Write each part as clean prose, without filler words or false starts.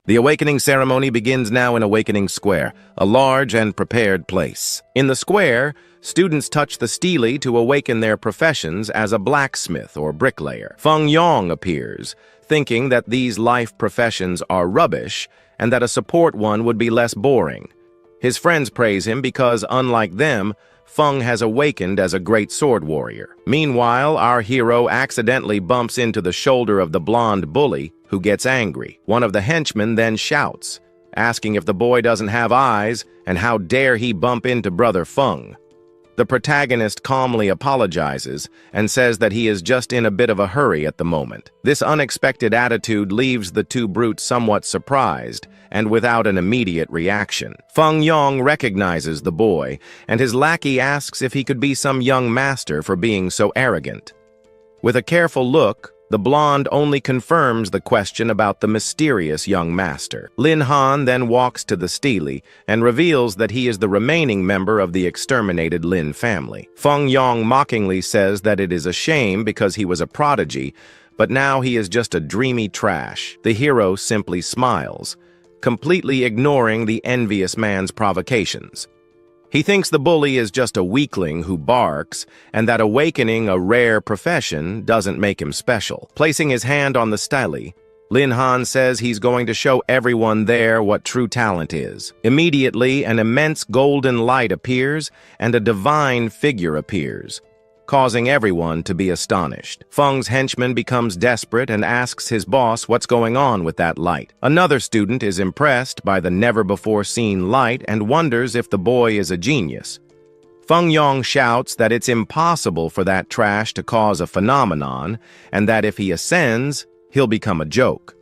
The awakening ceremony begins now in Awakening Square, a large and prepared place. In the square, students touch the stele to awaken their professions as a blacksmith or bricklayer. Feng Yong appears, thinking that these life professions are rubbish and that a support one would be less boring. His friends praise him because, unlike them, Feng has awakened as a great sword warrior. Meanwhile, our hero accidentally bumps into the shoulder of the blonde bully, who gets angry. One of the henchmen then shouts, asking if the boy doesn't have eyes and how dare he bump into Brother Feng. The protagonist calmly apologizes and says that he is just in a bit of a hurry at the moment. This unexpected attitude leaves the two brutes somewhat surprised and without an immediate reaction. Feng Yong recognizes the boy, and his lackey asks if he could be some young master for being so arrogant. With a careful look, the blonde only confirms the question about the mysterious young master. Lin Han then walks to the stele and reveals that he is the remaining member of the exterminated Lin family. Feng Yong mockingly says that it is a shame because he was a prodigy, but now he is just a dreamy trash. The hero simply smiles, completely ignoring the envious man's provocations. He thinks the bully is just a weakling who barks, and that awakening a rare profession doesn't make him special. Placing his hand on the stele, Lin Han says he's going to show everyone there what true talent is. Immediately, an immense golden light appears, and a divine figure appears, causing everyone to be astonished. Feng's henchman becomes desperate and asks his boss what's going on with that light. Another student is impressed by the never-before-seen light and wonders if the boy is a genius. Feng Yong shouts that it's impossible for that trash to cause a phenomenon, and that if he ascends, he'll become a joke.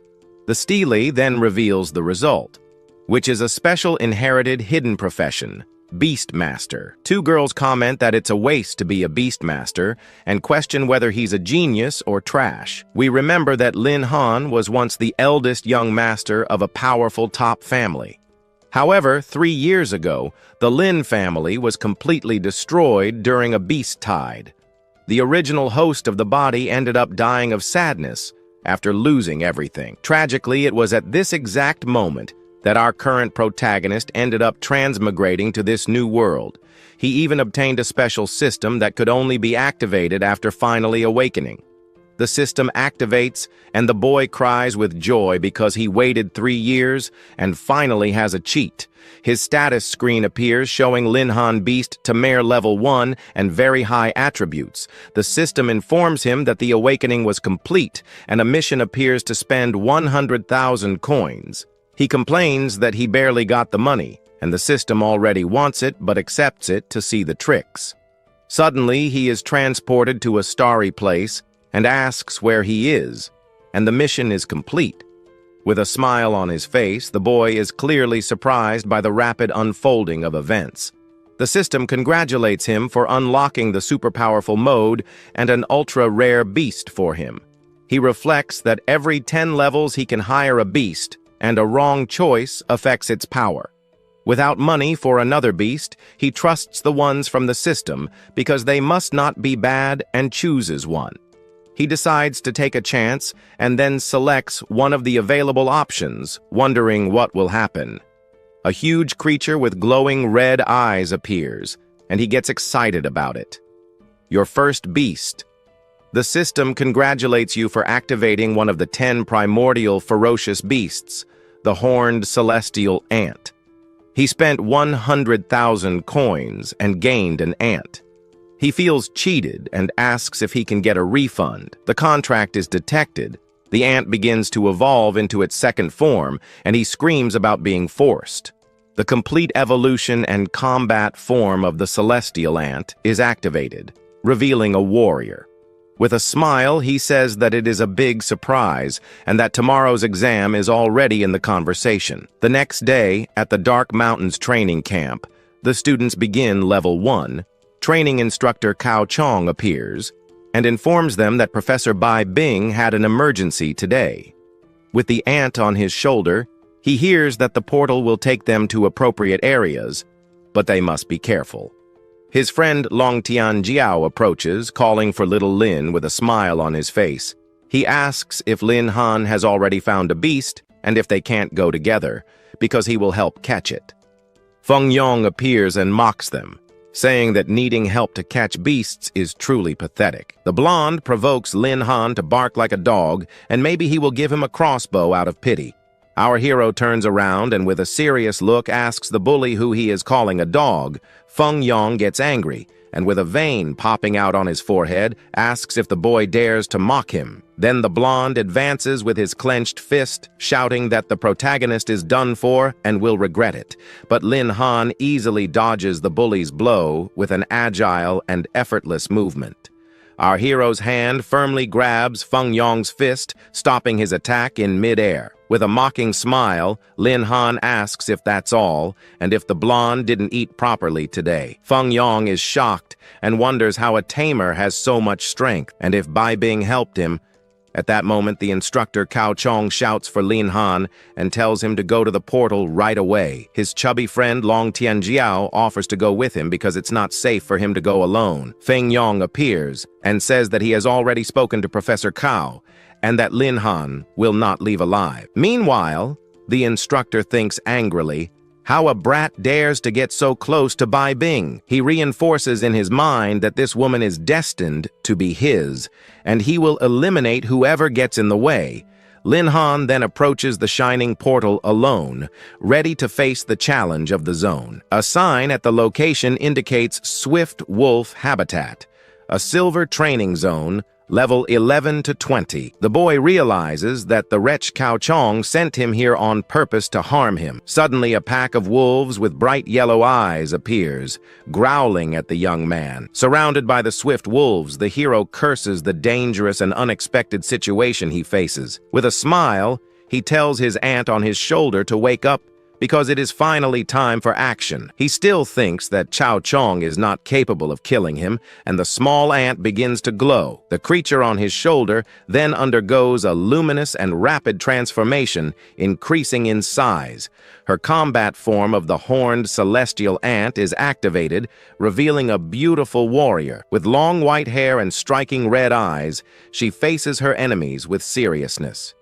The stele then reveals the result, which is a special inherited hidden profession, Beastmaster. Two girls comment that it's a waste to be a Beastmaster and question whether he's a genius or trash. We remember that Lin Han was once the eldest young master of a powerful top family. However, 3 years ago, the Lin family was completely destroyed during a beast tide. The original host of the body ended up dying of sadness after losing everything. Tragically, it was at this exact moment that our current protagonist ended up transmigrating to this new world. He even obtained a special system that could only be activated after finally awakening. The system activates, and the boy cries with joy because he waited 3 years and finally has a cheat. His status screen appears showing Lin Han Beast Tame level 1 and very high attributes. The system informs him that the awakening was complete, and a mission appears to spend 100,000 coins. He complains that he barely got the money, and the system already wants it but accepts it to see the tricks. Suddenly, he is transported to a starry place and asks where he is, and the mission is complete. With a smile on his face, the boy is clearly surprised by the rapid unfolding of events. The system congratulates him for unlocking the super-powerful mode and an ultra-rare beast for him. He reflects that every 10 levels he can hire a beast, and a wrong choice affects its power. Without money for another beast, he trusts the ones from the system because they must not be bad and chooses one. He decides to take a chance and then selects one of the available options, wondering what will happen. A huge creature with glowing red eyes appears, and he gets excited about it. Your first beast. The system congratulates you for activating one of the 10 primordial ferocious beasts, the horned celestial ant. He spent 100,000 coins and gained an ant. He feels cheated and asks if he can get a refund. The contract is detected. The ant begins to evolve into its second form, and he screams about being forced. The complete evolution and combat form of the celestial ant is activated, revealing a warrior. With a smile, he says that it is a big surprise and that tomorrow's exam is already in the conversation. The next day, at the Dark Mountains training camp, the students begin level 1. Training instructor Cao Chong appears and informs them that Professor Bai Bing had an emergency today. With the ant on his shoulder, he hears that the portal will take them to appropriate areas, but they must be careful. His friend Long Tian Jiao approaches, calling for little Lin with a smile on his face. He asks if Lin Han has already found a beast, and if they can't go together, because he will help catch it. Feng Yong appears and mocks them, saying that needing help to catch beasts is truly pathetic. The blonde provokes Lin Han to bark like a dog, and maybe he will give him a crossbow out of pity. Our hero turns around and with a serious look asks the bully who he is calling a dog. Feng Yong gets angry, and with a vein popping out on his forehead, asks if the boy dares to mock him. Then the blonde advances with his clenched fist, shouting that the protagonist is done for and will regret it. But Lin Han easily dodges the bully's blow with an agile and effortless movement. Our hero's hand firmly grabs Feng Yong's fist, stopping his attack in mid-air. With a mocking smile, Lin Han asks if that's all, and if the blonde didn't eat properly today. Feng Yong is shocked and wonders how a tamer has so much strength, and if Bai Bing helped him. At that moment, the instructor Cao Chong shouts for Lin Han and tells him to go to the portal right away. His chubby friend Long Tianjiao offers to go with him because it's not safe for him to go alone. Feng Yong appears and says that he has already spoken to Professor Cao and that Lin Han will not leave alive. Meanwhile, the instructor thinks angrily, how a brat dares to get so close to Bai Bing. He reinforces in his mind that this woman is destined to be his, and he will eliminate whoever gets in the way. Lin Han then approaches the shining portal alone, ready to face the challenge of the zone. A sign at the location indicates Swift Wolf Habitat, a silver training zone, level 11 to 20. The boy realizes that the wretch Cao Chong sent him here on purpose to harm him. Suddenly, a pack of wolves with bright yellow eyes appears, growling at the young man. Surrounded by the swift wolves, the hero curses the dangerous and unexpected situation he faces. With a smile, he tells his aunt on his shoulder to wake up because it is finally time for action. He still thinks that Cao Chong is not capable of killing him, and the small ant begins to glow. The creature on his shoulder then undergoes a luminous and rapid transformation, increasing in size. Her combat form of the horned celestial ant is activated, revealing a beautiful warrior. With long white hair and striking red eyes, she faces her enemies with seriousness.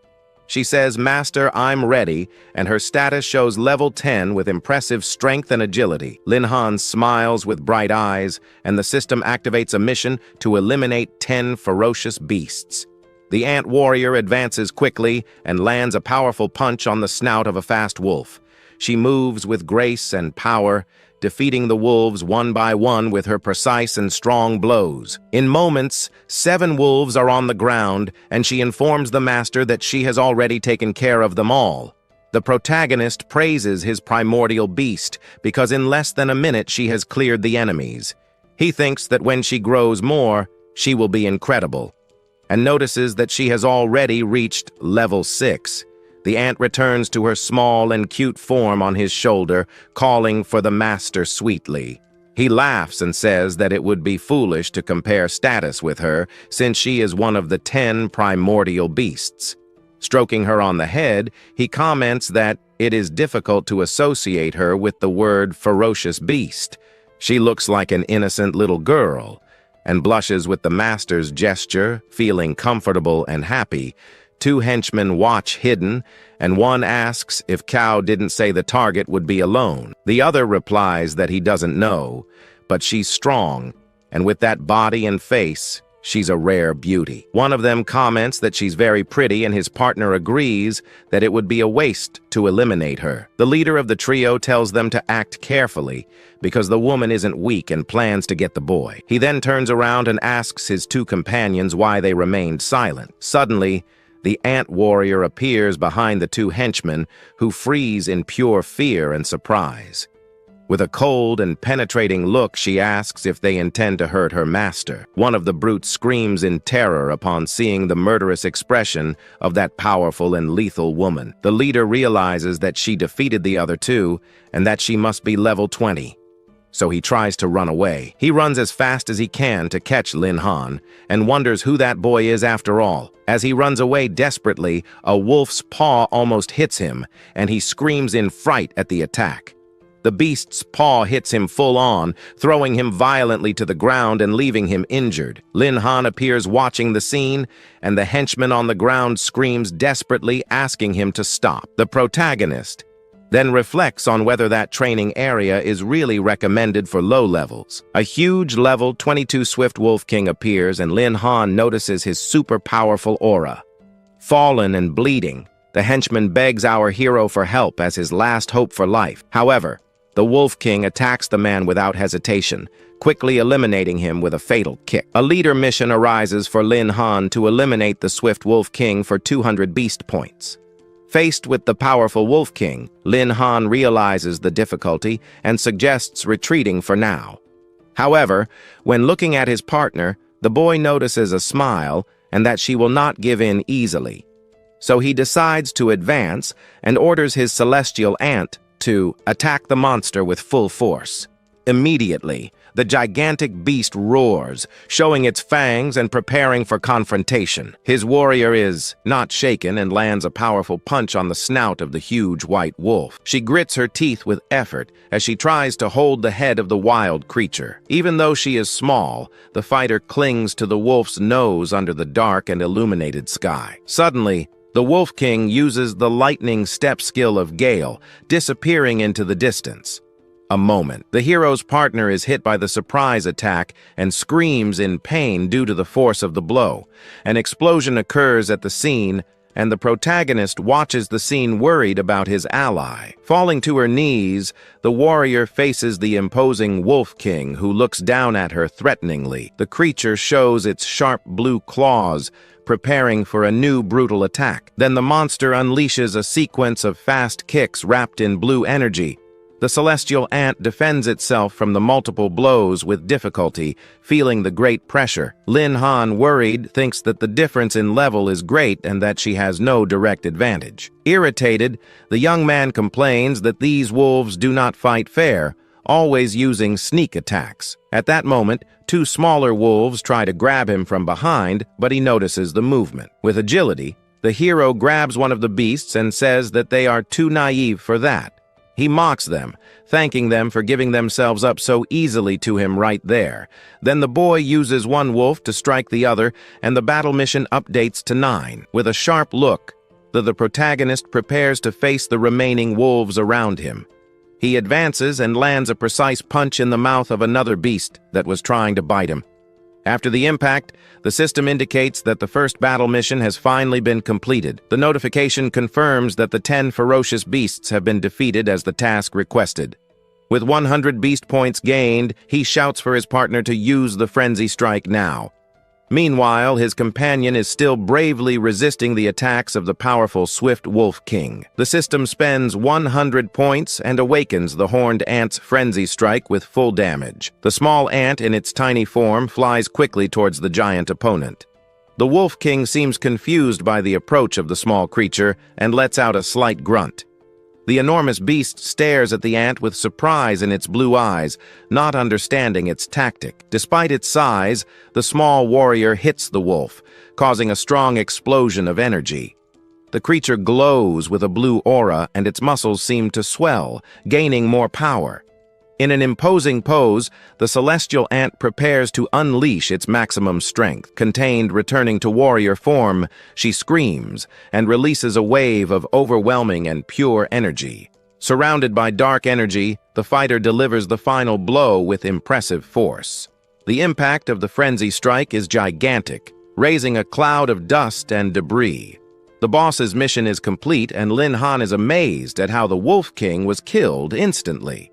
She says, "Master, I'm ready," and her status shows level 10 with impressive strength and agility. Lin Han smiles with bright eyes, and the system activates a mission to eliminate 10 ferocious beasts. The ant warrior advances quickly and lands a powerful punch on the snout of a fast wolf. She moves with grace and power, defeating the wolves one by one with her precise and strong blows. In moments, 7 wolves are on the ground, and she informs the master that she has already taken care of them all. The protagonist praises his primordial beast because in less than a minute she has cleared the enemies. He thinks that when she grows more, she will be incredible, and notices that she has already reached level 6. The ant returns to her small and cute form on his shoulder, calling for the master sweetly. He laughs and says that it would be foolish to compare status with her, since she is one of the 10 primordial beasts. Stroking her on the head, he comments that it is difficult to associate her with the word ferocious beast. She looks like an innocent little girl, and blushes with the master's gesture, feeling comfortable and happy. 2 henchmen watch hidden, and one asks if Cao didn't say the target would be alone. The other replies that he doesn't know, but she's strong, and with that body and face, she's a rare beauty. One of them comments that she's very pretty, and his partner agrees that it would be a waste to eliminate her. The leader of the trio tells them to act carefully, because the woman isn't weak and plans to get the boy. He then turns around and asks his 2 companions why they remained silent. Suddenly, the ant warrior appears behind the 2 henchmen, who freeze in pure fear and surprise. With a cold and penetrating look, she asks if they intend to hurt her master. One of the brutes screams in terror upon seeing the murderous expression of that powerful and lethal woman. The leader realizes that she defeated the other 2, and that she must be level 20. So he tries to run away. He runs as fast as he can to catch Lin Han, and wonders who that boy is after all. As he runs away desperately, a wolf's paw almost hits him, and he screams in fright at the attack. The beast's paw hits him full on, throwing him violently to the ground and leaving him injured. Lin Han appears watching the scene, and the henchman on the ground screams desperately, asking him to stop. The protagonist then reflects on whether that training area is really recommended for low levels. A huge level 22 Swift Wolf King appears, and Lin Han notices his super powerful aura. Fallen and bleeding, the henchman begs our hero for help as his last hope for life. However, the Wolf King attacks the man without hesitation, quickly eliminating him with a fatal kick. A leader mission arises for Lin Han to eliminate the Swift Wolf King for 200 beast points. Faced with the powerful Wolf King, Lin Han realizes the difficulty and suggests retreating for now. However, when looking at his partner, the boy notices a smile and that she will not give in easily. So he decides to advance and orders his celestial aunt to attack the monster with full force. Immediately, the gigantic beast roars, showing its fangs and preparing for confrontation. His warrior is not shaken and lands a powerful punch on the snout of the huge white wolf. She grits her teeth with effort as she tries to hold the head of the wild creature. Even though she is small, the fighter clings to the wolf's nose under the dark and illuminated sky. Suddenly, the Wolf King uses the lightning step skill of Gale, disappearing into the distance. A moment. The hero's partner is hit by the surprise attack and screams in pain due to the force of the blow. An explosion occurs at the scene, and the protagonist watches the scene worried about his ally. Falling to her knees, the warrior faces the imposing Wolf King, who looks down at her threateningly. The creature shows its sharp blue claws, preparing for a new brutal attack. Then the monster unleashes a sequence of fast kicks wrapped in blue energy. The celestial ant defends itself from the multiple blows with difficulty, feeling the great pressure. Lin Han, worried, thinks that the difference in level is great and that she has no direct advantage. Irritated, the young man complains that these wolves do not fight fair, always using sneak attacks. At that moment, two smaller wolves try to grab him from behind, but he notices the movement. With agility, the hero grabs one of the beasts and says that they are too naive for that. He mocks them, thanking them for giving themselves up so easily to him right there. Then the boy uses one wolf to strike the other, and the battle mission updates to 9. With a sharp look, the protagonist prepares to face the remaining wolves around him. He advances and lands a precise punch in the mouth of another beast that was trying to bite him. After the impact, the system indicates that the first battle mission has finally been completed. The notification confirms that the 10 ferocious beasts have been defeated as the task requested. With 100 beast points gained, he shouts for his partner to use the frenzy strike now. Meanwhile, his companion is still bravely resisting the attacks of the powerful Swift Wolf King. The system spends 100 points and awakens the horned ant's frenzy strike with full damage. The small ant in its tiny form flies quickly towards the giant opponent. The Wolf King seems confused by the approach of the small creature and lets out a slight grunt. The enormous beast stares at the ant with surprise in its blue eyes, not understanding its tactic. Despite its size, the small warrior hits the wolf, causing a strong explosion of energy. The creature glows with a blue aura, and its muscles seem to swell, gaining more power. In an imposing pose, the celestial ant prepares to unleash its maximum strength. Contained, returning to warrior form, she screams and releases a wave of overwhelming and pure energy. Surrounded by dark energy, the fighter delivers the final blow with impressive force. The impact of the frenzy strike is gigantic, raising a cloud of dust and debris. The boss's mission is complete, and Lin Han is amazed at how the Wolf King was killed instantly.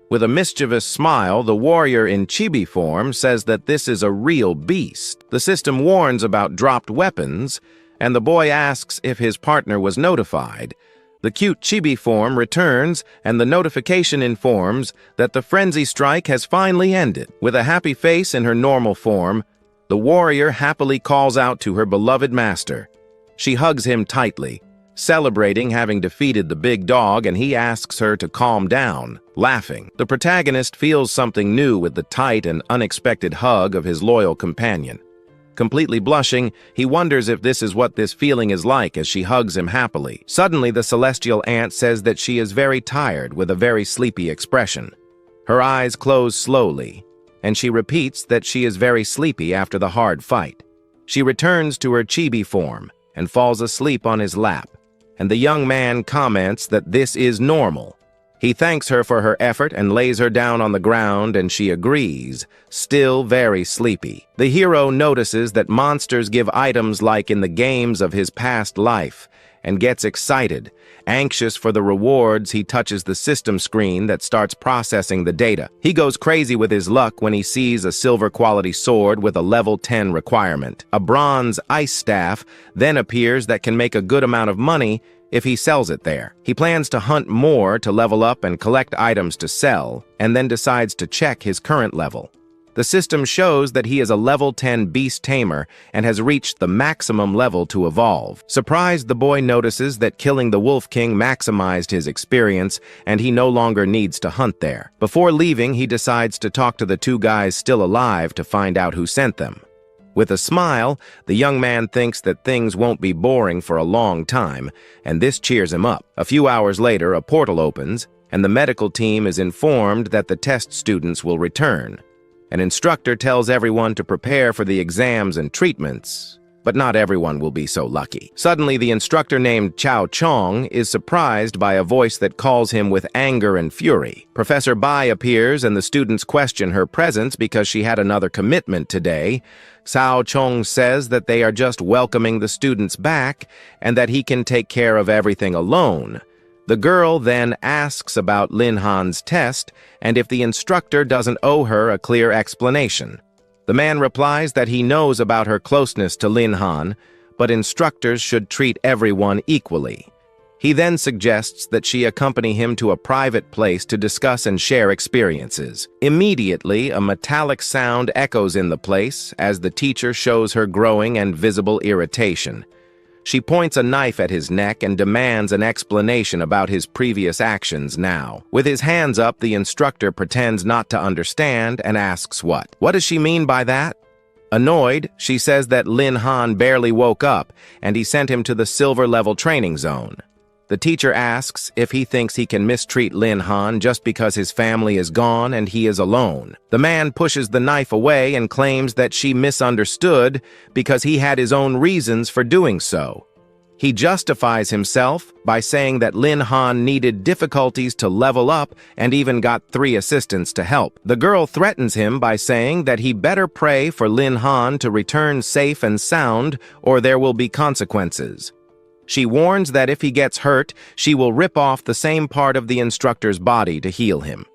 With a mischievous smile, the warrior in chibi form says that this is a real beast. The system warns about dropped weapons, and the boy asks if his partner was notified. The cute chibi form returns, and the notification informs that the frenzy strike has finally ended. With a happy face in her normal form, the warrior happily calls out to her beloved master. She hugs him tightly, celebrating having defeated the big dog, and he asks her to calm down, laughing. The protagonist feels something new with the tight and unexpected hug of his loyal companion. Completely blushing, he wonders if this is what this feeling is like as she hugs him happily. Suddenly, the celestial aunt says that she is very tired with a very sleepy expression. Her eyes close slowly, and she repeats that she is very sleepy after the hard fight. She returns to her chibi form and falls asleep on his lap, and the young man comments that this is normal. He thanks her for her effort and lays her down on the ground, and she agrees, still very sleepy. The hero notices that monsters give items like in the games of his past life, and gets excited. Anxious for the rewards, he touches the system screen that starts processing the data. He goes crazy with his luck when he sees a silver quality sword with a level 10 requirement. A bronze ice staff then appears that can make a good amount of money if he sells it there. He plans to hunt more to level up and collect items to sell, and then decides to check his current level. The system shows that he is a level 10 beast tamer and has reached the maximum level to evolve. Surprised, the boy notices that killing the Wolf King maximized his experience, and he no longer needs to hunt there. Before leaving, he decides to talk to the two guys still alive to find out who sent them. With a smile, the young man thinks that things won't be boring for a long time, and this cheers him up. A few hours later, a portal opens, and the medical team is informed that the test students will return. An instructor tells everyone to prepare for the exams and treatments, but not everyone will be so lucky. Suddenly, the instructor named Chao Chong is surprised by a voice that calls him with anger and fury. Professor Bai appears, and the students question her presence because she had another commitment today. Cao Chong says that they are just welcoming the students back and that he can take care of everything alone. The girl then asks about Lin Han's test and if the instructor doesn't owe her a clear explanation. The man replies that he knows about her closeness to Lin Han, but instructors should treat everyone equally. He then suggests that she accompany him to a private place to discuss and share experiences. Immediately, a metallic sound echoes in the place as the teacher shows her growing and visible irritation. She points a knife at his neck and demands an explanation about his previous actions now. With his hands up, the instructor pretends not to understand and asks what. What does she mean by that? Annoyed, she says that Lin Han barely woke up and he sent him to the silver level training zone. The teacher asks if he thinks he can mistreat Lin Han just because his family is gone and he is alone. The man pushes the knife away and claims that she misunderstood because he had his own reasons for doing so. He justifies himself by saying that Lin Han needed difficulties to level up and even got 3 assistants to help. The girl threatens him by saying that he better pray for Lin Han to return safe and sound or there will be consequences. She warns that if he gets hurt, she will rip off the same part of the instructor's body to heal him.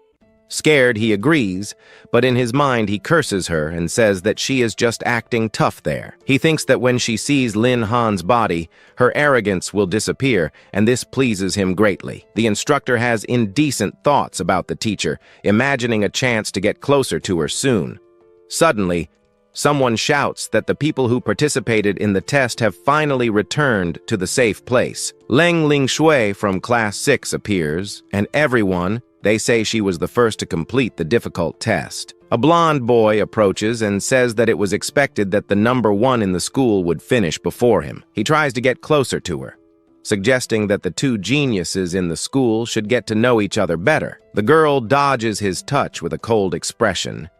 Scared, he agrees, but in his mind he curses her and says that she is just acting tough there. He thinks that when she sees Lin Han's body, her arrogance will disappear, and this pleases him greatly. The instructor has indecent thoughts about the teacher, imagining a chance to get closer to her soon. Suddenly, someone shouts that the people who participated in the test have finally returned to the safe place. Leng Lingshui from Class 6 appears, and everyone, they say she was the first to complete the difficult test. A blonde boy approaches and says that it was expected that the number 1 in the school would finish before him. He tries to get closer to her, suggesting that the 2 geniuses in the school should get to know each other better. The girl dodges his touch with a cold expression,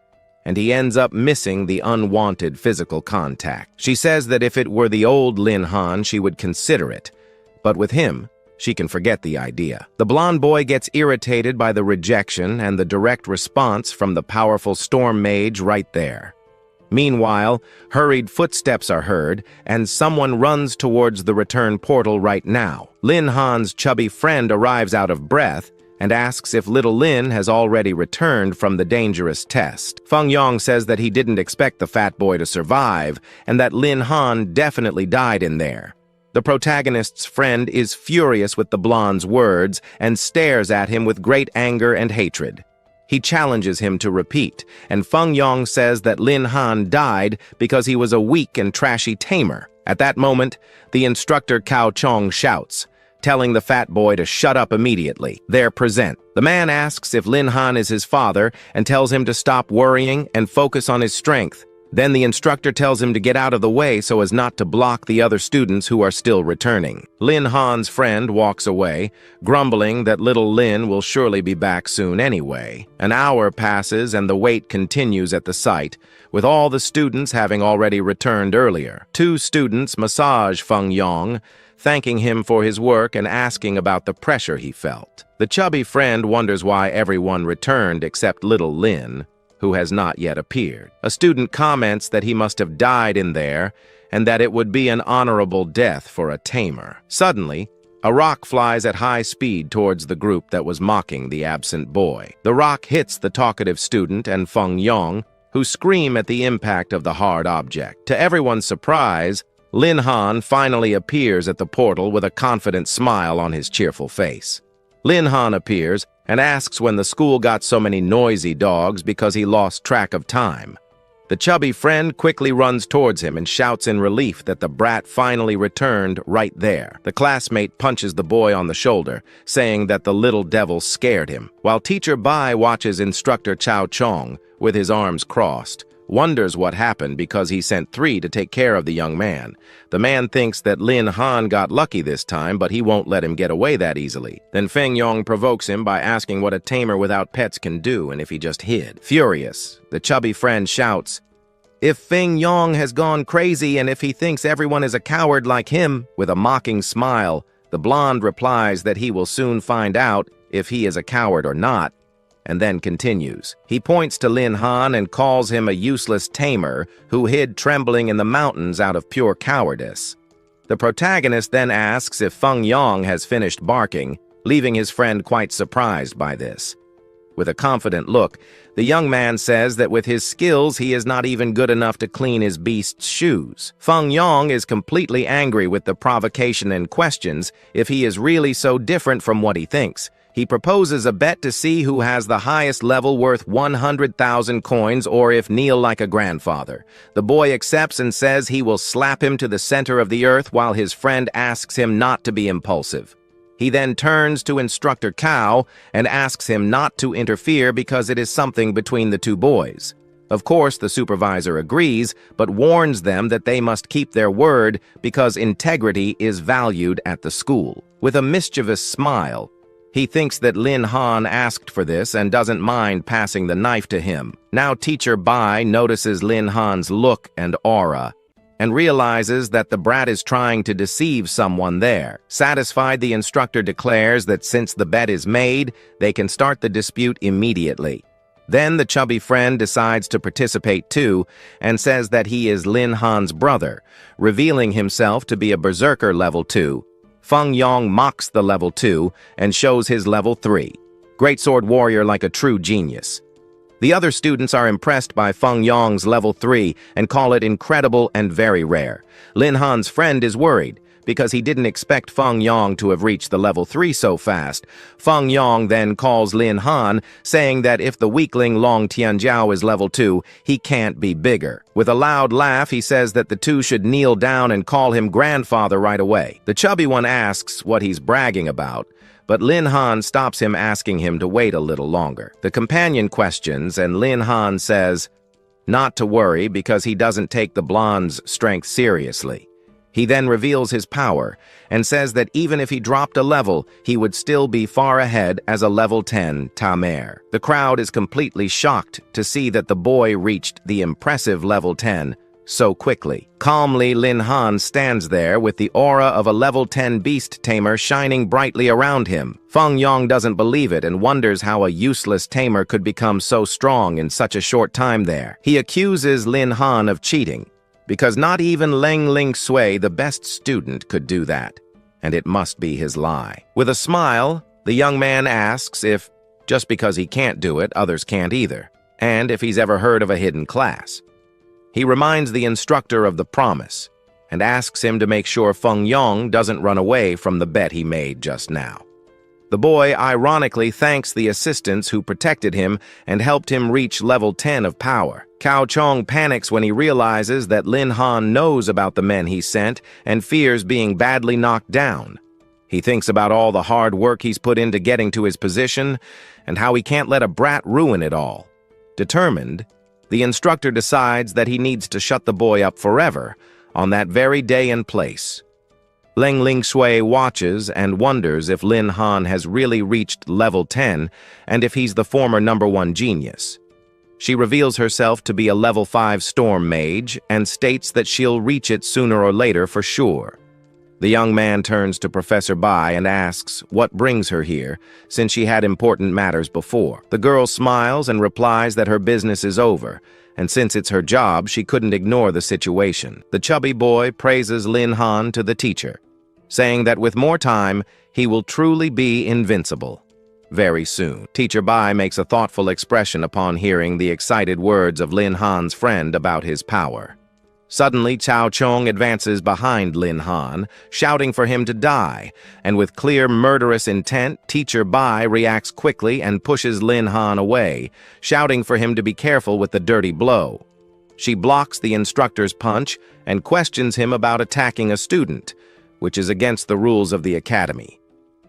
and he ends up missing the unwanted physical contact. She says that if it were the old Lin Han, she would consider it, but with him, she can forget the idea. The blonde boy gets irritated by the rejection and the direct response from the powerful storm mage right there. Meanwhile, hurried footsteps are heard, and someone runs towards the return portal right now. Lin Han's chubby friend arrives out of breath and asks if little Lin has already returned from the dangerous test. Feng Yong says that he didn't expect the fat boy to survive, and that Lin Han definitely died in there. The protagonist's friend is furious with the blonde's words and stares at him with great anger and hatred. He challenges him to repeat, and Feng Yong says that Lin Han died because he was a weak and trashy tamer. At that moment, the instructor Cao Chong shouts, telling the fat boy to shut up immediately. They're present. The man asks if Lin Han is his father and tells him to stop worrying and focus on his strength. Then the instructor tells him to get out of the way so as not to block the other students who are still returning. Lin Han's friend walks away, grumbling that little Lin will surely be back soon anyway. An hour passes and the wait continues at the site, with all the students having already returned earlier. Two students massage Feng Yong, thanking him for his work and asking about the pressure he felt. The chubby friend wonders why everyone returned except little Lin, who has not yet appeared. A student comments that he must have died in there and that it would be an honorable death for a tamer. Suddenly, a rock flies at high speed towards the group that was mocking the absent boy. The rock hits the talkative student and Feng Yong, who scream at the impact of the hard object. To everyone's surprise, Lin Han finally appears at the portal with a confident smile on his cheerful face. Lin Han appears and asks when the school got so many noisy dogs because he lost track of time. The chubby friend quickly runs towards him and shouts in relief that the brat finally returned right there. The classmate punches the boy on the shoulder, saying that the little devil scared him, while Teacher Bai watches Instructor Chao Chong with his arms crossed, wonders what happened because he sent 3 to take care of the young man. The man thinks that Lin Han got lucky this time, but he won't let him get away that easily. Then Feng Yong provokes him by asking what a tamer without pets can do and if he just hid. Furious, the chubby friend shouts, "If Feng Yong has gone crazy and if he thinks everyone is a coward like him," with a mocking smile, the blonde replies that he will soon find out if he is a coward or not, and then continues. He points to Lin Han and calls him a useless tamer who hid trembling in the mountains out of pure cowardice. The protagonist then asks if Feng Yong has finished barking, leaving his friend quite surprised by this. With a confident look, the young man says that with his skills he is not even good enough to clean his beast's shoes. Feng Yong is completely angry with the provocation and questions if he is really so different from what he thinks. He proposes a bet to see who has the highest level worth 100,000 coins or if kneel like a grandfather. The boy accepts and says he will slap him to the center of the earth while his friend asks him not to be impulsive. He then turns to Instructor Cao and asks him not to interfere because it is something between the two boys. Of course, the supervisor agrees, but warns them that they must keep their word because integrity is valued at the school. With a mischievous smile, he thinks that Lin Han asked for this and doesn't mind passing the knife to him. Now Teacher Bai notices Lin Han's look and aura and realizes that the brat is trying to deceive someone there. Satisfied, the instructor declares that since the bet is made, they can start the dispute immediately. Then the chubby friend decides to participate too and says that he is Lin Han's brother, revealing himself to be a berserker level 2. Feng Yong mocks the level 2 and shows his level 3. Greatsword warrior like a true genius. The other students are impressed by Feng Yong's level 3 and call it incredible and very rare. Lin Han's friend is worried because he didn't expect Feng Yong to have reached the level 3 so fast. Feng Yong then calls Lin Han, saying that if the weakling Long Tianjiao is level 2, he can't be bigger. With a loud laugh, he says that the two should kneel down and call him grandfather right away. The chubby one asks what he's bragging about, but Lin Han stops him, asking him to wait a little longer. The companion questions, and Lin Han says not to worry because he doesn't take the blonde's strength seriously. He then reveals his power and says that even if he dropped a level, he would still be far ahead as a level 10 Tame. The crowd is completely shocked to see that the boy reached the impressive level 10 so quickly. Calmly, Lin Han stands there with the aura of a level 10 beast tamer shining brightly around him. Feng Yong doesn't believe it and wonders how a useless tamer could become so strong in such a short time there. He accuses Lin Han of cheating, because not even Leng Ling Sui, the best student, could do that, and it must be his lie. With a smile, the young man asks if, just because he can't do it, others can't either, and if he's ever heard of a hidden class. He reminds the instructor of the promise, and asks him to make sure Feng Yong doesn't run away from the bet he made just now. The boy ironically thanks the assistants who protected him and helped him reach level 10 of power. Cao Chong panics when he realizes that Lin Han knows about the men he sent and fears being badly knocked down. He thinks about all the hard work he's put into getting to his position and how he can't let a brat ruin it all. Determined, The instructor decides that he needs to shut the boy up forever on that very day and place. Leng Lingshui watches and wonders if Lin Han has really reached level 10 and if he's the former #1 genius. She reveals herself to be a level 5 storm mage and states that she'll reach it sooner or later for sure. The young man turns to Professor Bai and asks what brings her here, since she had important matters before. The girl smiles and replies that her business is over, and since it's her job, she couldn't ignore the situation. The chubby boy praises Lin Han to the teacher, saying that with more time, he will truly be invincible. Very soon, Teacher Bai makes a thoughtful expression upon hearing the excited words of Lin Han's friend about his power. Suddenly, Cao Chong advances behind Lin Han, shouting for him to die, and with clear murderous intent, Teacher Bai reacts quickly and pushes Lin Han away, shouting for him to be careful with the dirty blow. She blocks the instructor's punch and questions him about attacking a student, which is against the rules of the academy.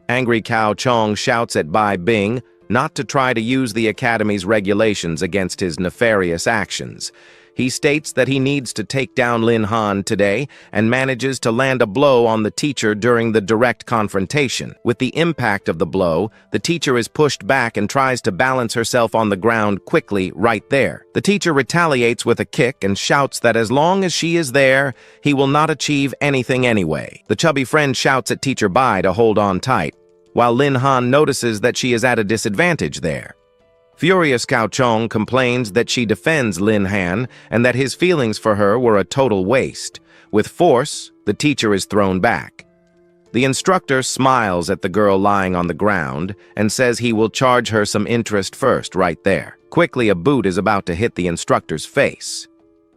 Angry Cao Chong shouts at Bai Bing not to try to use the academy's regulations against his nefarious actions. He states that he needs to take down Lin Han today and manages to land a blow on the teacher during the direct confrontation. With the impact of the blow, the teacher is pushed back and tries to balance herself on the ground quickly right there. The teacher retaliates with a kick and shouts that as long as she is there, he will not achieve anything anyway. The chubby friend shouts at Teacher Bai to hold on tight, while Lin Han notices that she is at a disadvantage there. Furious Cao Chong complains that she defends Lin Han and that his feelings for her were a total waste. With force, the teacher is thrown back. The instructor smiles at the girl lying on the ground and says he will charge her some interest first right there. Quickly, a boot is about to hit the instructor's face.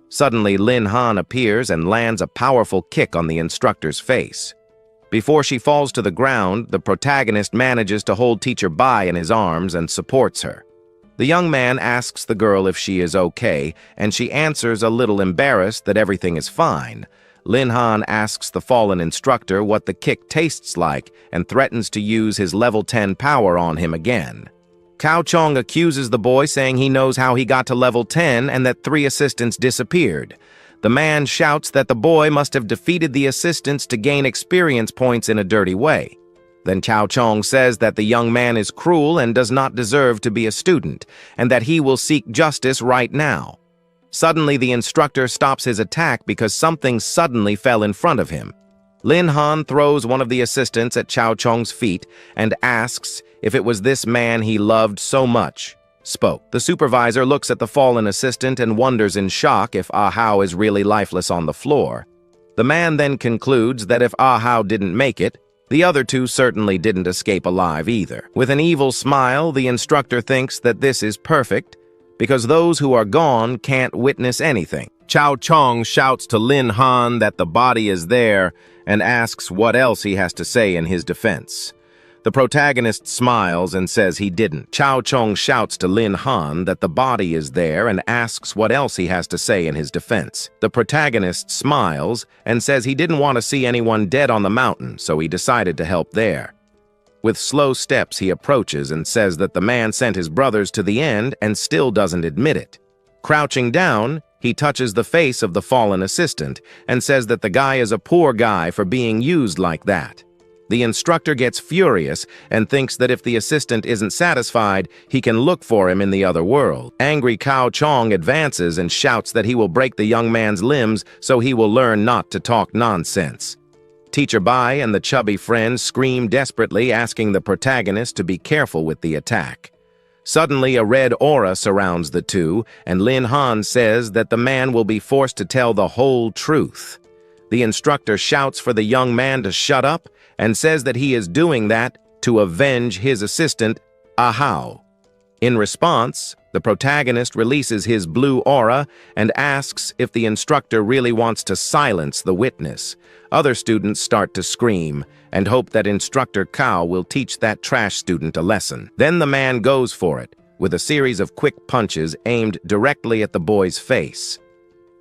Suddenly, Lin Han appears and lands a powerful kick on the instructor's face. Before she falls to the ground, the protagonist manages to hold Teacher Bai in his arms and supports her. The young man asks the girl if she is okay, and she answers a little embarrassed that everything is fine. Lin Han asks the fallen instructor what the kick tastes like and threatens to use his level 10 power on him again. Cao Chong accuses the boy, saying he knows how he got to level 10 and that 3 assistants disappeared. The man shouts that the boy must have defeated the assistants to gain experience points in a dirty way. Then Cao Chong says that the young man is cruel and does not deserve to be a student, and that he will seek justice right now. Suddenly, the instructor stops his attack because something suddenly fell in front of him. Lin Han throws one of the assistants at Cao Chong's feet and asks if it was this man he loved so much spoke. The supervisor looks at the fallen assistant and wonders in shock if Ah Hao is really lifeless on the floor. The man then concludes that if Ah Hao didn't make it, the other 2 certainly didn't escape alive either. With an evil smile, the instructor thinks that this is perfect, because those who are gone can't witness anything. Cao Chong shouts to Lin Han that the body is there and asks what else he has to say in his defense. The protagonist smiles and says he didn't. Cao Chong shouts to Lin Han that the body is there and asks what else he has to say in his defense. The protagonist smiles and says he didn't want to see anyone dead on the mountain, so he decided to help there. With slow steps, he approaches and says that the man sent his brothers to the end and still doesn't admit it. Crouching down, he touches the face of the fallen assistant and says that the guy is a poor guy for being used like that. The instructor gets furious and thinks that if the assistant isn't satisfied, he can look for him in the other world. Angry Cao Chong advances and shouts that he will break the young man's limbs so he will learn not to talk nonsense. Teacher Bai and the chubby friend scream desperately, asking the protagonist to be careful with the attack. Suddenly, a red aura surrounds the two, and Lin Han says that the man will be forced to tell the whole truth. The instructor shouts for the young man to shut up and says that he is doing that to avenge his assistant, Ah Hao. In response, the protagonist releases his blue aura and asks if the instructor really wants to silence the witness. Other students start to scream and hope that Instructor Cao will teach that trash student a lesson. Then the man goes for it, with a series of quick punches aimed directly at the boy's face.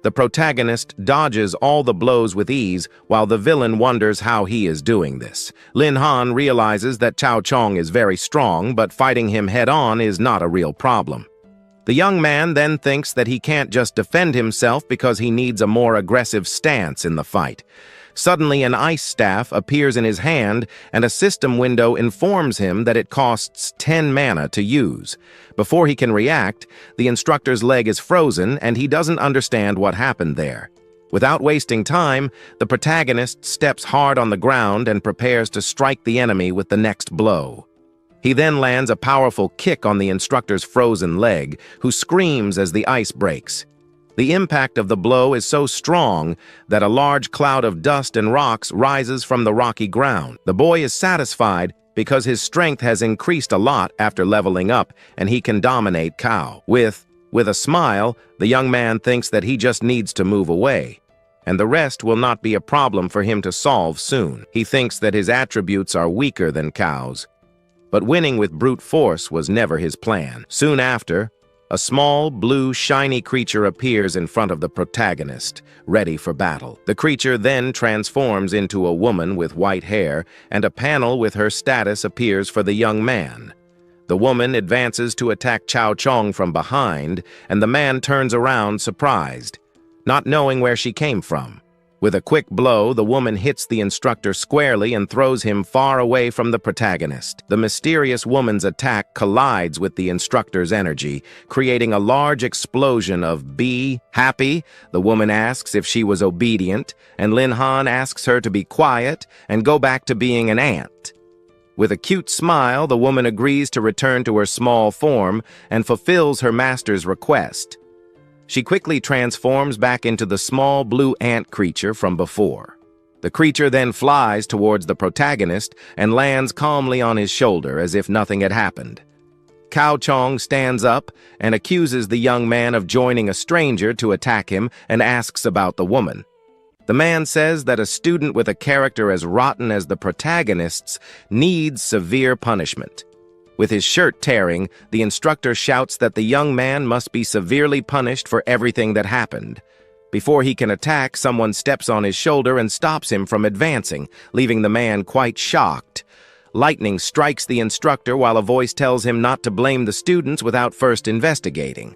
The protagonist dodges all the blows with ease, while the villain wonders how he is doing this. Lin Han realizes that Cao Chong is very strong, but fighting him head-on is not a real problem. The young man then thinks that he can't just defend himself because he needs a more aggressive stance in the fight. Suddenly, an ice staff appears in his hand, and a system window informs him that it costs 10 mana to use. Before he can react, the instructor's leg is frozen, and he doesn't understand what happened there. Without wasting time, the protagonist steps hard on the ground and prepares to strike the enemy with the next blow. He then lands a powerful kick on the instructor's frozen leg, who screams as the ice breaks. The impact of the blow is so strong that a large cloud of dust and rocks rises from the rocky ground. The boy is satisfied because his strength has increased a lot after leveling up, and he can dominate Kao. With a smile, the young man thinks that he just needs to move away, and the rest will not be a problem for him to solve soon. He thinks that his attributes are weaker than Kao's, but winning with brute force was never his plan. Soon after, a small, blue, shiny creature appears in front of the protagonist, ready for battle. The creature then transforms into a woman with white hair, and a panel with her status appears for the young man. The woman advances to attack Chao Chong from behind, and the man turns around surprised, not knowing where she came from. With a quick blow, the woman hits the instructor squarely and throws him far away from the protagonist. The mysterious woman's attack collides with the instructor's energy, creating a large explosion of "Be happy?" The woman asks if she was obedient, and Lin Han asks her to be quiet and go back to being an ant. With a cute smile, the woman agrees to return to her small form and fulfills her master's request. She quickly transforms back into the small blue ant creature from before. The creature then flies towards the protagonist and lands calmly on his shoulder as if nothing had happened. Cao Chong stands up and accuses the young man of joining a stranger to attack him and asks about the woman. The man says that a student with a character as rotten as the protagonist's needs severe punishment. With his shirt tearing, the instructor shouts that the young man must be severely punished for everything that happened. Before he can attack, someone steps on his shoulder and stops him from advancing, leaving the man quite shocked. Lightning strikes the instructor while a voice tells him not to blame the students without first investigating.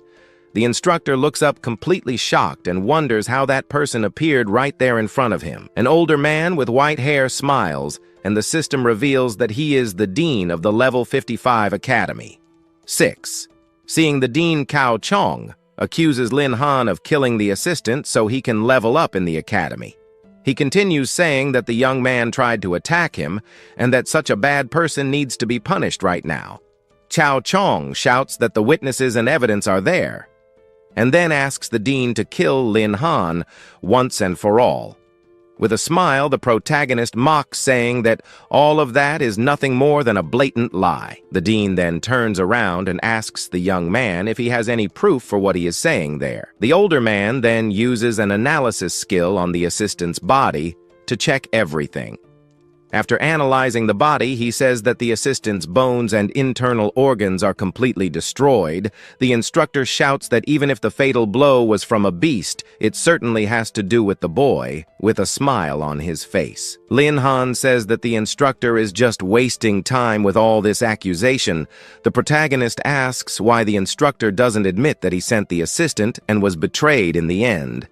The instructor looks up completely shocked and wonders how that person appeared right there in front of him. An older man with white hair smiles, and the system reveals that he is the dean of the Level 55 Academy. 6. Seeing the dean, Cao Chong accuses Lin Han of killing the assistant so he can level up in the academy. He continues saying that the young man tried to attack him and that such a bad person needs to be punished right now. Cao Chong shouts that the witnesses and evidence are there, and then asks the dean to kill Lin Han once and for all. With a smile, the protagonist mocks, saying that all of that is nothing more than a blatant lie. The dean then turns around and asks the young man if he has any proof for what he is saying there. The older man then uses an analysis skill on the assistant's body to check everything. After analyzing the body, he says that the assistant's bones and internal organs are completely destroyed. The instructor shouts that even if the fatal blow was from a beast, it certainly has to do with the boy, with a smile on his face. Lin Han says that the instructor is just wasting time with all this accusation. The protagonist asks why the instructor doesn't admit that he sent the assistant and was betrayed in the end.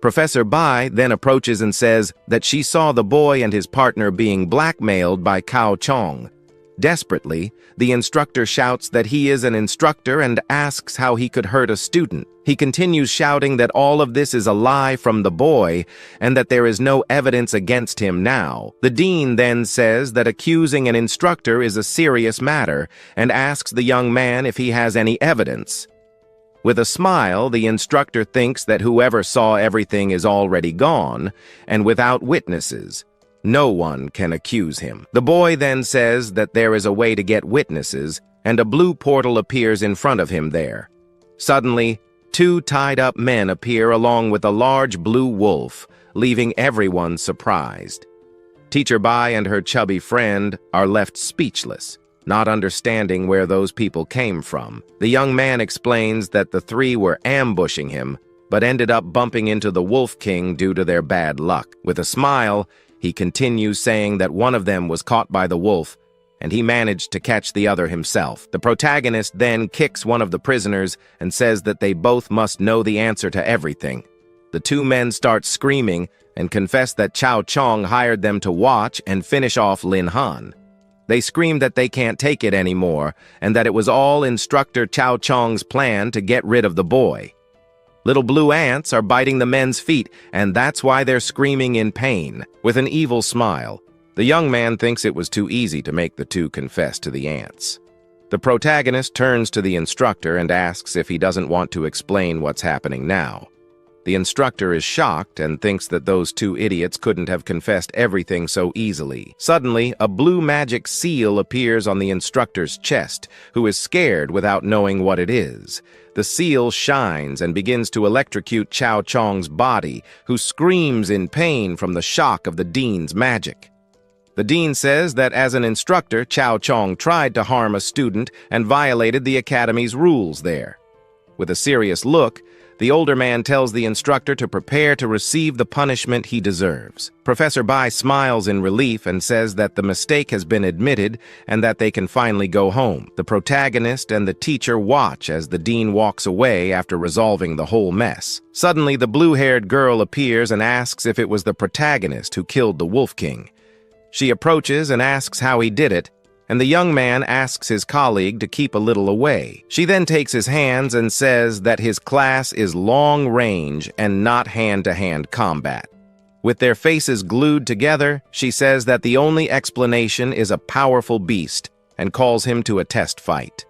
Professor Bai then approaches and says that she saw the boy and his partner being blackmailed by Cao Chong. Desperately, the instructor shouts that he is an instructor and asks how he could hurt a student. He continues shouting that all of this is a lie from the boy and that there is no evidence against him now. The dean then says that accusing an instructor is a serious matter and asks the young man if he has any evidence. With a smile, the instructor thinks that whoever saw everything is already gone, and without witnesses, no one can accuse him. The boy then says that there is a way to get witnesses, and a blue portal appears in front of him there. Suddenly, two tied-up men appear along with a large blue wolf, leaving everyone surprised. Teacher Bai and her chubby friend are left speechless, not understanding where those people came from. The young man explains that the three were ambushing him, but ended up bumping into the Wolf King due to their bad luck. With a smile, he continues saying that one of them was caught by the wolf, and he managed to catch the other himself. The protagonist then kicks one of the prisoners and says that they both must know the answer to everything. The two men start screaming and confess that Chao Chong hired them to watch and finish off Lin Han. They scream that they can't take it anymore and that it was all Instructor Chao Chong's plan to get rid of the boy. Little blue ants are biting the men's feet, and that's why they're screaming in pain. With an evil smile, the young man thinks it was too easy to make the two confess to the ants. The protagonist turns to the instructor and asks if he doesn't want to explain what's happening now. The instructor is shocked and thinks that those two idiots couldn't have confessed everything so easily. Suddenly, a blue magic seal appears on the instructor's chest, who is scared without knowing what it is. The seal shines and begins to electrocute Chao Chong's body, who screams in pain from the shock of the dean's magic. The dean says that as an instructor, Chao Chong tried to harm a student and violated the academy's rules there. With a serious look, the older man tells the instructor to prepare to receive the punishment he deserves. Professor Bai smiles in relief and says that the mistake has been admitted and that they can finally go home. The protagonist and the teacher watch as the dean walks away after resolving the whole mess. Suddenly, the blue-haired girl appears and asks if it was the protagonist who killed the Wolf King. She approaches and asks how he did it, and the young man asks his colleague to keep a little away. She then takes his hands and says that his class is long range and not hand-to-hand combat. With their faces glued together, she says that the only explanation is a powerful beast and calls him to a test fight.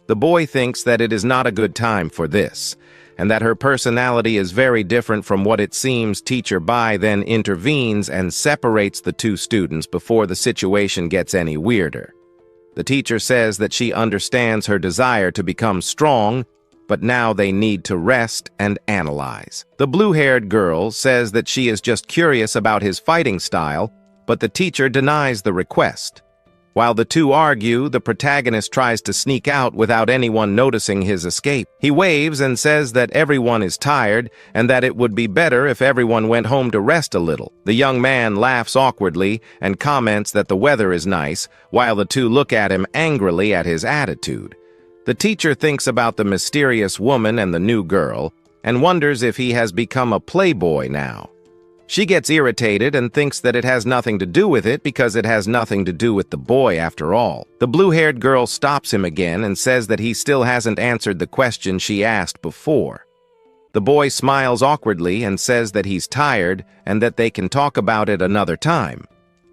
The boy thinks that it is not a good time for this, and that her personality is very different from what it seems. Teacher Bai then intervenes and separates the two students before the situation gets any weirder. The teacher says that she understands her desire to become strong, but now they need to rest and analyze. The blue-haired girl says that she is just curious about his fighting style, but the teacher denies the request. While the two argue, the protagonist tries to sneak out without anyone noticing his escape. He waves and says that everyone is tired and that it would be better if everyone went home to rest a little. The young man laughs awkwardly and comments that the weather is nice, while the two look at him angrily at his attitude. The teacher thinks about the mysterious woman and the new girl and wonders if he has become a playboy now. She gets irritated and thinks that it has nothing to do with it because it has nothing to do with the boy after all. The blue-haired girl stops him again and says that he still hasn't answered the question she asked before. The boy smiles awkwardly and says that he's tired and that they can talk about it another time.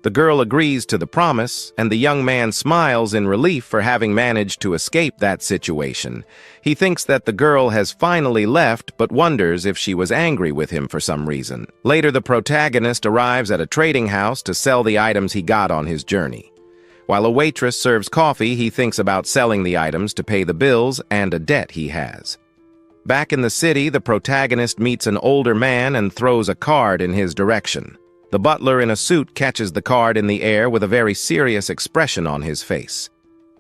The girl agrees to the promise, and the young man smiles in relief for having managed to escape that situation. He thinks that the girl has finally left, but wonders if she was angry with him for some reason. Later, the protagonist arrives at a trading house to sell the items he got on his journey. While a waitress serves coffee, he thinks about selling the items to pay the bills and a debt he has. Back in the city, the protagonist meets an older man and throws a card in his direction. The butler in a suit catches the card in the air with a very serious expression on his face.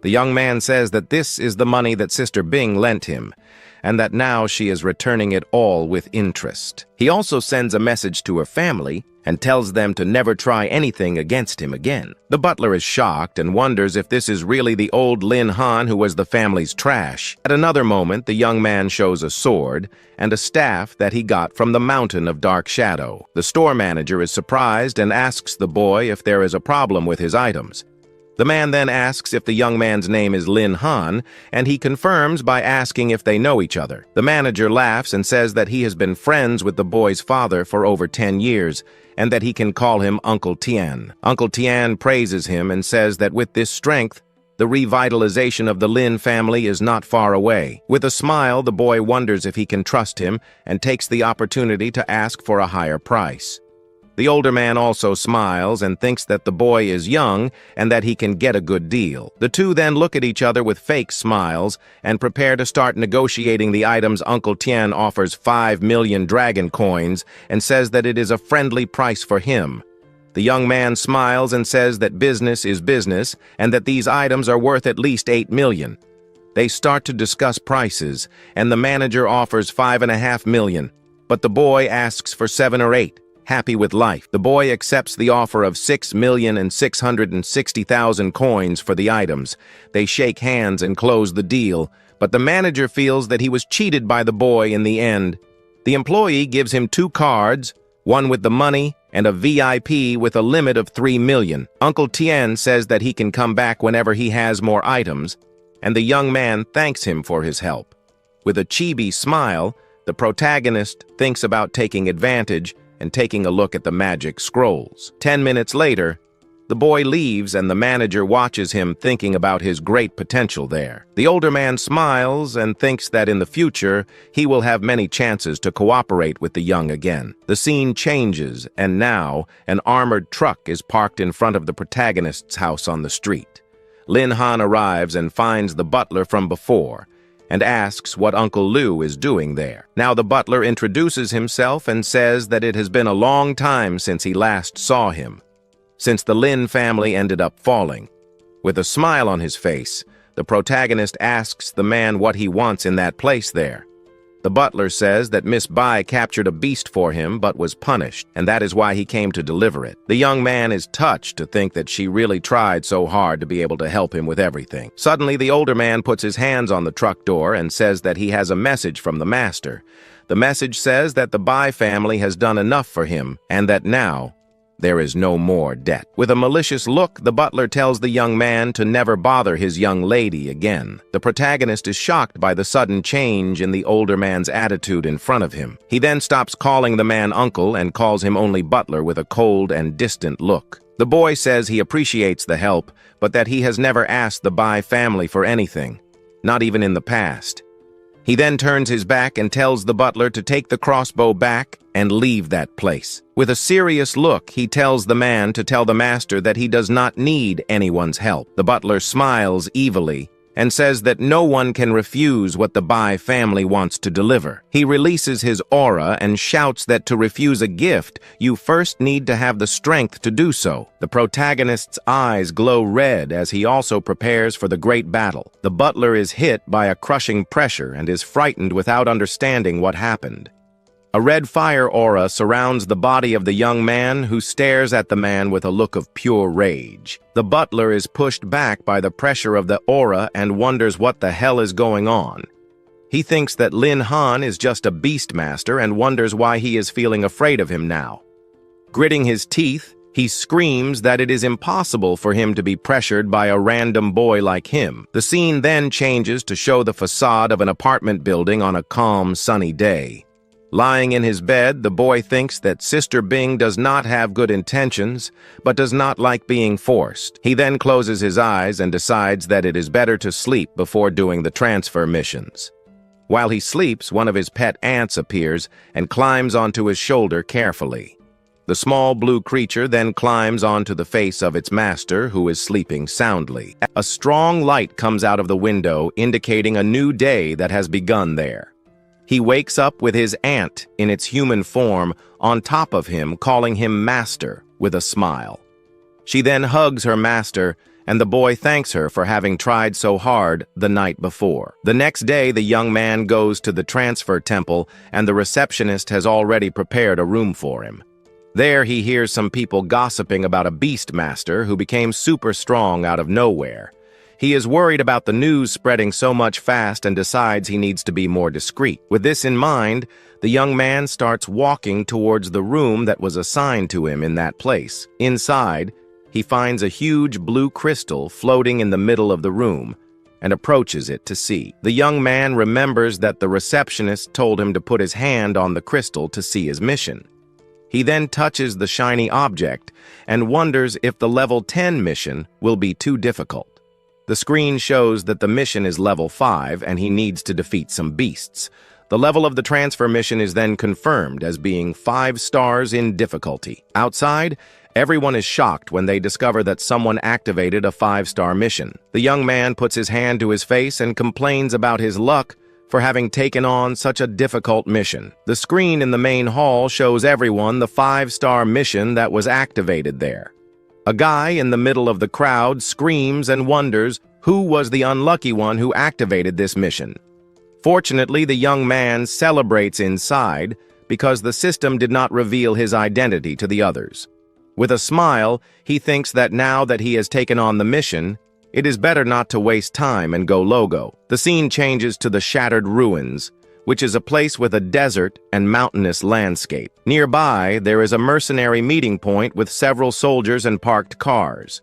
The young man says that this is the money that Sister Bing lent him, and that now she is returning it all with interest. He also sends a message to her family and tells them to never try anything against him again. The butler is shocked and wonders if this is really the old Lin Han who was the family's trash. At another moment, the young man shows a sword and a staff that he got from the Mountain of Dark Shadow. The store manager is surprised and asks the boy if there is a problem with his items. The man then asks if the young man's name is Lin Han, and he confirms by asking if they know each other. The manager laughs and says that he has been friends with the boy's father for over 10 years, and that he can call him Uncle Tian. Uncle Tian praises him and says that with this strength, the revitalization of the Lin family is not far away. With a smile, the boy wonders if he can trust him and takes the opportunity to ask for a higher price. The older man also smiles and thinks that the boy is young and that he can get a good deal. The two then look at each other with fake smiles and prepare to start negotiating the items. Uncle Tian offers 5 million dragon coins and says that it is a friendly price for him. The young man smiles and says that business is business and that these items are worth at least 8 million. They start to discuss prices, and the manager offers 5.5 million, but the boy asks for 7 or 8. happy with life. The boy accepts the offer of 6,660,000 coins for the items. They shake hands and close the deal, but the manager feels that he was cheated by the boy in the end. The employee gives him 2 cards, one with the money and a VIP with a limit of 3 million. Uncle Tien says that he can come back whenever he has more items, and the young man thanks him for his help. With a chibi smile, the protagonist thinks about taking advantage and taking a look at the magic scrolls. 10 minutes later, the boy leaves and the manager watches him thinking about his great potential there. The older man smiles and thinks that in the future, he will have many chances to cooperate with the young again. The scene changes, and now an armored truck is parked in front of the protagonist's house on the street. Lin Han arrives and finds the butler from before, and asks what Uncle Liu is doing there. Now the butler introduces himself and says that it has been a long time since he last saw him, since the Lin family ended up falling. With a smile on his face, the protagonist asks the man what he wants in that place there. The butler says that Miss Bai captured a beast for him but was punished, and that is why he came to deliver it. The young man is touched to think that she really tried so hard to be able to help him with everything. Suddenly, the older man puts his hands on the truck door and says that he has a message from the master. The message says that the Bai family has done enough for him and that now there is no more debt. With a malicious look, the butler tells the young man to never bother his young lady again. The protagonist is shocked by the sudden change in the older man's attitude in front of him. He then stops calling the man uncle and calls him only butler with a cold and distant look. The boy says he appreciates the help, but that he has never asked the Bai family for anything, not even in the past. He then turns his back and tells the butler to take the crossbow back and leave that place. With a serious look, he tells the man to tell the master that he does not need anyone's help. The butler smiles evilly and says that no one can refuse what the Bai family wants to deliver. He releases his aura and shouts that to refuse a gift, you first need to have the strength to do so. The protagonist's eyes glow red as he also prepares for the great battle. The butler is hit by a crushing pressure and is frightened without understanding what happened. A red fire aura surrounds the body of the young man, who stares at the man with a look of pure rage. The butler is pushed back by the pressure of the aura and wonders what the hell is going on. He thinks that Lin Han is just a beastmaster and wonders why he is feeling afraid of him now. Gritting his teeth, he screams that it is impossible for him to be pressured by a random boy like him. The scene then changes to show the facade of an apartment building on a calm, sunny day. Lying in his bed, the boy thinks that Sister Bing does not have good intentions, but does not like being forced. He then closes his eyes and decides that it is better to sleep before doing the transfer missions. While he sleeps, one of his pet ants appears and climbs onto his shoulder carefully. The small blue creature then climbs onto the face of its master, who is sleeping soundly. A strong light comes out of the window, indicating a new day that has begun there. He wakes up with his ant in its human form on top of him, calling him master with a smile. She then hugs her master, and the boy thanks her for having tried so hard the night before. The next day, the young man goes to the transfer temple, and the receptionist has already prepared a room for him. There, he hears some people gossiping about a beast master who became super strong out of nowhere. He is worried about the news spreading so much fast and decides he needs to be more discreet. With this in mind, the young man starts walking towards the room that was assigned to him in that place. Inside, he finds a huge blue crystal floating in the middle of the room and approaches it to see. The young man remembers that the receptionist told him to put his hand on the crystal to see his mission. He then touches the shiny object and wonders if the level 10 mission will be too difficult. The screen shows that the mission is level 5 and he needs to defeat some beasts. The level of the transfer mission is then confirmed as being 5 stars in difficulty. Outside, everyone is shocked when they discover that someone activated a 5-star mission. The young man puts his hand to his face and complains about his luck for having taken on such a difficult mission. The screen in the main hall shows everyone the 5-star mission that was activated there. A guy in the middle of the crowd screams and wonders who was the unlucky one who activated this mission. Fortunately, the young man celebrates inside, because the system did not reveal his identity to the others. With a smile, he thinks that now that he has taken on the mission, it is better not to waste time and go logo. The scene changes to the Shattered Ruins, which is a place with a desert and mountainous landscape. Nearby, there is a mercenary meeting point with several soldiers and parked cars.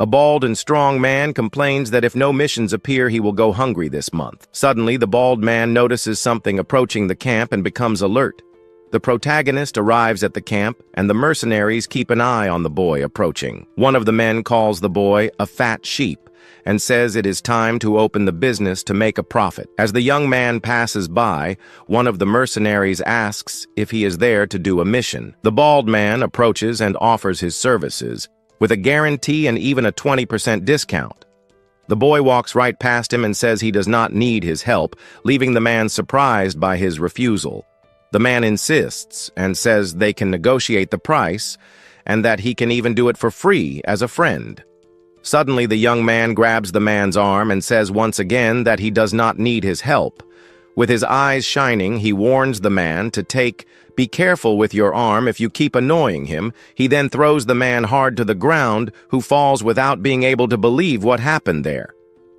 A bald and strong man complains that if no missions appear, he will go hungry this month. Suddenly, the bald man notices something approaching the camp and becomes alert. The protagonist arrives at the camp, and the mercenaries keep an eye on the boy approaching. One of the men calls the boy a fat sheep and says it is time to open the business to make a profit. As the young man passes by, one of the mercenaries asks if he is there to do a mission. The bald man approaches and offers his services, with a guarantee and even a 20% discount. The boy walks right past him and says he does not need his help, leaving the man surprised by his refusal. The man insists and says they can negotiate the price and that he can even do it for free as a friend. Suddenly, the young man grabs the man's arm and says once again that he does not need his help. With his eyes shining, he warns the man to be careful with your arm if you keep annoying him. He then throws the man hard to the ground, who falls without being able to believe what happened there.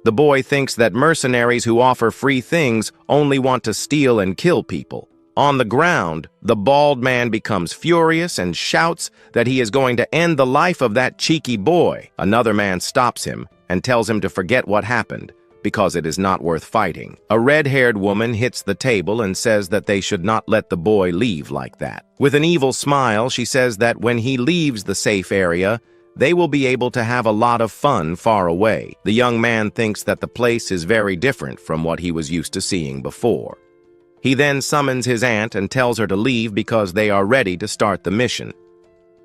The boy thinks that mercenaries who offer free things only want to steal and kill people. On the ground, the bald man becomes furious and shouts that he is going to end the life of that cheeky boy. Another man stops him and tells him to forget what happened, because it is not worth fighting. A red-haired woman hits the table and says that they should not let the boy leave like that. With an evil smile, she says that when he leaves the safe area, they will be able to have a lot of fun far away. The young man thinks that the place is very different from what he was used to seeing before. He then summons his aunt and tells her to leave because they are ready to start the mission.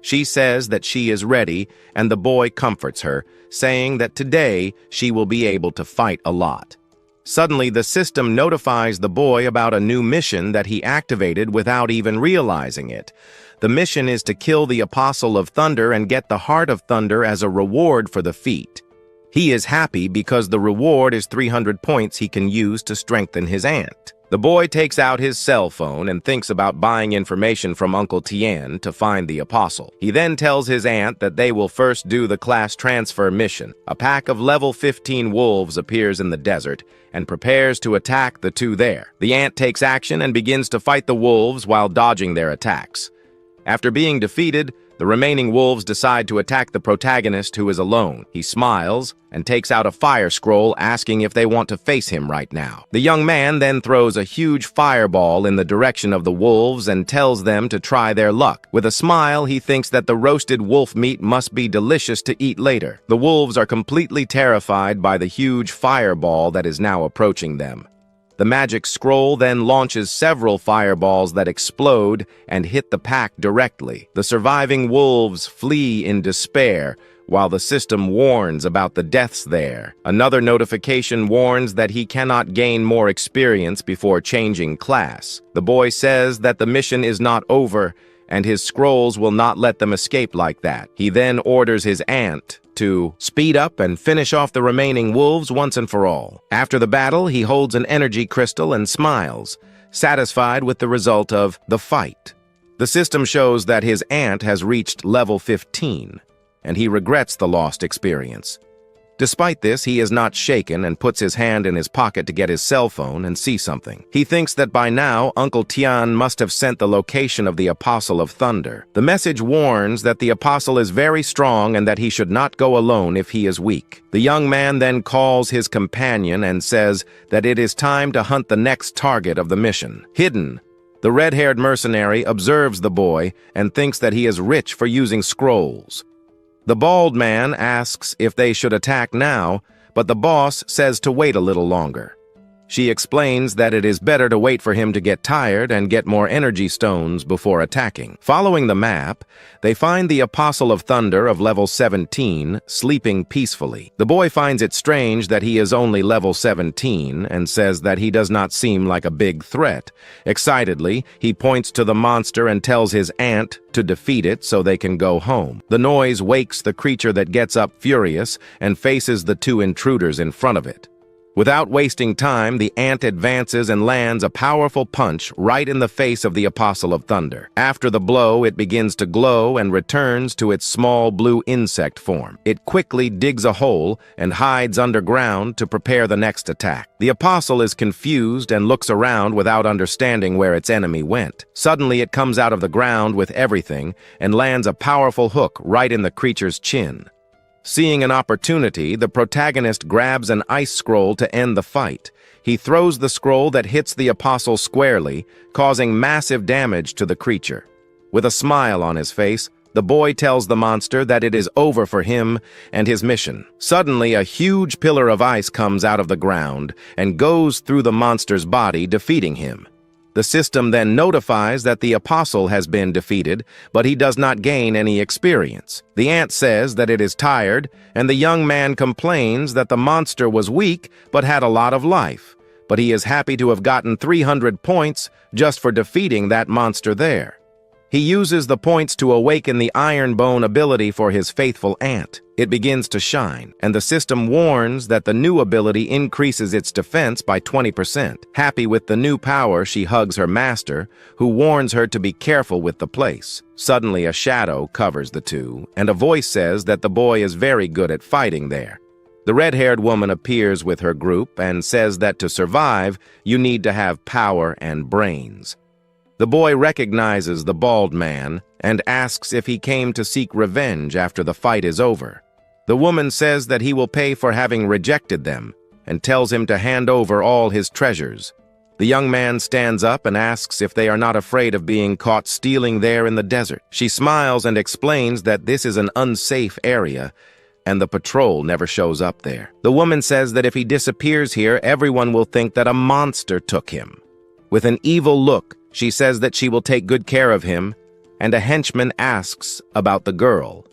She says that she is ready, and the boy comforts her, saying that today she will be able to fight a lot. Suddenly, the system notifies the boy about a new mission that he activated without even realizing it. The mission is to kill the Apostle of Thunder and get the Heart of Thunder as a reward for the feat. He is happy because the reward is 300 points he can use to strengthen his aunt. The boy takes out his cell phone and thinks about buying information from Uncle Tien to find the apostle. He then tells his aunt that they will first do the class transfer mission. A pack of level 15 wolves appears in the desert and prepares to attack the two there. The aunt takes action and begins to fight the wolves while dodging their attacks. After being defeated, the remaining wolves decide to attack the protagonist, who is alone. He smiles and takes out a fire scroll, asking if they want to face him right now. The young man then throws a huge fireball in the direction of the wolves and tells them to try their luck. With a smile, he thinks that the roasted wolf meat must be delicious to eat later. The wolves are completely terrified by the huge fireball that is now approaching them. The magic scroll then launches several fireballs that explode and hit the pack directly. The surviving wolves flee in despair, while the system warns about the deaths there. Another notification warns that he cannot gain more experience before changing class. The boy says that the mission is not over, and his scrolls will not let them escape like that. He then orders his aunt to speed up and finish off the remaining wolves once and for all. After the battle, he holds an energy crystal and smiles, satisfied with the result of the fight. The system shows that his aunt has reached level 15, and he regrets the lost experience. Despite this, he is not shaken and puts his hand in his pocket to get his cell phone and see something. He thinks that by now, Uncle Tian must have sent the location of the Apostle of Thunder. The message warns that the Apostle is very strong and that he should not go alone if he is weak. The young man then calls his companion and says that it is time to hunt the next target of the mission. Hidden, the red-haired mercenary observes the boy and thinks that he is rich for using scrolls. The bald man asks if they should attack now, but the boss says to wait a little longer. She explains that it is better to wait for him to get tired and get more energy stones before attacking. Following the map, they find the Apostle of Thunder of level 17 sleeping peacefully. The boy finds it strange that he is only level 17 and says that he does not seem like a big threat. Excitedly, he points to the monster and tells his aunt to defeat it so they can go home. The noise wakes the creature that gets up furious and faces the two intruders in front of it. Without wasting time, the ant advances and lands a powerful punch right in the face of the Apostle of Thunder. After the blow, it begins to glow and returns to its small blue insect form. It quickly digs a hole and hides underground to prepare the next attack. The Apostle is confused and looks around without understanding where its enemy went. Suddenly, it comes out of the ground with everything and lands a powerful hook right in the creature's chin. Seeing an opportunity, the protagonist grabs an ice scroll to end the fight. He throws the scroll that hits the Apostle squarely, causing massive damage to the creature. With a smile on his face, the boy tells the monster that it is over for him and his mission. Suddenly, a huge pillar of ice comes out of the ground and goes through the monster's body, defeating him. The system then notifies that the Apostle has been defeated, but he does not gain any experience. The ant says that it is tired, and the young man complains that the monster was weak but had a lot of life. But he is happy to have gotten 300 points just for defeating that monster there. He uses the points to awaken the Iron Bone ability for his faithful ant. It begins to shine, and the system warns that the new ability increases its defense by 20%. Happy with the new power, she hugs her master, who warns her to be careful with the place. Suddenly, a shadow covers the two, and a voice says that the boy is very good at fighting there. The red-haired woman appears with her group and says that to survive, you need to have power and brains. The boy recognizes the bald man and asks if he came to seek revenge after the fight is over. The woman says that he will pay for having rejected them and tells him to hand over all his treasures. The young man stands up and asks if they are not afraid of being caught stealing there in the desert. She smiles and explains that this is an unsafe area and the patrol never shows up there. The woman says that if he disappears here, everyone will think that a monster took him. With an evil look, she says that she will take good care of him, and a henchman asks about the girl.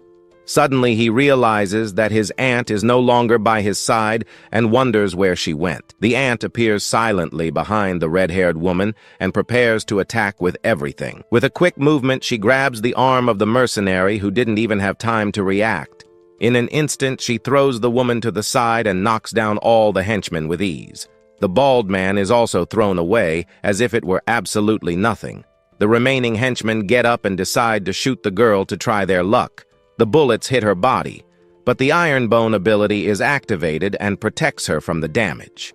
Suddenly, he realizes that his aunt is no longer by his side and wonders where she went. The aunt appears silently behind the red-haired woman and prepares to attack with everything. With a quick movement, she grabs the arm of the mercenary who didn't even have time to react. In an instant, she throws the woman to the side and knocks down all the henchmen with ease. The bald man is also thrown away, as if it were absolutely nothing. The remaining henchmen get up and decide to shoot the girl to try their luck. The bullets hit her body, but the Iron Bone ability is activated and protects her from the damage.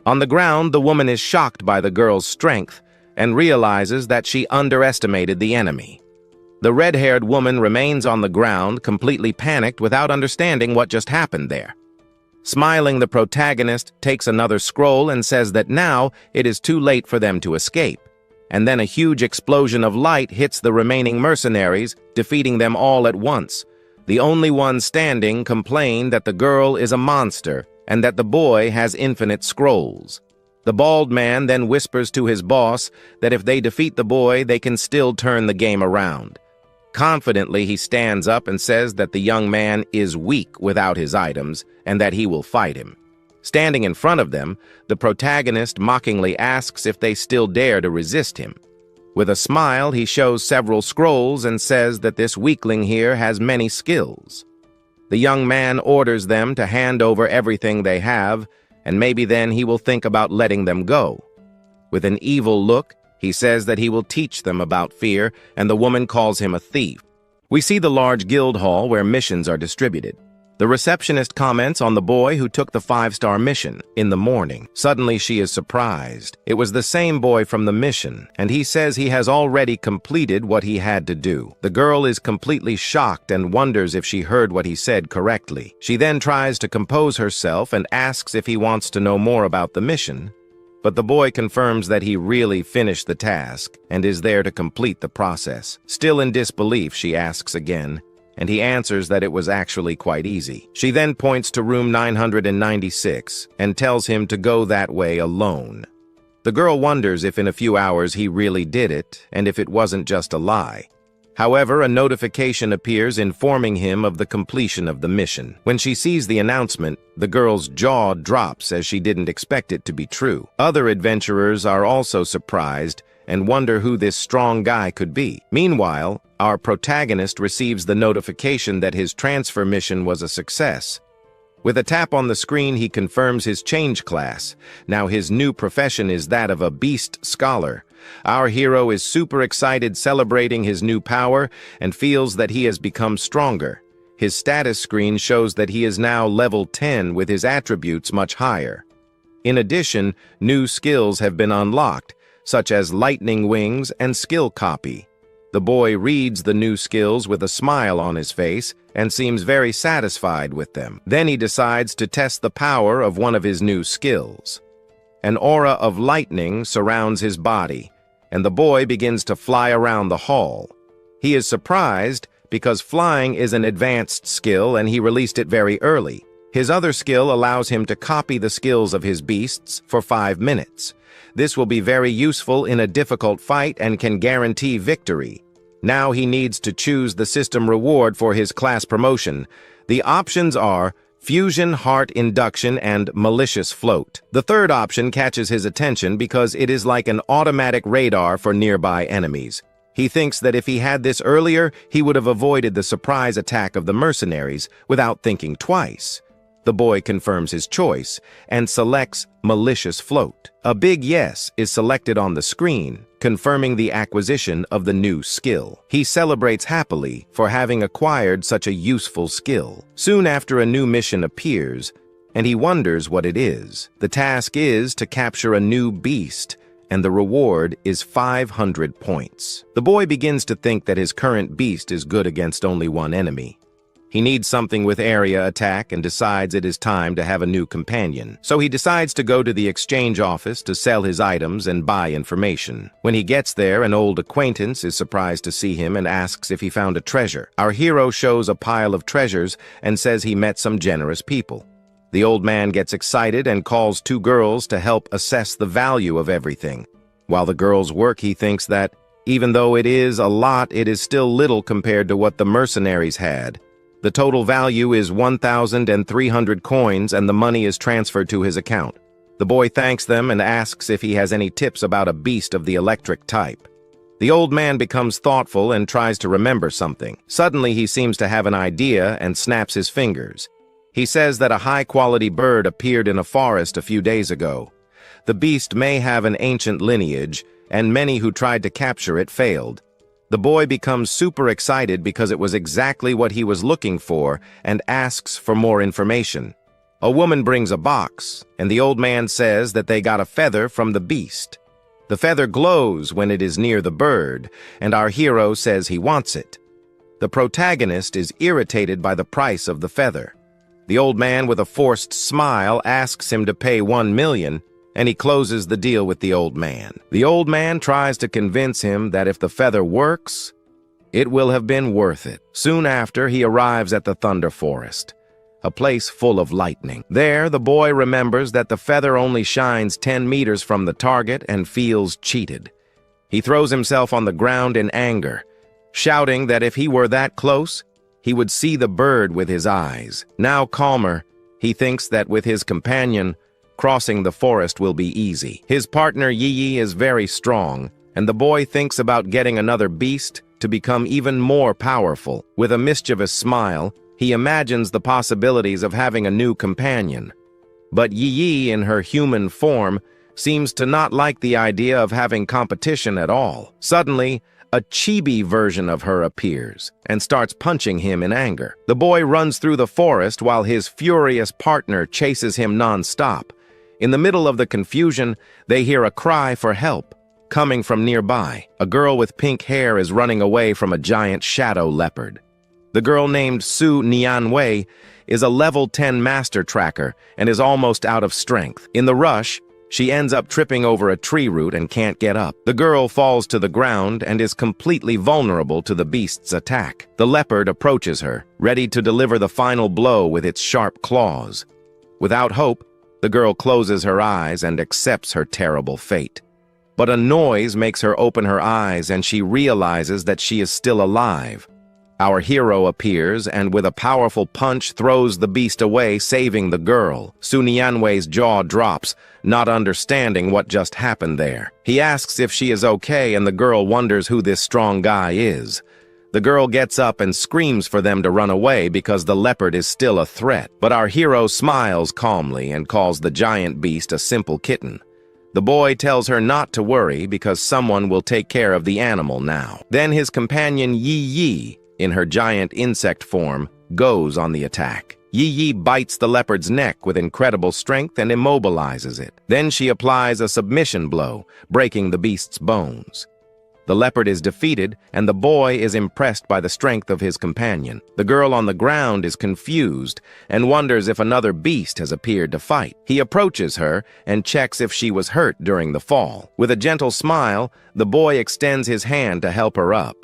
On the ground, the woman is shocked by the girl's strength and realizes that she underestimated the enemy. The red-haired woman remains on the ground, completely panicked without understanding what just happened there. Smiling, the protagonist takes another scroll and says that now it is too late for them to escape. And then a huge explosion of light hits the remaining mercenaries, defeating them all at once. The only one standing complained that the girl is a monster and that the boy has infinite scrolls. The bald man then whispers to his boss that if they defeat the boy, they can still turn the game around. Confidently, he stands up and says that the young man is weak without his items and that he will fight him. Standing in front of them, the protagonist mockingly asks if they still dare to resist him. With a smile, he shows several scrolls and says that this weakling here has many skills. The young man orders them to hand over everything they have, and maybe then he will think about letting them go. With an evil look, he says that he will teach them about fear, and the woman calls him a thief. We see the large guild hall where missions are distributed. The receptionist comments on the boy who took the 5-star mission in the morning. Suddenly, she is surprised. It was the same boy from the mission, and he says he has already completed what he had to do. The girl is completely shocked and wonders if she heard what he said correctly. She then tries to compose herself and asks if he wants to know more about the mission. But the boy confirms that he really finished the task and is there to complete the process. Still in disbelief, she asks again, and he answers that it was actually quite easy. She then points to room 996 and tells him to go that way alone. The girl wonders if in a few hours he really did it and if it wasn't just a lie. However, a notification appears informing him of the completion of the mission. When she sees the announcement, the girl's jaw drops as she didn't expect it to be true. Other adventurers are also surprised and wonder who this strong guy could be. Meanwhile, our protagonist receives the notification that his transfer mission was a success. With a tap on the screen, he confirms his change class. Now his new profession is that of a beast scholar. Our hero is super excited, celebrating his new power, and feels that he has become stronger. His status screen shows that he is now level 10 with his attributes much higher. In addition, new skills have been unlocked, such as lightning wings and skill copy. The boy reads the new skills with a smile on his face and seems very satisfied with them. Then he decides to test the power of one of his new skills. An aura of lightning surrounds his body, and the boy begins to fly around the hall. He is surprised because flying is an advanced skill and he released it very early. His other skill allows him to copy the skills of his beasts for 5 minutes. This will be very useful in a difficult fight and can guarantee victory. Now he needs to choose the system reward for his class promotion. The options are Fusion Heart Induction and Malicious Float. The third option catches his attention because it is like an automatic radar for nearby enemies. He thinks that if he had this earlier, he would have avoided the surprise attack of the mercenaries without thinking twice. The boy confirms his choice and selects Malicious Float. A big yes is selected on the screen, confirming the acquisition of the new skill. He celebrates happily for having acquired such a useful skill. Soon after, a new mission appears, and he wonders what it is. The task is to capture a new beast, and the reward is 500 points. The boy begins to think that his current beast is good against only one enemy. He needs something with area attack and decides it is time to have a new companion. So he decides to go to the exchange office to sell his items and buy information. When he gets there, an old acquaintance is surprised to see him and asks if he found a treasure. Our hero shows a pile of treasures and says he met some generous people. The old man gets excited and calls 2 girls to help assess the value of everything. While the girls work, he thinks that, even though it is a lot, it is still little compared to what the mercenaries had. The total value is 1,300 coins, and the money is transferred to his account. The boy thanks them and asks if he has any tips about a beast of the electric type. The old man becomes thoughtful and tries to remember something. Suddenly, he seems to have an idea and snaps his fingers. He says that a high-quality bird appeared in a forest a few days ago. The beast may have an ancient lineage, and many who tried to capture it failed. The boy becomes super excited because it was exactly what he was looking for and asks for more information. A woman brings a box, and the old man says that they got a feather from the beast. The feather glows when it is near the bird, and our hero says he wants it. The protagonist is irritated by the price of the feather. The old man, with a forced smile, asks him to pay 1 million, and he closes the deal with the old man. The old man tries to convince him that if the feather works, it will have been worth it. Soon after, he arrives at the Thunder Forest, a place full of lightning. There, the boy remembers that the feather only shines 10 meters from the target and feels cheated. He throws himself on the ground in anger, shouting that if he were that close, he would see the bird with his eyes. Now calmer, he thinks that with his companion, crossing the forest will be easy. His partner Yi is very strong, and the boy thinks about getting another beast to become even more powerful. With a mischievous smile, he imagines the possibilities of having a new companion. But Yi, in her human form, seems to not like the idea of having competition at all. Suddenly, a chibi version of her appears and starts punching him in anger. The boy runs through the forest while his furious partner chases him non-stop. In the middle of the confusion, they hear a cry for help coming from nearby. A girl with pink hair is running away from a giant shadow leopard. The girl named Su Nianwei is a level 10 master tracker and is almost out of strength. In the rush, she ends up tripping over a tree root and can't get up. The girl falls to the ground and is completely vulnerable to the beast's attack. The leopard approaches her, ready to deliver the final blow with its sharp claws. Without hope, the girl closes her eyes and accepts her terrible fate. But a noise makes her open her eyes and she realizes that she is still alive. Our hero appears and with a powerful punch throws the beast away, saving the girl. Su Nianwei's jaw drops, not understanding what just happened there. He asks if she is okay and the girl wonders who this strong guy is. The girl gets up and screams for them to run away because the leopard is still a threat. But our hero smiles calmly and calls the giant beast a simple kitten. The boy tells her not to worry because someone will take care of the animal now. Then his companion Yi Yi, in her giant insect form, goes on the attack. Yi Yi bites the leopard's neck with incredible strength and immobilizes it. Then she applies a submission blow, breaking the beast's bones. The leopard is defeated, and the boy is impressed by the strength of his companion. The girl on the ground is confused and wonders if another beast has appeared to fight. He approaches her and checks if she was hurt during the fall. With a gentle smile, the boy extends his hand to help her up.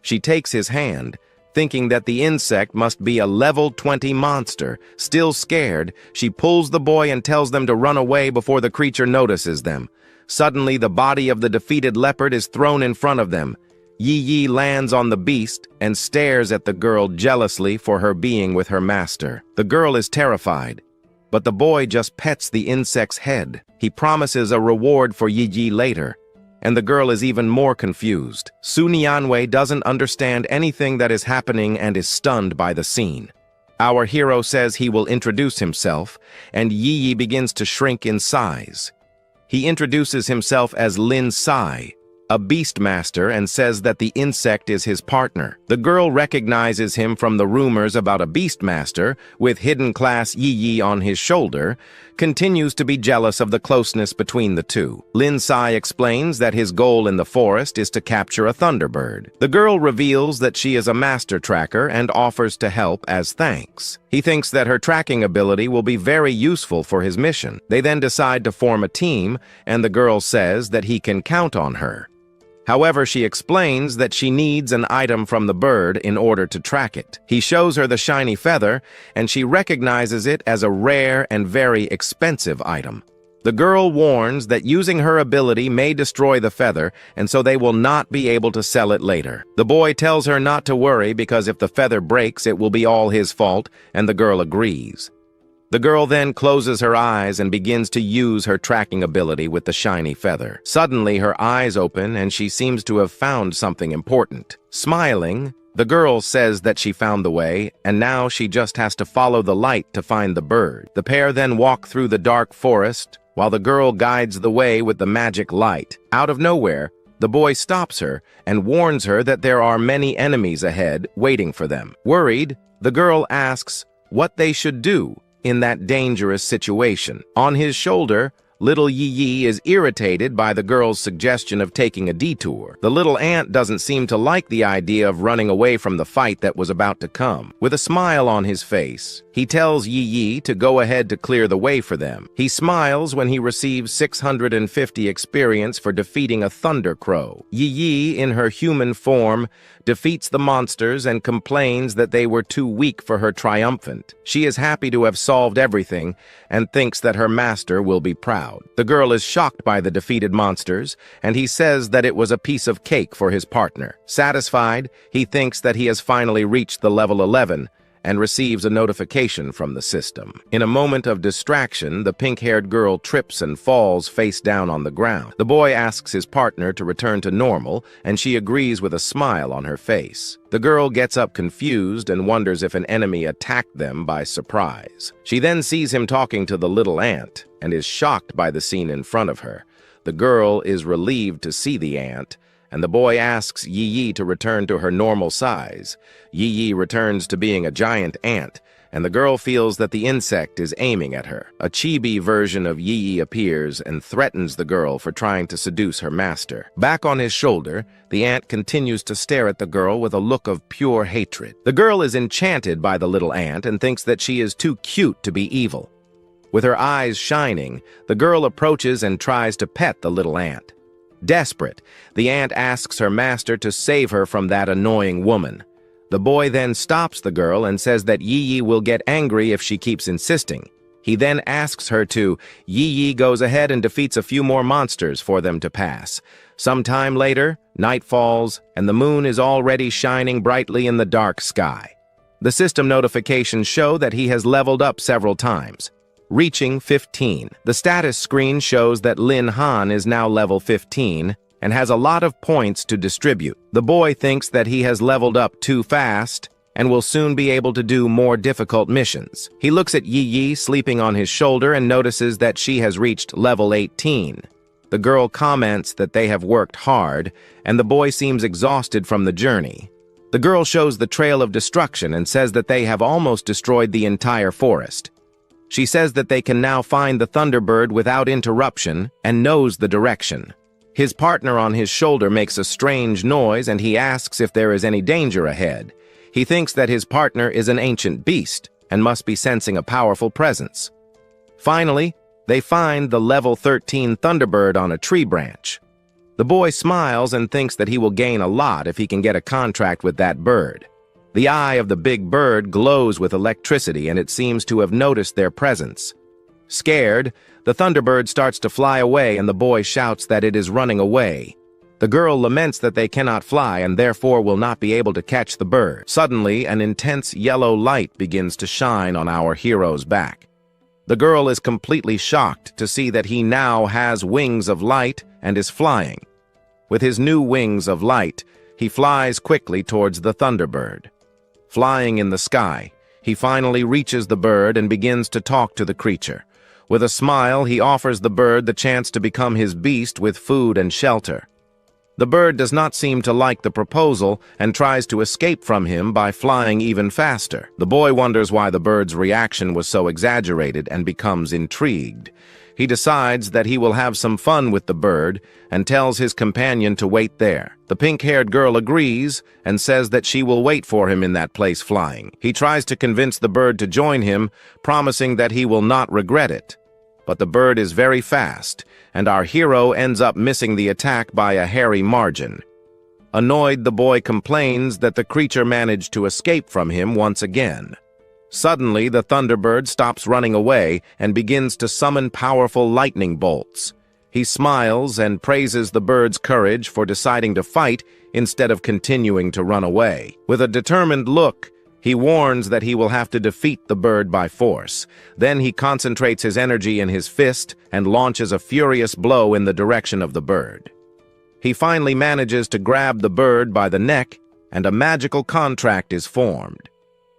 She takes his hand, thinking that the insect must be a level 20 monster. Still scared, she pulls the boy and tells them to run away before the creature notices them. Suddenly, the body of the defeated leopard is thrown in front of them. Yi Yi lands on the beast and stares at the girl jealously for her being with her master. The girl is terrified, but the boy just pets the insect's head. He promises a reward for Yi Yi later, and the girl is even more confused. Su Nianwei doesn't understand anything that is happening and is stunned by the scene. Our hero says he will introduce himself, and Yi Yi begins to shrink in size. He introduces himself as Lin Sai, a beastmaster, and says that the insect is his partner. The girl recognizes him from the rumors about a beastmaster, with hidden class Yi Yi on his shoulder, continues to be jealous of the closeness between the two. Lin Sai explains that his goal in the forest is to capture a thunderbird. The girl reveals that she is a master tracker and offers to help as thanks. He thinks that her tracking ability will be very useful for his mission. They then decide to form a team, and the girl says that he can count on her. However, she explains that she needs an item from the bird in order to track it. He shows her the shiny feather, and she recognizes it as a rare and very expensive item. The girl warns that using her ability may destroy the feather, and so they will not be able to sell it later. The boy tells her not to worry because if the feather breaks, it will be all his fault, and the girl agrees. The girl then closes her eyes and begins to use her tracking ability with the shiny feather. Suddenly, her eyes open and she seems to have found something important. Smiling, the girl says that she found the way, and now she just has to follow the light to find the bird. The pair then walk through the dark forest, while the girl guides the way with the magic light. Out of nowhere, the boy stops her and warns her that there are many enemies ahead waiting for them. Worried, the girl asks what they should do in that dangerous situation. On his shoulder, little Yi Yi is irritated by the girl's suggestion of taking a detour. The little ant doesn't seem to like the idea of running away from the fight that was about to come. With a smile on his face, he tells Yi Yi to go ahead to clear the way for them. He smiles when he receives 650 experience for defeating a thunder crow. Yi Yi, in her human form, defeats the monsters and complains that they were too weak for her triumphant. She is happy to have solved everything and thinks that her master will be proud. The girl is shocked by the defeated monsters, and he says that it was a piece of cake for his partner. Satisfied, he thinks that he has finally reached the level 11 and receives a notification from the system. In a moment of distraction, the pink-haired girl trips and falls face down on the ground. The boy asks his partner to return to normal, and she agrees with a smile on her face. The girl gets up confused and wonders if an enemy attacked them by surprise. She then sees him talking to the little ant and is shocked by the scene in front of her. The girl is relieved to see the ant, and the boy asks Yi Yi to return to her normal size. Yi Yi returns to being a giant ant, and the girl feels that the insect is aiming at her. A chibi version of Yi Yi appears and threatens the girl for trying to seduce her master. Back on his shoulder, the ant continues to stare at the girl with a look of pure hatred. The girl is enchanted by the little ant and thinks that she is too cute to be evil. With her eyes shining, the girl approaches and tries to pet the little ant. Desperate, the ant asks her master to save her from that annoying woman. The boy then stops the girl and says that Yi Yi will get angry if she keeps insisting. He then asks her to. Yi Yi goes ahead and defeats a few more monsters for them to pass. Some time later, night falls, and the moon is already shining brightly in the dark sky. The system notifications show that he has leveled up several times, reaching 15. The status screen shows that Lin Han is now level 15, and has a lot of points to distribute. The boy thinks that he has leveled up too fast and will soon be able to do more difficult missions. He looks at Yi sleeping on his shoulder and notices that she has reached level 18. The girl comments that they have worked hard, and the boy seems exhausted from the journey. The girl shows the trail of destruction and says that they have almost destroyed the entire forest. She says that they can now find the Thunderbird without interruption and knows the direction. His partner on his shoulder makes a strange noise and he asks if there is any danger ahead. He thinks that his partner is an ancient beast and must be sensing a powerful presence. Finally, they find the level 13 Thunderbird on a tree branch. The boy smiles and thinks that he will gain a lot if he can get a contract with that bird. The eye of the big bird glows with electricity and it seems to have noticed their presence. Scared, the Thunderbird starts to fly away and the boy shouts that it is running away. The girl laments that they cannot fly and therefore will not be able to catch the bird. Suddenly, an intense yellow light begins to shine on our hero's back. The girl is completely shocked to see that he now has wings of light and is flying. With his new wings of light, he flies quickly towards the Thunderbird. Flying in the sky, he finally reaches the bird and begins to talk to the creature. With a smile, he offers the bird the chance to become his beast with food and shelter. The bird does not seem to like the proposal and tries to escape from him by flying even faster. The boy wonders why the bird's reaction was so exaggerated and becomes intrigued. He decides that he will have some fun with the bird and tells his companion to wait there. The pink-haired girl agrees and says that she will wait for him in that place flying. He tries to convince the bird to join him, promising that he will not regret it. But the bird is very fast, and our hero ends up missing the attack by a hairy margin. Annoyed, the boy complains that the creature managed to escape from him once again. Suddenly, the Thunderbird stops running away and begins to summon powerful lightning bolts. He smiles and praises the bird's courage for deciding to fight instead of continuing to run away. With a determined look, he warns that he will have to defeat the bird by force. Then he concentrates his energy in his fist and launches a furious blow in the direction of the bird. He finally manages to grab the bird by the neck, and a magical contract is formed.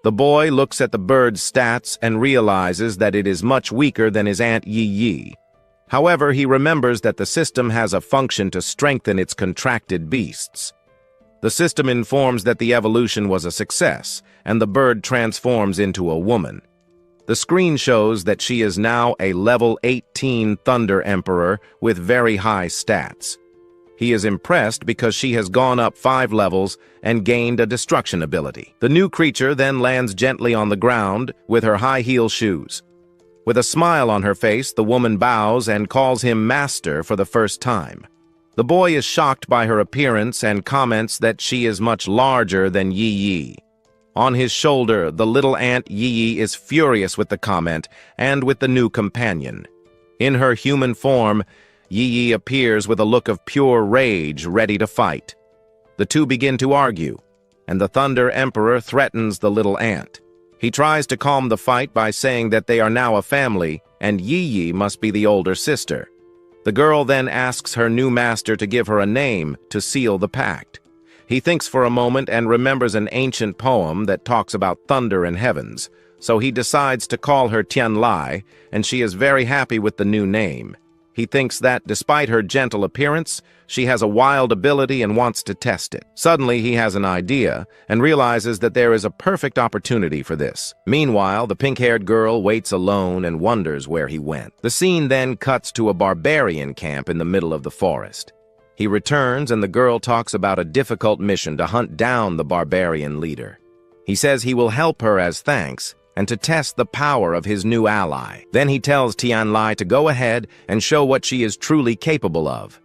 The boy looks at the bird's stats and realizes that it is much weaker than his aunt Yi. However, he remembers that the system has a function to strengthen its contracted beasts. The system informs that the evolution was a success, and the bird transforms into a woman. The screen shows that she is now a level 18 Thunder Emperor with very high stats. He is impressed because she has gone up 5 levels and gained a destruction ability. The new creature then lands gently on the ground with her high-heel shoes. With a smile on her face, the woman bows and calls him master for the first time. The boy is shocked by her appearance and comments that she is much larger than Yi. On his shoulder, the little ant Yi is furious with the comment and with the new companion. In her human form, Yi appears with a look of pure rage, ready to fight. The two begin to argue, and the Thunder Emperor threatens the little ant. He tries to calm the fight by saying that they are now a family, and Yi must be the older sister. The girl then asks her new master to give her a name to seal the pact. He thinks for a moment and remembers an ancient poem that talks about thunder and heavens, so he decides to call her Tianlai, and she is very happy with the new name. He thinks that, despite her gentle appearance, she has a wild ability and wants to test it. Suddenly, he has an idea and realizes that there is a perfect opportunity for this. Meanwhile, the pink-haired girl waits alone and wonders where he went. The scene then cuts to a barbarian camp in the middle of the forest. He returns and the girl talks about a difficult mission to hunt down the barbarian leader. He says he will help her as thanks and to test the power of his new ally. Then he tells Tianlai to go ahead and show what she is truly capable of.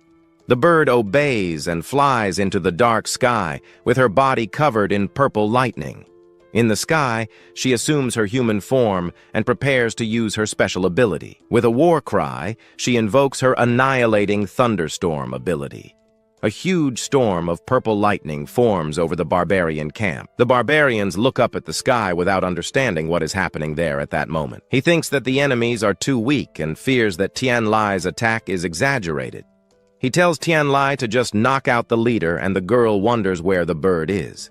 The bird obeys and flies into the dark sky with her body covered in purple lightning. In the sky, she assumes her human form and prepares to use her special ability. With a war cry, she invokes her annihilating thunderstorm ability. A huge storm of purple lightning forms over the barbarian camp. The barbarians look up at the sky without understanding what is happening there at that moment. He thinks that the enemies are too weak and fears that Tianlai's attack is exaggerated. He tells Tianlai to just knock out the leader, and the girl wonders where the bird is.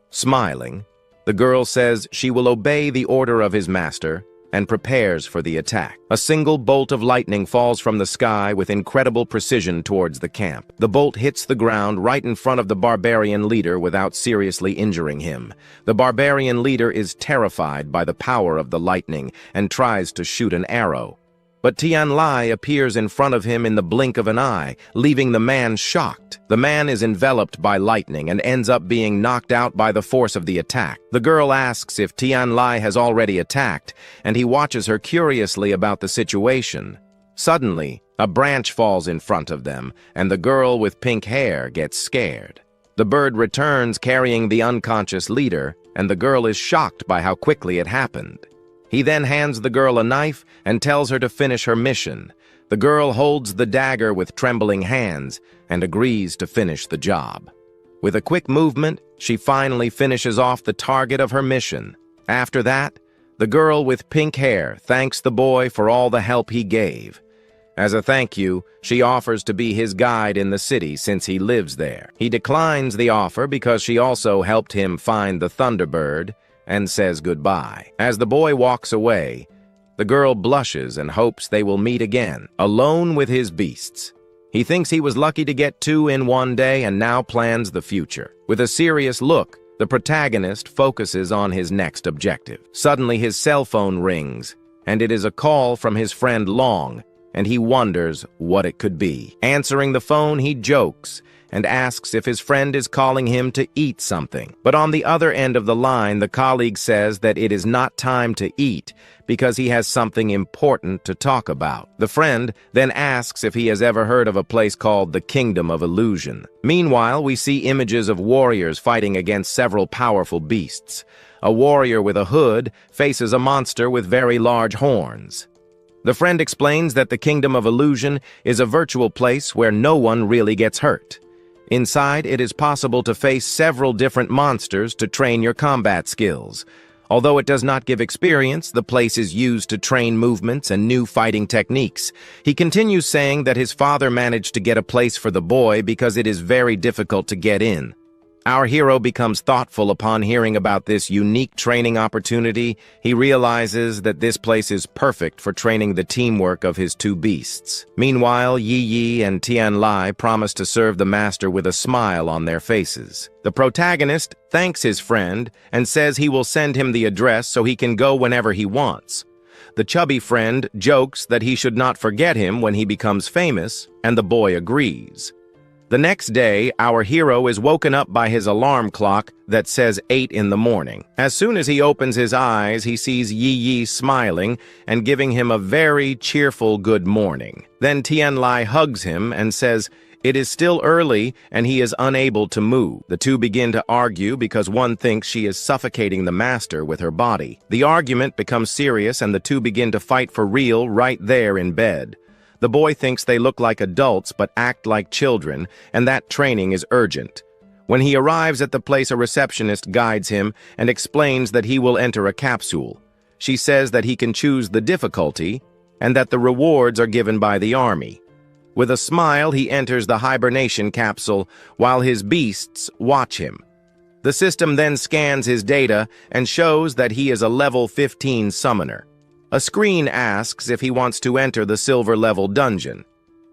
Smiling, the girl says she will obey the order of his master and prepares for the attack. A single bolt of lightning falls from the sky with incredible precision towards the camp. The bolt hits the ground right in front of the barbarian leader without seriously injuring him. The barbarian leader is terrified by the power of the lightning and tries to shoot an arrow. But Tianlai appears in front of him in the blink of an eye, leaving the man shocked. The man is enveloped by lightning and ends up being knocked out by the force of the attack. The girl asks if Tianlai has already attacked, and he watches her curiously about the situation. Suddenly, a branch falls in front of them, and the girl with pink hair gets scared. The bird returns carrying the unconscious leader, and the girl is shocked by how quickly it happened. He then hands the girl a knife and tells her to finish her mission. The girl holds the dagger with trembling hands and agrees to finish the job. With a quick movement, she finally finishes off the target of her mission. After that, the girl with pink hair thanks the boy for all the help he gave. As a thank you, she offers to be his guide in the city since he lives there. He declines the offer because she also helped him find the Thunderbird and says goodbye. As the boy walks away, the girl blushes and hopes they will meet again, alone with his beasts. He thinks he was lucky to get two in one day and now plans the future. With a serious look, the protagonist focuses on his next objective. Suddenly his cell phone rings, and it is a call from his friend Long, and he wonders what it could be. Answering the phone, he jokes and asks if his friend is calling him to eat something. But on the other end of the line, the colleague says that it is not time to eat because he has something important to talk about. The friend then asks if he has ever heard of a place called the Kingdom of Illusion. Meanwhile, we see images of warriors fighting against several powerful beasts. A warrior with a hood faces a monster with very large horns. The friend explains that the Kingdom of Illusion is a virtual place where no one really gets hurt. Inside, it is possible to face several different monsters to train your combat skills. Although it does not give experience, the place is used to train movements and new fighting techniques. He continues saying that his father managed to get a place for the boy because it is very difficult to get in. Our hero becomes thoughtful upon hearing about this unique training opportunity. He realizes that this place is perfect for training the teamwork of his two beasts. Meanwhile, Yi Yi and Tianlai promise to serve the master with a smile on their faces. The protagonist thanks his friend and says he will send him the address so he can go whenever he wants. The chubby friend jokes that he should not forget him when he becomes famous, and the boy agrees. The next day, our hero is woken up by his alarm clock that says 8 in the morning. As soon as he opens his eyes, he sees Yi Yi smiling and giving him a very cheerful good morning. Then Tianlai hugs him and says it is still early and he is unable to move. The two begin to argue because one thinks she is suffocating the master with her body. The argument becomes serious and the two begin to fight for real right there in bed. The boy thinks they look like adults but act like children, and that training is urgent. When he arrives at the place, a receptionist guides him and explains that he will enter a capsule. She says that he can choose the difficulty and that the rewards are given by the army. With a smile, he enters the hibernation capsule while his beasts watch him. The system then scans his data and shows that he is a level 15 summoner. A screen asks if he wants to enter the silver-level dungeon,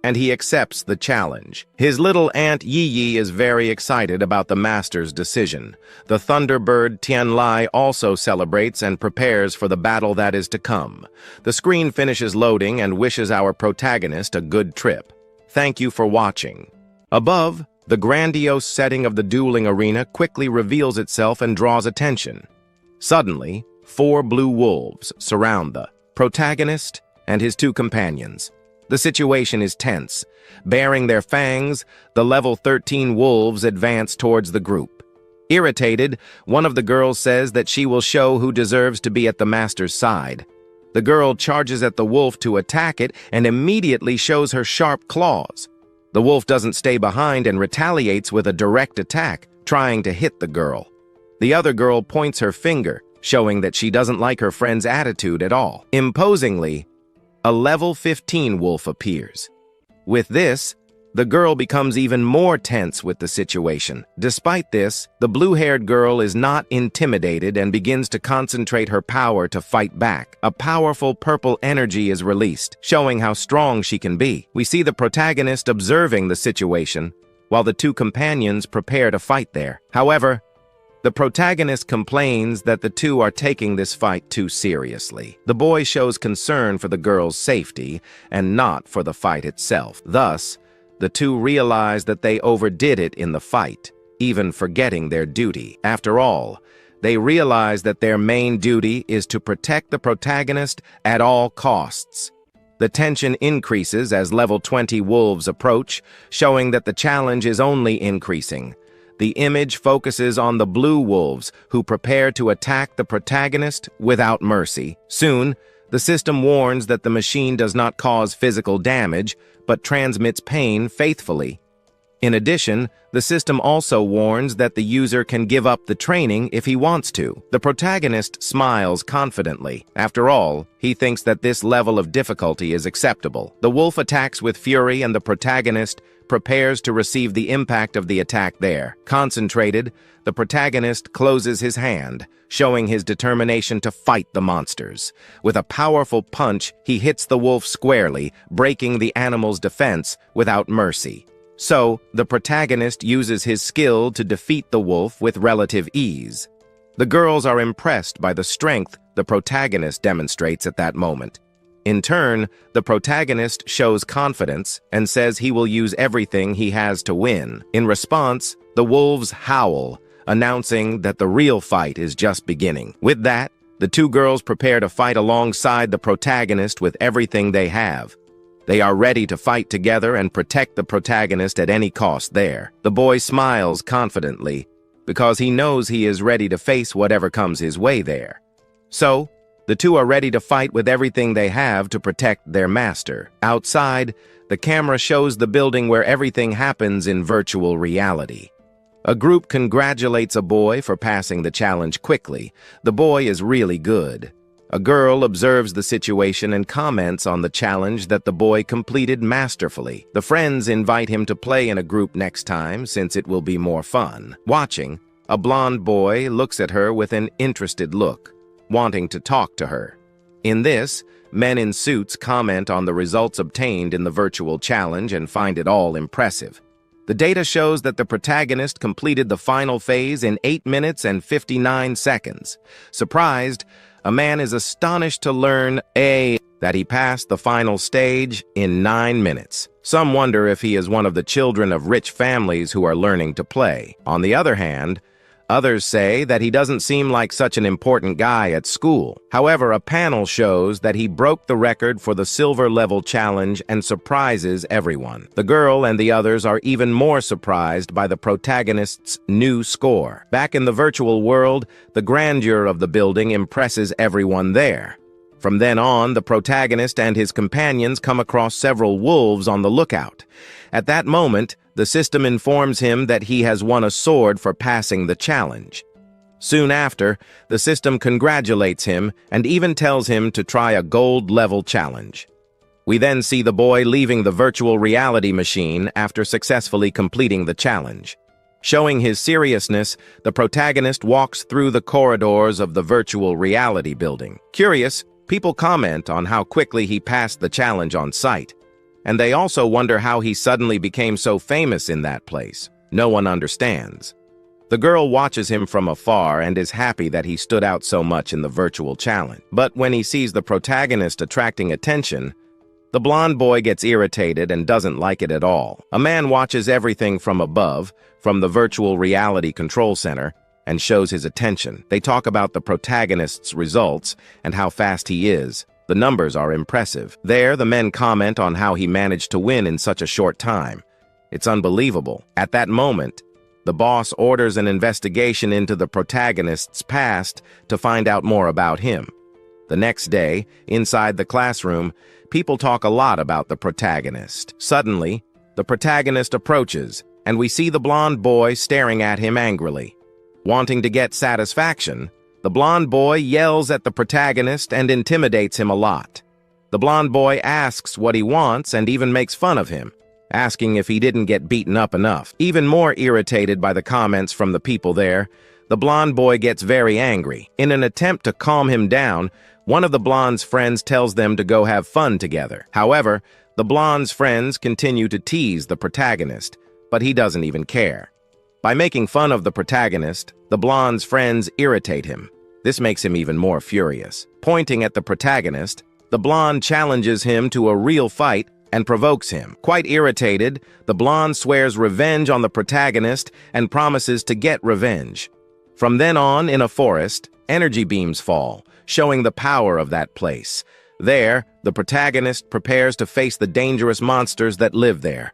and he accepts the challenge. His little aunt Yi Yi is very excited about the master's decision. The Thunderbird Tianlai also celebrates and prepares for the battle that is to come. The screen finishes loading and wishes our protagonist a good trip. Thank you for watching. Above, the grandiose setting of the dueling arena quickly reveals itself and draws attention. Suddenly, 4 blue wolves surround the protagonist and his 2 companions. The situation is tense. Baring their fangs, the level 13 wolves advance towards the group. Irritated, one of the girls says that she will show who deserves to be at the master's side. The girl charges at the wolf to attack it and immediately shows her sharp claws. The wolf doesn't stay behind and retaliates with a direct attack, trying to hit the girl. The other girl points her finger, showing that she doesn't like her friend's attitude at all. Imposingly, a level 15 wolf appears. With this, The girl becomes even more tense with the situation. Despite this, the blue-haired girl is not intimidated and begins to concentrate her power to fight back. A powerful purple energy is released, showing how strong she can be. We see the protagonist observing the situation, while the two companions prepare to fight there. However, the protagonist complains that the two are taking this fight too seriously. The boy shows concern for the girl's safety and not for the fight itself. Thus, the two realize that they overdid it in the fight, even forgetting their duty. After all, they realize that their main duty is to protect the protagonist at all costs. The tension increases as level 20 wolves approach, showing that the challenge is only increasing. The image focuses on the blue wolves, who prepare to attack the protagonist without mercy. Soon, the system warns that the machine does not cause physical damage, but transmits pain faithfully. In addition, the system also warns that the user can give up the training if he wants to. The protagonist smiles confidently. After all, he thinks that this level of difficulty is acceptable. The wolf attacks with fury and the protagonist prepares to receive the impact of the attack there. Concentrated, the protagonist closes his hand, showing his determination to fight the monsters. With a powerful punch, he hits the wolf squarely, breaking the animal's defense without mercy. So, the protagonist uses his skill to defeat the wolf with relative ease. The girls are impressed by the strength the protagonist demonstrates at that moment. In turn, the protagonist shows confidence and says he will use everything he has to win. In response, the wolves howl, announcing that the real fight is just beginning. With that, the two girls prepare to fight alongside the protagonist with everything they have. They are ready to fight together and protect the protagonist at any cost there. The boy smiles confidently because he knows he is ready to face whatever comes his way there. So, the two are ready to fight with everything they have to protect their master. Outside, the camera shows the building where everything happens in virtual reality. A group congratulates a boy for passing the challenge quickly. The boy is really good. A girl observes the situation and comments on the challenge that the boy completed masterfully. The friends invite him to play in a group next time since it will be more fun. Watching, a blonde boy looks at her with an interested look, wanting to talk to her. In this, men in suits comment on the results obtained in the virtual challenge and find it all impressive. The data shows that the protagonist completed the final phase in 8 minutes and 59 seconds. Surprised, a man is astonished to learn that he passed the final stage in 9 minutes. Some wonder if he is one of the children of rich families who are learning to play. On the other hand, others say that he doesn't seem like such an important guy at school. However, a panel shows that he broke the record for the silver level challenge and surprises everyone. The girl and the others are even more surprised by the protagonist's new score. Back in the virtual world, the grandeur of the building impresses everyone there. From then on, the protagonist and his companions come across several wolves on the lookout. At that moment, the system informs him that he has won a sword for passing the challenge. Soon after, the system congratulates him and even tells him to try a gold-level challenge. We then see the boy leaving the virtual reality machine after successfully completing the challenge. Showing his seriousness, the protagonist walks through the corridors of the virtual reality building. Curious, people comment on how quickly he passed the challenge on site. And they also wonder how he suddenly became so famous in that place. No one understands. The girl watches him from afar and is happy that he stood out so much in the virtual challenge. But when he sees the protagonist attracting attention, the blonde boy gets irritated and doesn't like it at all. A man watches everything from above, from the virtual reality control center, and shows his attention. They talk about the protagonist's results and how fast he is. The numbers are impressive. There, the men comment on how he managed to win in such a short time. It's unbelievable. At that moment, the boss orders an investigation into the protagonist's past to find out more about him. The next day, inside the classroom, people talk a lot about the protagonist. Suddenly, the protagonist approaches, and we see the blonde boy staring at him angrily. Wanting to get satisfaction, the blonde boy yells at the protagonist and intimidates him a lot. The blonde boy asks what he wants and even makes fun of him. asking if he didn't get beaten up enough. Even more irritated by the comments from the people there, the blonde boy gets very angry. In an attempt to calm him down, one of the blonde's friends tells them to go have fun together. However, the blonde's friends continue to tease the protagonist, but he doesn't even care. By making fun of the protagonist, the blonde's friends irritate him. This makes him even more furious. Pointing at the protagonist, the blonde challenges him to a real fight and provokes him. Quite irritated, the blonde swears revenge on the protagonist and promises to get revenge. From then on, in a forest, energy beams fall, showing the power of that place. There, the protagonist prepares to face the dangerous monsters that live there.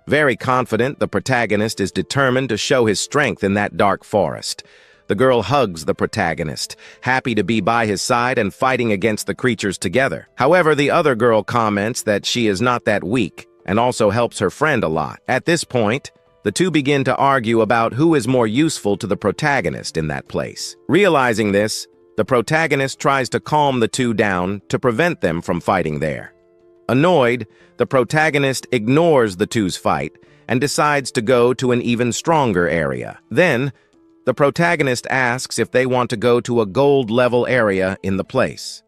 Very confident, the protagonist is determined to show his strength in that dark forest. The girl hugs the protagonist, happy to be by his side and fighting against the creatures together. However, the other girl comments that she is not that weak and also helps her friend a lot. At this point, the two begin to argue about who is more useful to the protagonist in that place. Realizing this, the protagonist tries to calm the two down to prevent them from fighting there. Annoyed, the protagonist ignores the two's fight and decides to go to an even stronger area. Then, the protagonist asks if they want to go to a gold-level area in the place.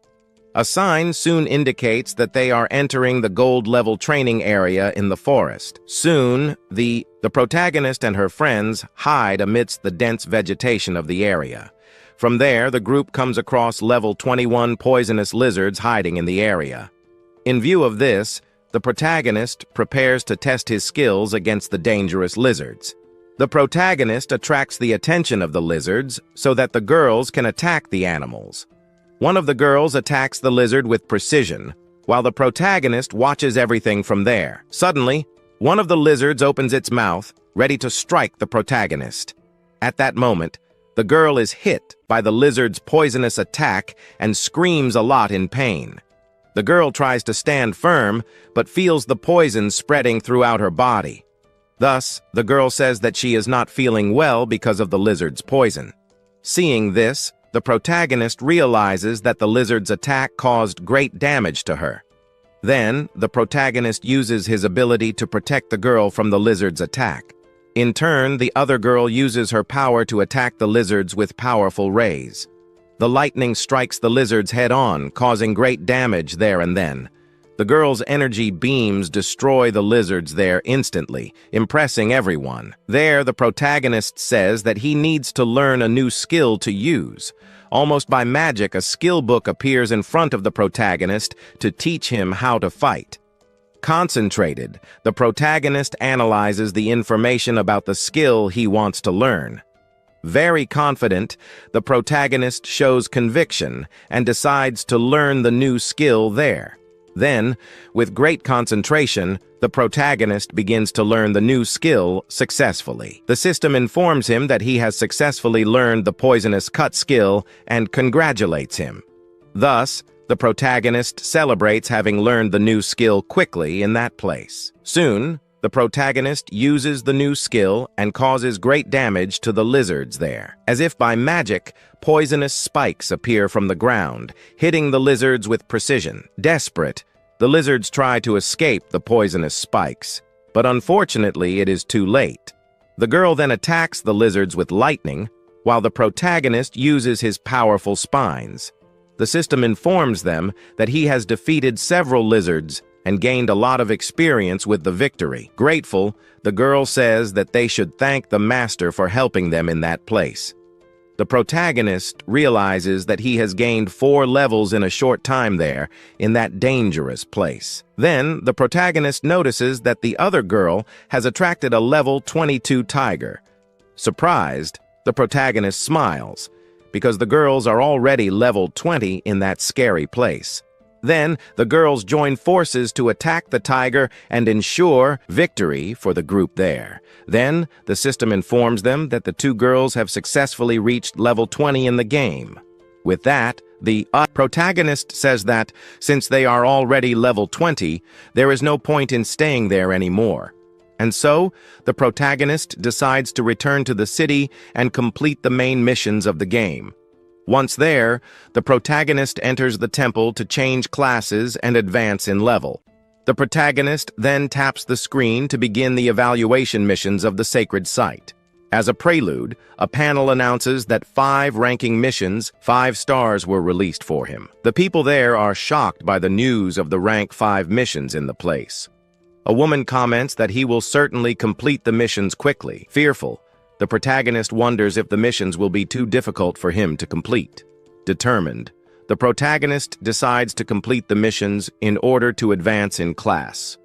A sign soon indicates that they are entering the gold-level training area in the forest. Soon, the protagonist and her friends hide amidst the dense vegetation of the area. From there, the group comes across level 21 poisonous lizards hiding in the area. In view of this, the protagonist prepares to test his skills against the dangerous lizards. The protagonist attracts the attention of the lizards so that the girls can attack the animals. One of the girls attacks the lizard with precision, while the protagonist watches everything from there. Suddenly, one of the lizards opens its mouth, ready to strike the protagonist. At that moment, the girl is hit by the lizard's poisonous attack and screams a lot in pain. The girl tries to stand firm, but feels the poison spreading throughout her body. Thus, the girl says that she is not feeling well because of the lizard's poison. Seeing this, the protagonist realizes that the lizard's attack caused great damage to her. Then, the protagonist uses his ability to protect the girl from the lizard's attack. In turn, the other girl uses her power to attack the lizards with powerful rays. The lightning strikes the lizards head-on, causing great damage there and then. The girl's energy beams destroy the lizards there instantly, impressing everyone. There, the protagonist says that he needs to learn a new skill to use. Almost by magic, a skill book appears in front of the protagonist to teach him how to fight. Concentrated, the protagonist analyzes the information about the skill he wants to learn. Very confident, the protagonist shows conviction and decides to learn the new skill there. Then, with great concentration, the protagonist begins to learn the new skill successfully. The system informs him that he has successfully learned the poisonous cut skill and congratulates him. Thus, the protagonist celebrates having learned the new skill quickly in that place. Soon, the protagonist uses the new skill and causes great damage to the lizards there. As if by magic, poisonous spikes appear from the ground, hitting the lizards with precision. Desperate, the lizards try to escape the poisonous spikes, but unfortunately it is too late. The girl then attacks the lizards with lightning, while the protagonist uses his powerful spines. The system informs them that he has defeated several lizards and gained a lot of experience with the victory. Grateful, the girl says that they should thank the master for helping them in that place. The protagonist realizes that he has gained 4 levels in a short time there, in that dangerous place. Then, the protagonist notices that the other girl has attracted a level 22 tiger. Surprised, the protagonist smiles, because the girls are already level 20 in that scary place. Then, the girls join forces to attack the tiger and ensure victory for the group there. Then, the system informs them that the 2 girls have successfully reached level 20 in the game. With that, the protagonist says that, since they are already level 20, there is no point in staying there anymore. And so, the protagonist decides to return to the city and complete the main missions of the game. Once there, the protagonist enters the temple to change classes and advance in level. The protagonist then taps the screen to begin the evaluation missions of the sacred site. As a prelude, a panel announces that 5 ranking missions, 5 stars, were released for him. The people there are shocked by the news of the rank 5 missions in the place. A woman comments that he will certainly complete the missions quickly. Fearful, the protagonist wonders if the missions will be too difficult for him to complete. Determined, the protagonist decides to complete the missions in order to advance in class.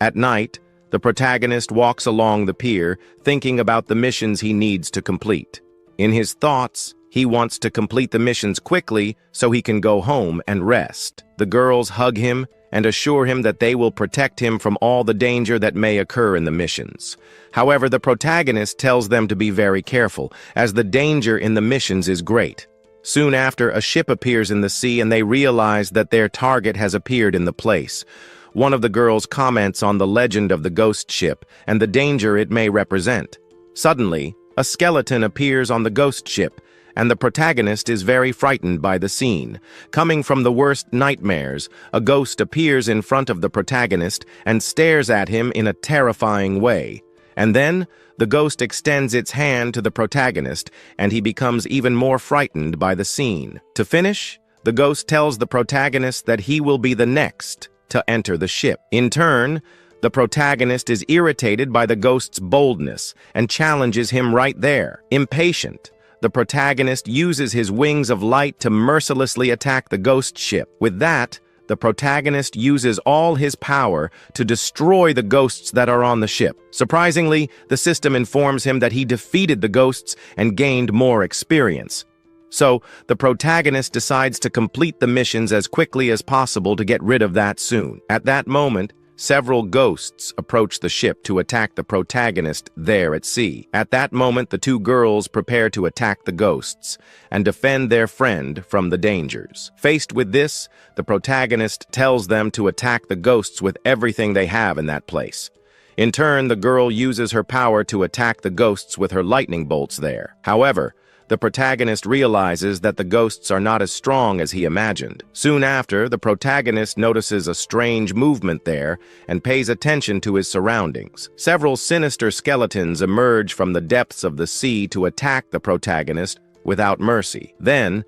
At night, the protagonist walks along the pier, thinking about the missions he needs to complete. In his thoughts, he wants to complete the missions quickly so he can go home and rest. The girls hug him and assure him that they will protect him from all the danger that may occur in the missions. However, the protagonist tells them to be very careful, as the danger in the missions is great. Soon after, a ship appears in the sea and they realize that their target has appeared in the place. One of the girls comments on the legend of the ghost ship and the danger it may represent. Suddenly, a skeleton appears on the ghost ship, and the protagonist is very frightened by the scene. Coming from the worst nightmares, a ghost appears in front of the protagonist and stares at him in a terrifying way. And then, the ghost extends its hand to the protagonist, and he becomes even more frightened by the scene. To finish, the ghost tells the protagonist that he will be the next to enter the ship. In turn, the protagonist is irritated by the ghost's boldness and challenges him right there. Impatient, the protagonist uses his wings of light to mercilessly attack the ghost ship. With that, the protagonist uses all his power to destroy the ghosts that are on the ship. Surprisingly, the system informs him that he defeated the ghosts and gained more experience. So, the protagonist decides to complete the missions as quickly as possible to get rid of that soon. At that moment, several ghosts approach the ship to attack the protagonist there at sea. At that moment, the 2 girls prepare to attack the ghosts and defend their friend from the dangers. Faced with this, the protagonist tells them to attack the ghosts with everything they have in that place. In turn, the girl uses her power to attack the ghosts with her lightning bolts there. However, the protagonist realizes that the ghosts are not as strong as he imagined. Soon after, the protagonist notices a strange movement there and pays attention to his surroundings. Several sinister skeletons emerge from the depths of the sea to attack the protagonist without mercy. Then,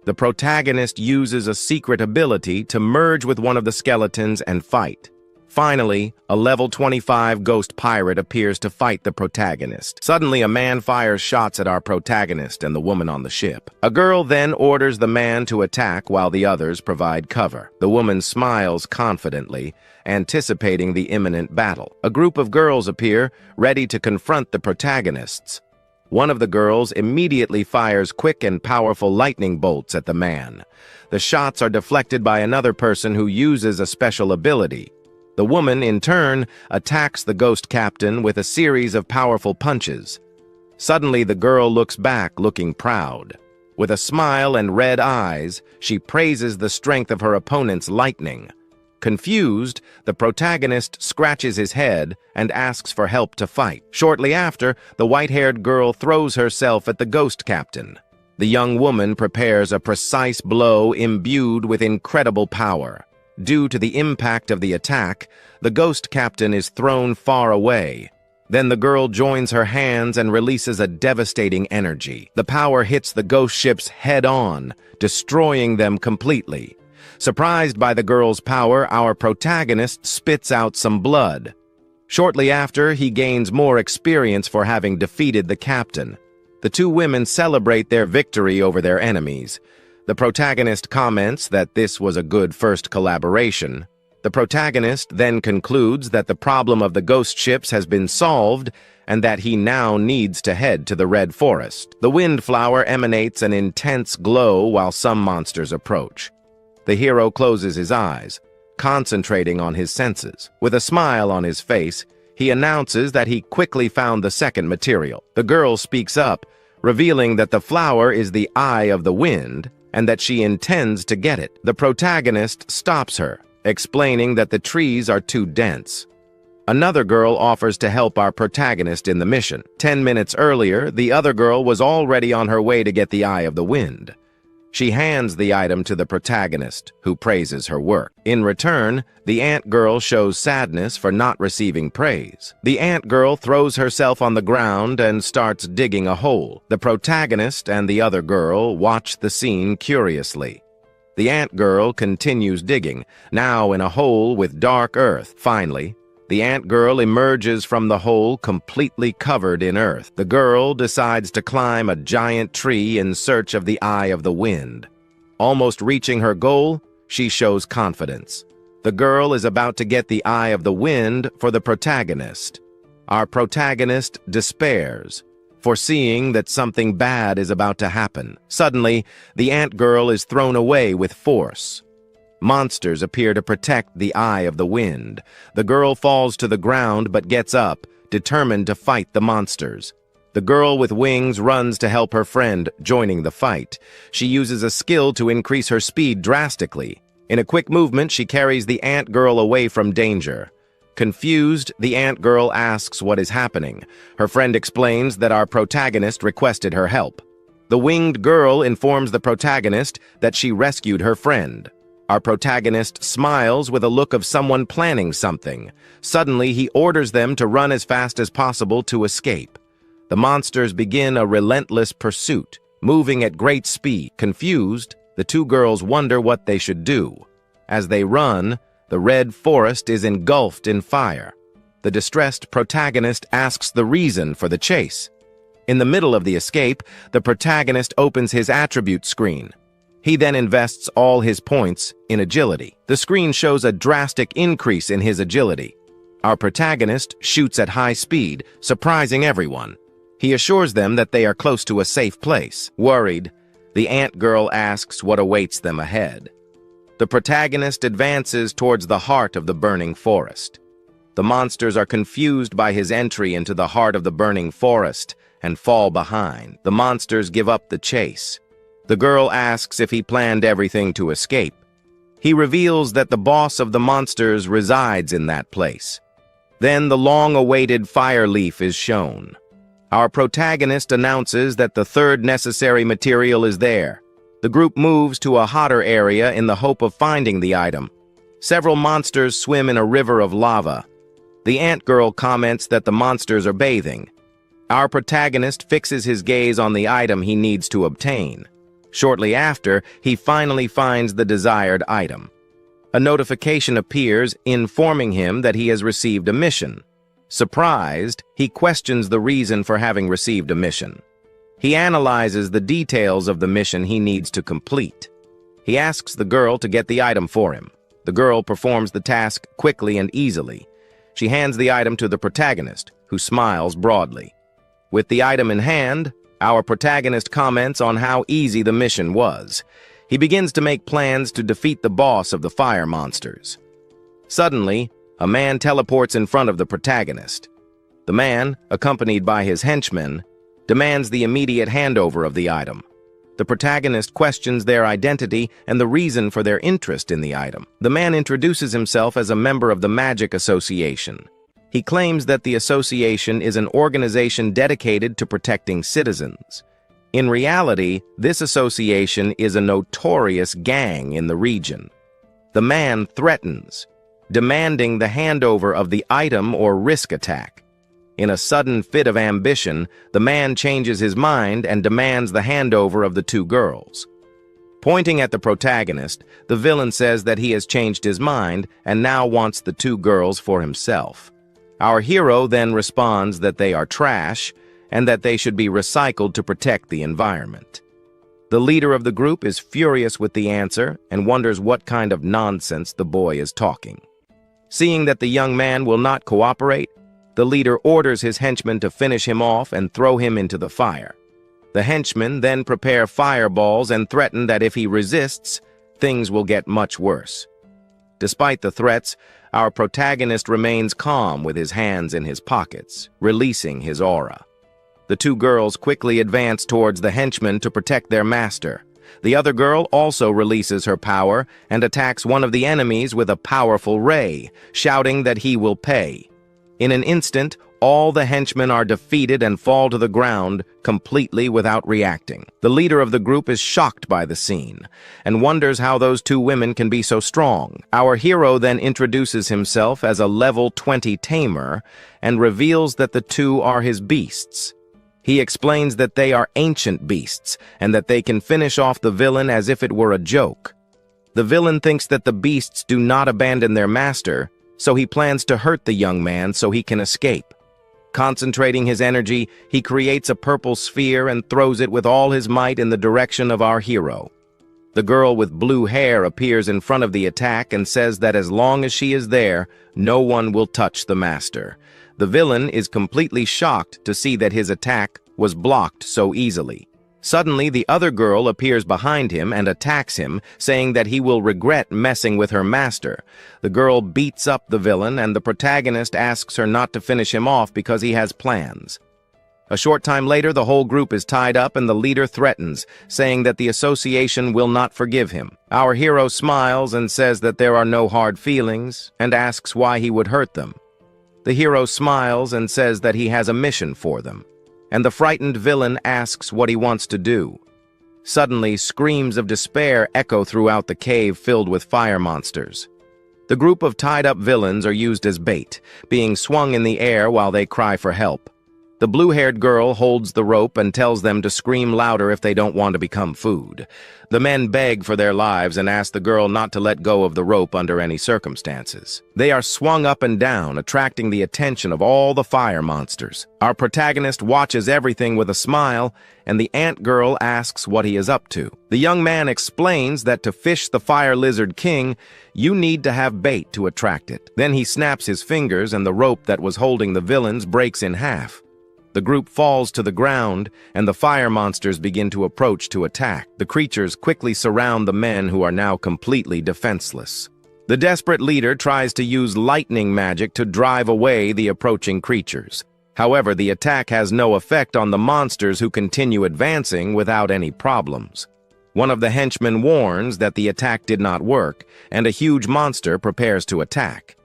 the protagonist uses a secret ability to merge with one of the skeletons and fight. Finally, a level 25 ghost pirate appears to fight the protagonist. Suddenly, a man fires shots at our protagonist and the woman on the ship. A girl then orders the man to attack while the others provide cover. The woman smiles confidently, anticipating the imminent battle. A group of girls appear, ready to confront the protagonists. One of the girls immediately fires quick and powerful lightning bolts at the man. The shots are deflected by another person who uses a special ability. The woman, in turn, attacks the ghost captain with a series of powerful punches. Suddenly, the girl looks back, looking proud. With a smile and red eyes, she praises the strength of her opponent's lightning. Confused, the protagonist scratches his head and asks for help to fight. Shortly after, the white-haired girl throws herself at the ghost captain. The young woman prepares a precise blow imbued with incredible power. Due to the impact of the attack, the ghost captain is thrown far away. Then the girl joins her hands and releases a devastating energy. The power hits the ghost ships head-on, destroying them completely. Surprised by the girl's power, our protagonist spits out some blood. Shortly after, he gains more experience for having defeated the captain. The 2 women celebrate their victory over their enemies. The protagonist comments that this was a good first collaboration. The protagonist then concludes that the problem of the ghost ships has been solved and that he now needs to head to the Red Forest. The windflower emanates an intense glow while some monsters approach. The hero closes his eyes, concentrating on his senses. With a smile on his face, he announces that he quickly found the second material. The girl speaks up, revealing that the flower is the eye of the wind, and that she intends to get it. The protagonist stops her, explaining that the trees are too dense. Another girl offers to help our protagonist in the mission. 10 minutes earlier, the other girl was already on her way to get the eye of the wind. She hands the item to the protagonist, who praises her work. In return, the ant girl shows sadness for not receiving praise. The ant girl throws herself on the ground and starts digging a hole. The protagonist and the other girl watch the scene curiously. The ant girl continues digging, now in a hole with dark earth. Finally, the ant girl emerges from the hole completely covered in earth. The girl decides to climb a giant tree in search of the Eye of the Wind. Almost reaching her goal, she shows confidence. The girl is about to get the Eye of the Wind for the protagonist. Our protagonist despairs, foreseeing that something bad is about to happen. Suddenly, the ant girl is thrown away with force. Monsters appear to protect the Eye of the Wind. The girl falls to the ground but gets up, determined to fight the monsters. The girl with wings runs to help her friend, joining the fight. She uses a skill to increase her speed drastically. In a quick movement, she carries the ant girl away from danger. Confused, the ant girl asks what is happening. Her friend explains that our protagonist requested her help. The winged girl informs the protagonist that she rescued her friend. Our protagonist smiles with a look of someone planning something. Suddenly, he orders them to run as fast as possible to escape. The monsters begin a relentless pursuit, moving at great speed. Confused, the two girls wonder what they should do. As they run, the red forest is engulfed in fire. The distressed protagonist asks the reason for the chase. In the middle of the escape, the protagonist opens his attribute screen. He then invests all his points in agility. The screen shows a drastic increase in his agility. Our protagonist shoots at high speed, surprising everyone. He assures them that they are close to a safe place. Worried, the ant girl asks what awaits them ahead. The protagonist advances towards the heart of the burning forest. The monsters are confused by his entry into the heart of the burning forest and fall behind. The monsters give up the chase. The girl asks if he planned everything to escape. He reveals that the boss of the monsters resides in that place. Then the long-awaited fire leaf is shown. Our protagonist announces that the third necessary material is there. The group moves to a hotter area in the hope of finding the item. Several monsters swim in a river of lava. The ant girl comments that the monsters are bathing. Our protagonist fixes his gaze on the item he needs to obtain. Shortly after, he finally finds the desired item. A notification appears informing him that he has received a mission. Surprised, he questions the reason for having received a mission. He analyzes the details of the mission he needs to complete. He asks the girl to get the item for him. The girl performs the task quickly and easily. She hands the item to the protagonist, who smiles broadly. With the item in hand, our protagonist comments on how easy the mission was. He begins to make plans to defeat the boss of the fire monsters. Suddenly, a man teleports in front of the protagonist. The man, accompanied by his henchmen, demands the immediate handover of the item. The protagonist questions their identity and the reason for their interest in the item. The man introduces himself as a member of the Magic Association. He claims that the association is an organization dedicated to protecting citizens. In reality, this association is a notorious gang in the region. The man threatens, demanding the handover of the item or risk attack. In a sudden fit of ambition, the man changes his mind and demands the handover of the two girls. Pointing at the protagonist, the villain says that he has changed his mind and now wants the two girls for himself. Our hero then responds that they are trash and that they should be recycled to protect the environment. The leader of the group is furious with the answer and wonders what kind of nonsense the boy is talking. Seeing that the young man will not cooperate, the leader orders his henchmen to finish him off and throw him into the fire. The henchmen then prepare fireballs and threaten that if he resists, things will get much worse. Despite the threats, our protagonist remains calm with his hands in his pockets, releasing his aura. The two girls quickly advance towards the henchmen to protect their master. The other girl also releases her power and attacks one of the enemies with a powerful ray, shouting that he will pay. In an instant, all the henchmen are defeated and fall to the ground completely without reacting. The leader of the group is shocked by the scene and wonders how those two women can be so strong. Our hero then introduces himself as a level 20 tamer and reveals that the two are his beasts. He explains that they are ancient beasts and that they can finish off the villain as if it were a joke. The villain thinks that the beasts do not abandon their master, so he plans to hurt the young man so he can escape. Concentrating his energy, he creates a purple sphere and throws it with all his might in the direction of our hero. The girl with blue hair appears in front of the attack and says that as long as she is there, no one will touch the master. The villain is completely shocked to see that his attack was blocked so easily. Suddenly, the other girl appears behind him and attacks him, saying that he will regret messing with her master. The girl beats up the villain, and the protagonist asks her not to finish him off because he has plans. A short time later, the whole group is tied up and the leader threatens, saying that the association will not forgive him. Our hero smiles and says that there are no hard feelings, and asks why he would hurt them. The hero smiles and says that he has a mission for them, and the frightened villain asks what he wants to do. Suddenly, screams of despair echo throughout the cave filled with fire monsters. The group of tied-up villains are used as bait, being swung in the air while they cry for help. The blue-haired girl holds the rope and tells them to scream louder if they don't want to become food. The men beg for their lives and ask the girl not to let go of the rope under any circumstances. They are swung up and down, attracting the attention of all the fire monsters. Our protagonist watches everything with a smile, and the ant girl asks what he is up to. The young man explains that to fish the fire lizard king, you need to have bait to attract it. Then he snaps his fingers and the rope that was holding the villains breaks in half. The group falls to the ground, and the fire monsters begin to approach to attack. The creatures quickly surround the men who are now completely defenseless. The desperate leader tries to use lightning magic to drive away the approaching creatures. However, the attack has no effect on the monsters who continue advancing without any problems. One of the henchmen warns that the attack did not work, and a huge monster prepares to attack.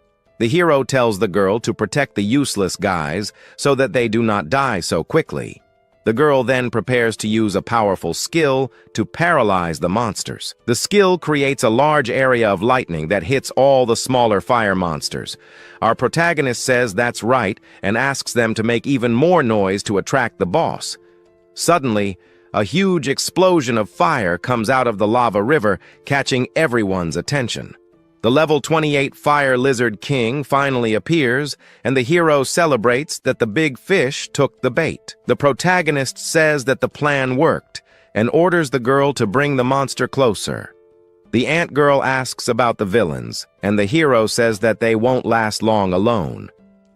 The hero tells the girl to protect the useless guys so that they do not die so quickly. The girl then prepares to use a powerful skill to paralyze the monsters. The skill creates a large area of lightning that hits all the smaller fire monsters. Our protagonist says that's right and asks them to make even more noise to attract the boss. Suddenly, a huge explosion of fire comes out of the lava river, catching everyone's attention. The level 28 Fire Lizard King finally appears, and the hero celebrates that the big fish took the bait. The protagonist says that the plan worked, and orders the girl to bring the monster closer. The ant girl asks about the villains, and the hero says that they won't last long alone.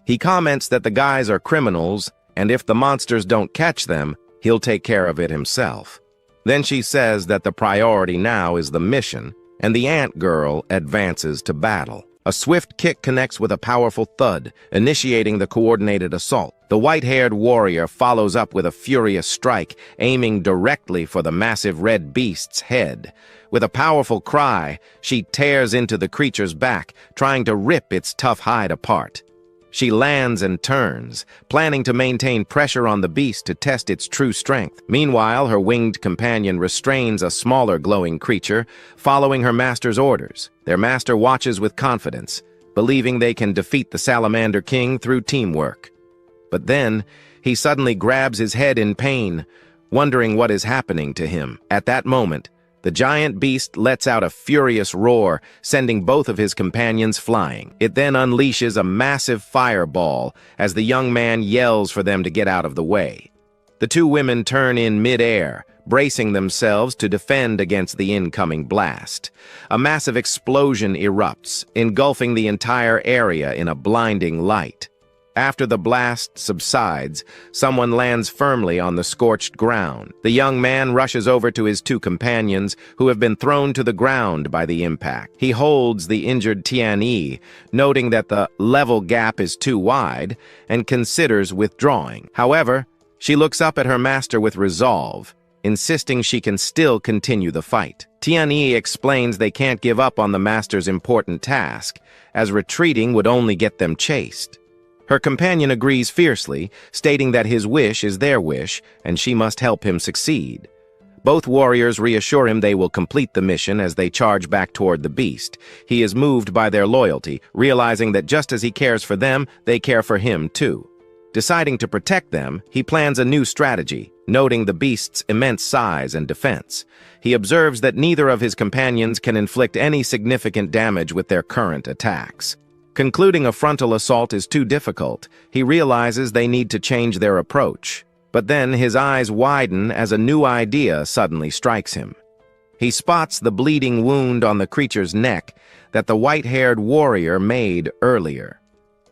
He comments that the guys are criminals, and if the monsters don't catch them, he'll take care of it himself. Then she says that the priority now is the mission, and the ant girl advances to battle. A swift kick connects with a powerful thud, initiating the coordinated assault. The white-haired warrior follows up with a furious strike, aiming directly for the massive red beast's head. With a powerful cry, she tears into the creature's back, trying to rip its tough hide apart. She lands and turns, planning to maintain pressure on the beast to test its true strength. Meanwhile, her winged companion restrains a smaller glowing creature, following her master's orders. Their master watches with confidence, believing they can defeat the Salamander King through teamwork. But then, he suddenly grabs his head in pain, wondering what is happening to him. At that moment, the giant beast lets out a furious roar, sending both of his companions flying. It then unleashes a massive fireball as the young man yells for them to get out of the way. The two women turn in mid-air, bracing themselves to defend against the incoming blast. A massive explosion erupts, engulfing the entire area in a blinding light. After the blast subsides, someone lands firmly on the scorched ground. The young man rushes over to his two companions, who have been thrown to the ground by the impact. He holds the injured Tian-Yi, noting that the level gap is too wide, and considers withdrawing. However, she looks up at her master with resolve, insisting she can still continue the fight. Tian-Yi explains they can't give up on the master's important task, as retreating would only get them chased. Her companion agrees fiercely, stating that his wish is their wish, and she must help him succeed. Both warriors reassure him they will complete the mission as they charge back toward the beast. He is moved by their loyalty, realizing that just as he cares for them, they care for him too. Deciding to protect them, he plans a new strategy, noting the beast's immense size and defense. He observes that neither of his companions can inflict any significant damage with their current attacks. Concluding a frontal assault is too difficult, he realizes they need to change their approach. But then his eyes widen as a new idea suddenly strikes him. He spots the bleeding wound on the creature's neck that the white-haired warrior made earlier.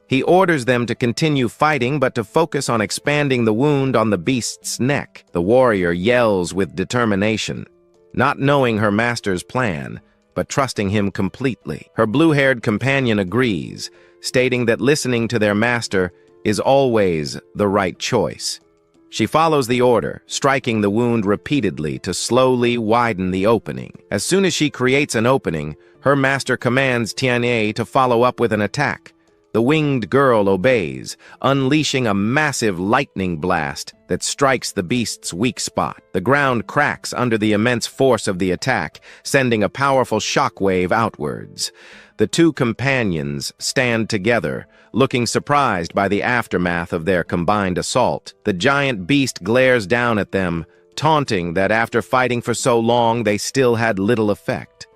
He orders them to continue fighting but to focus on expanding the wound on the beast's neck. The warrior yells with determination, not knowing her master's plan, but trusting him completely. Her blue-haired companion agrees, stating that listening to their master is always the right choice. She follows the order, striking the wound repeatedly to slowly widen the opening. As soon as she creates an opening, her master commands Tame to follow up with an attack. The winged girl obeys, unleashing a massive lightning blast that strikes the beast's weak spot. The ground cracks under the immense force of the attack, sending a powerful shockwave outwards. The two companions stand together, looking surprised by the aftermath of their combined assault. The giant beast glares down at them, taunting that after fighting for so long they still had little effect.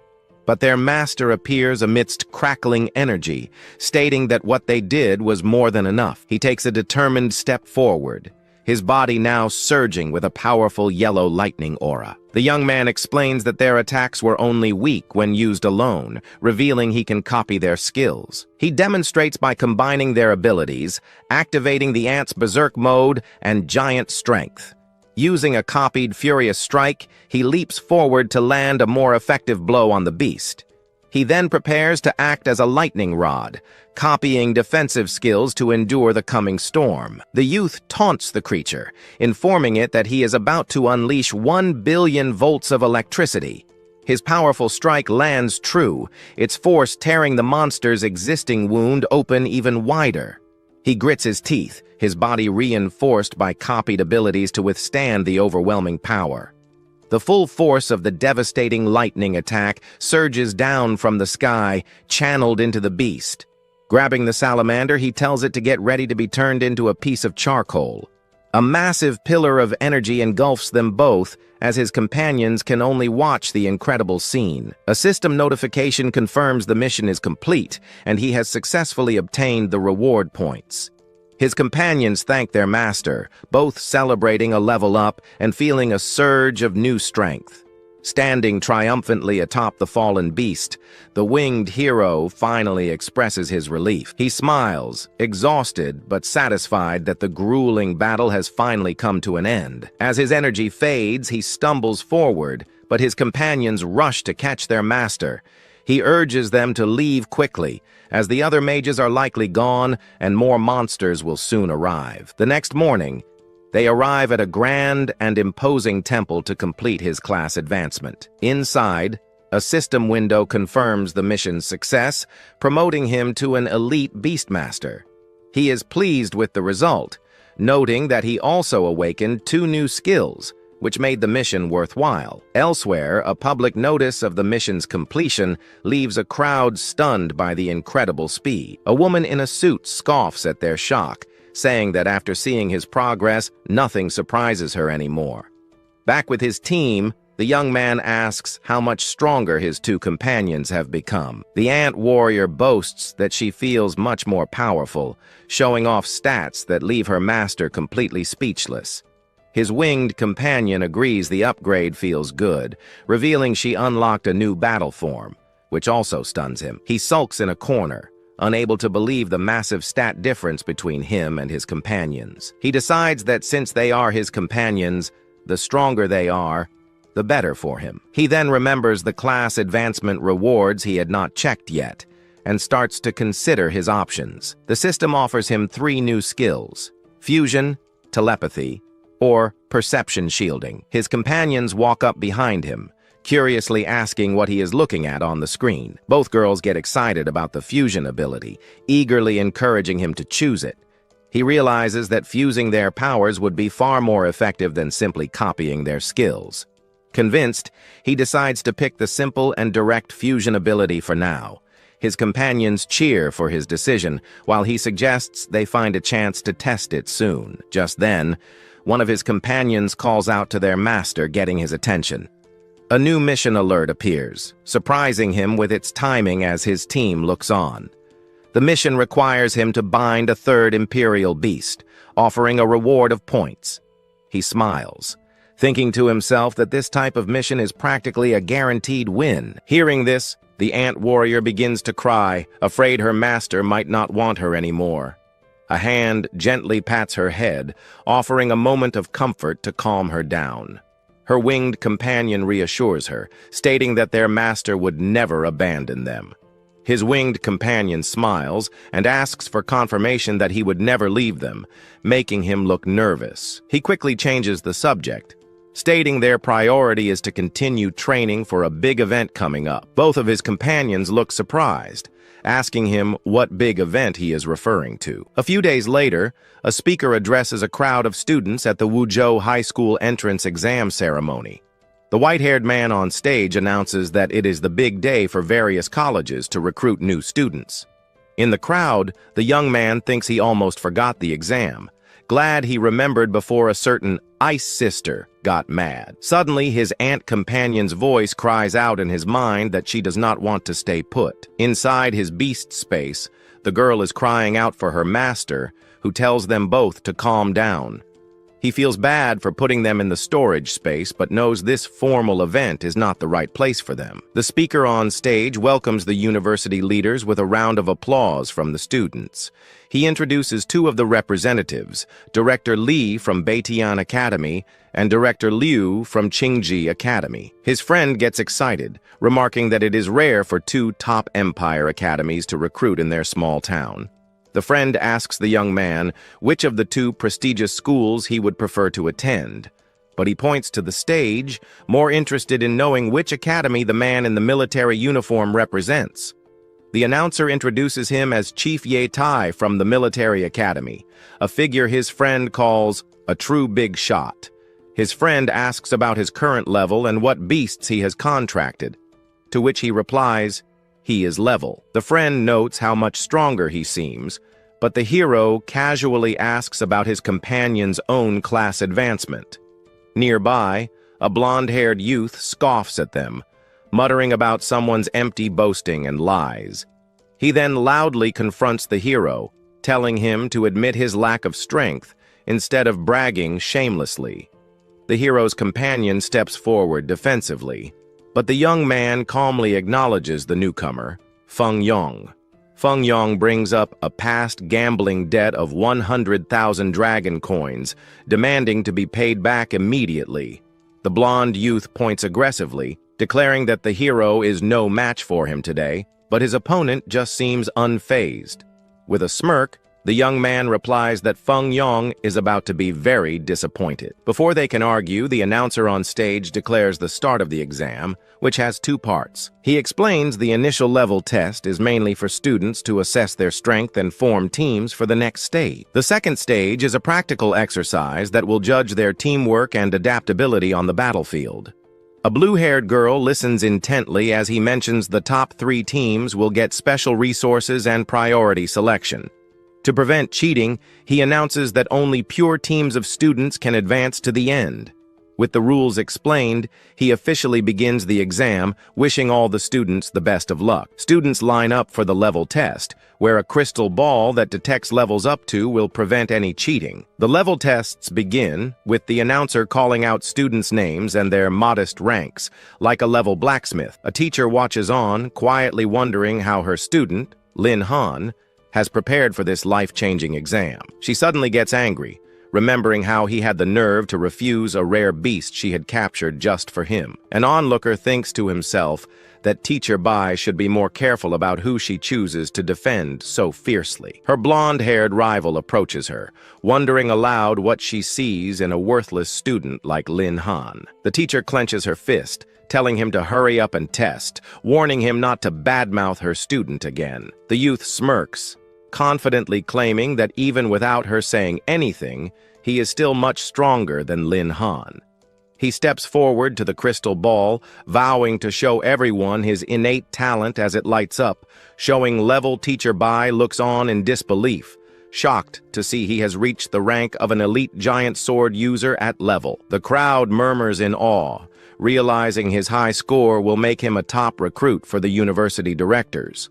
But their master appears amidst crackling energy, stating that what they did was more than enough. He takes a determined step forward, his body now surging with a powerful yellow lightning aura. The young man explains that their attacks were only weak when used alone, revealing he can copy their skills. He demonstrates by combining their abilities, activating the ant's berserk mode and giant strength. Using a copied furious strike, he leaps forward to land a more effective blow on the beast. He then prepares to act as a lightning rod, copying defensive skills to endure the coming storm. The youth taunts the creature, informing it that he is about to unleash 1 billion volts of electricity. His powerful strike lands true, its force tearing the monster's existing wound open even wider. He grits his teeth, his body reinforced by copied abilities to withstand the overwhelming power. The full force of the devastating lightning attack surges down from the sky, channeled into the beast. Grabbing the salamander, he tells it to get ready to be turned into a piece of charcoal. A massive pillar of energy engulfs them both, as his companions can only watch the incredible scene. A system notification confirms the mission is complete, and he has successfully obtained the reward points. His companions thank their master, both celebrating a level up and feeling a surge of new strength. Standing triumphantly atop the fallen beast, the winged hero finally expresses his relief. He smiles, exhausted but satisfied that the grueling battle has finally come to an end. As his energy fades, he stumbles forward, but his companions rush to catch their master. He urges them to leave quickly, as the other mages are likely gone and more monsters will soon arrive. The next morning, they arrive at a grand and imposing temple to complete his class advancement. Inside, a system window confirms the mission's success, promoting him to an elite beastmaster. He is pleased with the result, noting that he also awakened 2 new skills, which made the mission worthwhile. Elsewhere, a public notice of the mission's completion leaves a crowd stunned by the incredible speed. A woman in a suit scoffs at their shock, saying that after seeing his progress, nothing surprises her anymore. Back with his team, the young man asks how much stronger his 2 companions have become. The ant warrior boasts that she feels much more powerful, showing off stats that leave her master completely speechless. His winged companion agrees the upgrade feels good, revealing she unlocked a new battle form, which also stuns him. He sulks in a corner, unable to believe the massive stat difference between him and his companions. He decides that since they are his companions, the stronger they are, the better for him. He then remembers the class advancement rewards he had not checked yet, and starts to consider his options. The system offers him 3 new skills: fusion, telepathy, or perception shielding. His companions walk up behind him, curiously asking what he is looking at on the screen. Both girls get excited about the fusion ability, eagerly encouraging him to choose it. He realizes that fusing their powers would be far more effective than simply copying their skills. Convinced, he decides to pick the simple and direct fusion ability for now. His companions cheer for his decision, while he suggests they find a chance to test it soon. Just then, one of his companions calls out to their master, getting his attention. A new mission alert appears, surprising him with its timing as his team looks on. The mission requires him to bind a third Imperial beast, offering a reward of points. He smiles, thinking to himself that this type of mission is practically a guaranteed win. Hearing this, the ant warrior begins to cry, afraid her master might not want her anymore. A hand gently pats her head, offering a moment of comfort to calm her down. Her winged companion reassures her, stating that their master would never abandon them. His winged companion smiles and asks for confirmation that he would never leave them, making him look nervous. He quickly changes the subject, stating their priority is to continue training for a big event coming up. Both of his companions look surprised, asking him what big event he is referring to. A few days later, a speaker addresses a crowd of students at the Wuzhou High School entrance exam ceremony. The white-haired man on stage announces that it is the big day for various colleges to recruit new students. In the crowd, the young man thinks he almost forgot the exam, glad he remembered before a certain Ice Sister got mad. Suddenly, his ant companion's voice cries out in his mind that she does not want to stay put. Inside his beast space, the girl is crying out for her master, who tells them both to calm down. He feels bad for putting them in the storage space, but knows this formal event is not the right place for them. The speaker on stage welcomes the university leaders with a round of applause from the students. He introduces two of the representatives, Director Li from Beitian Academy and Director Liu from Qingji Academy. His friend gets excited, remarking that it is rare for two top empire academies to recruit in their small town. The friend asks the young man which of the two prestigious schools he would prefer to attend, but he points to the stage, more interested in knowing which academy the man in the military uniform represents. The announcer introduces him as Chief Ye Tai from the military academy, a figure his friend calls a true big shot. His friend asks about his current level and what beasts he has contracted, to which he replies, he is level. The friend notes how much stronger he seems, but the hero casually asks about his companion's own class advancement. Nearby, a blonde-haired youth scoffs at them, muttering about someone's empty boasting and lies. He then loudly confronts the hero, telling him to admit his lack of strength instead of bragging shamelessly. The hero's companion steps forward defensively, but the young man calmly acknowledges the newcomer, Feng Yong. Feng Yong brings up a past gambling debt of 100,000 dragon coins, demanding to be paid back immediately. The blonde youth points aggressively, declaring that the hero is no match for him today, but his opponent just seems unfazed. With a smirk, the young man replies that Feng Yong is about to be very disappointed. Before they can argue, the announcer on stage declares the start of the exam, which has two parts. He explains the initial level test is mainly for students to assess their strength and form teams for the next stage. The second stage is a practical exercise that will judge their teamwork and adaptability on the battlefield. A blue-haired girl listens intently as he mentions the top 3 teams will get special resources and priority selection. To prevent cheating, he announces that only pure teams of students can advance to the end. With the rules explained, he officially begins the exam, wishing all the students the best of luck. Students line up for the level test, where a crystal ball that detects levels up to will prevent any cheating. The level tests begin with the announcer calling out students' names and their modest ranks, like a level blacksmith. A teacher watches on, quietly wondering how her student, Lin Han, has prepared for this life-changing exam. She suddenly gets angry, remembering how he had the nerve to refuse a rare beast she had captured just for him. An onlooker thinks to himself that Teacher Bai should be more careful about who she chooses to defend so fiercely. Her blonde-haired rival approaches her, wondering aloud what she sees in a worthless student like Lin Han. The teacher clenches her fist, telling him to hurry up and test, warning him not to badmouth her student again. The youth smirks, confidently claiming that even without her saying anything, he is still much stronger than Lin Han. He steps forward to the crystal ball, vowing to show everyone his innate talent as it lights up, showing level Teacher Bai looks on in disbelief, shocked to see he has reached the rank of an elite giant sword user at level. The crowd murmurs in awe, realizing his high score will make him a top recruit for the university directors.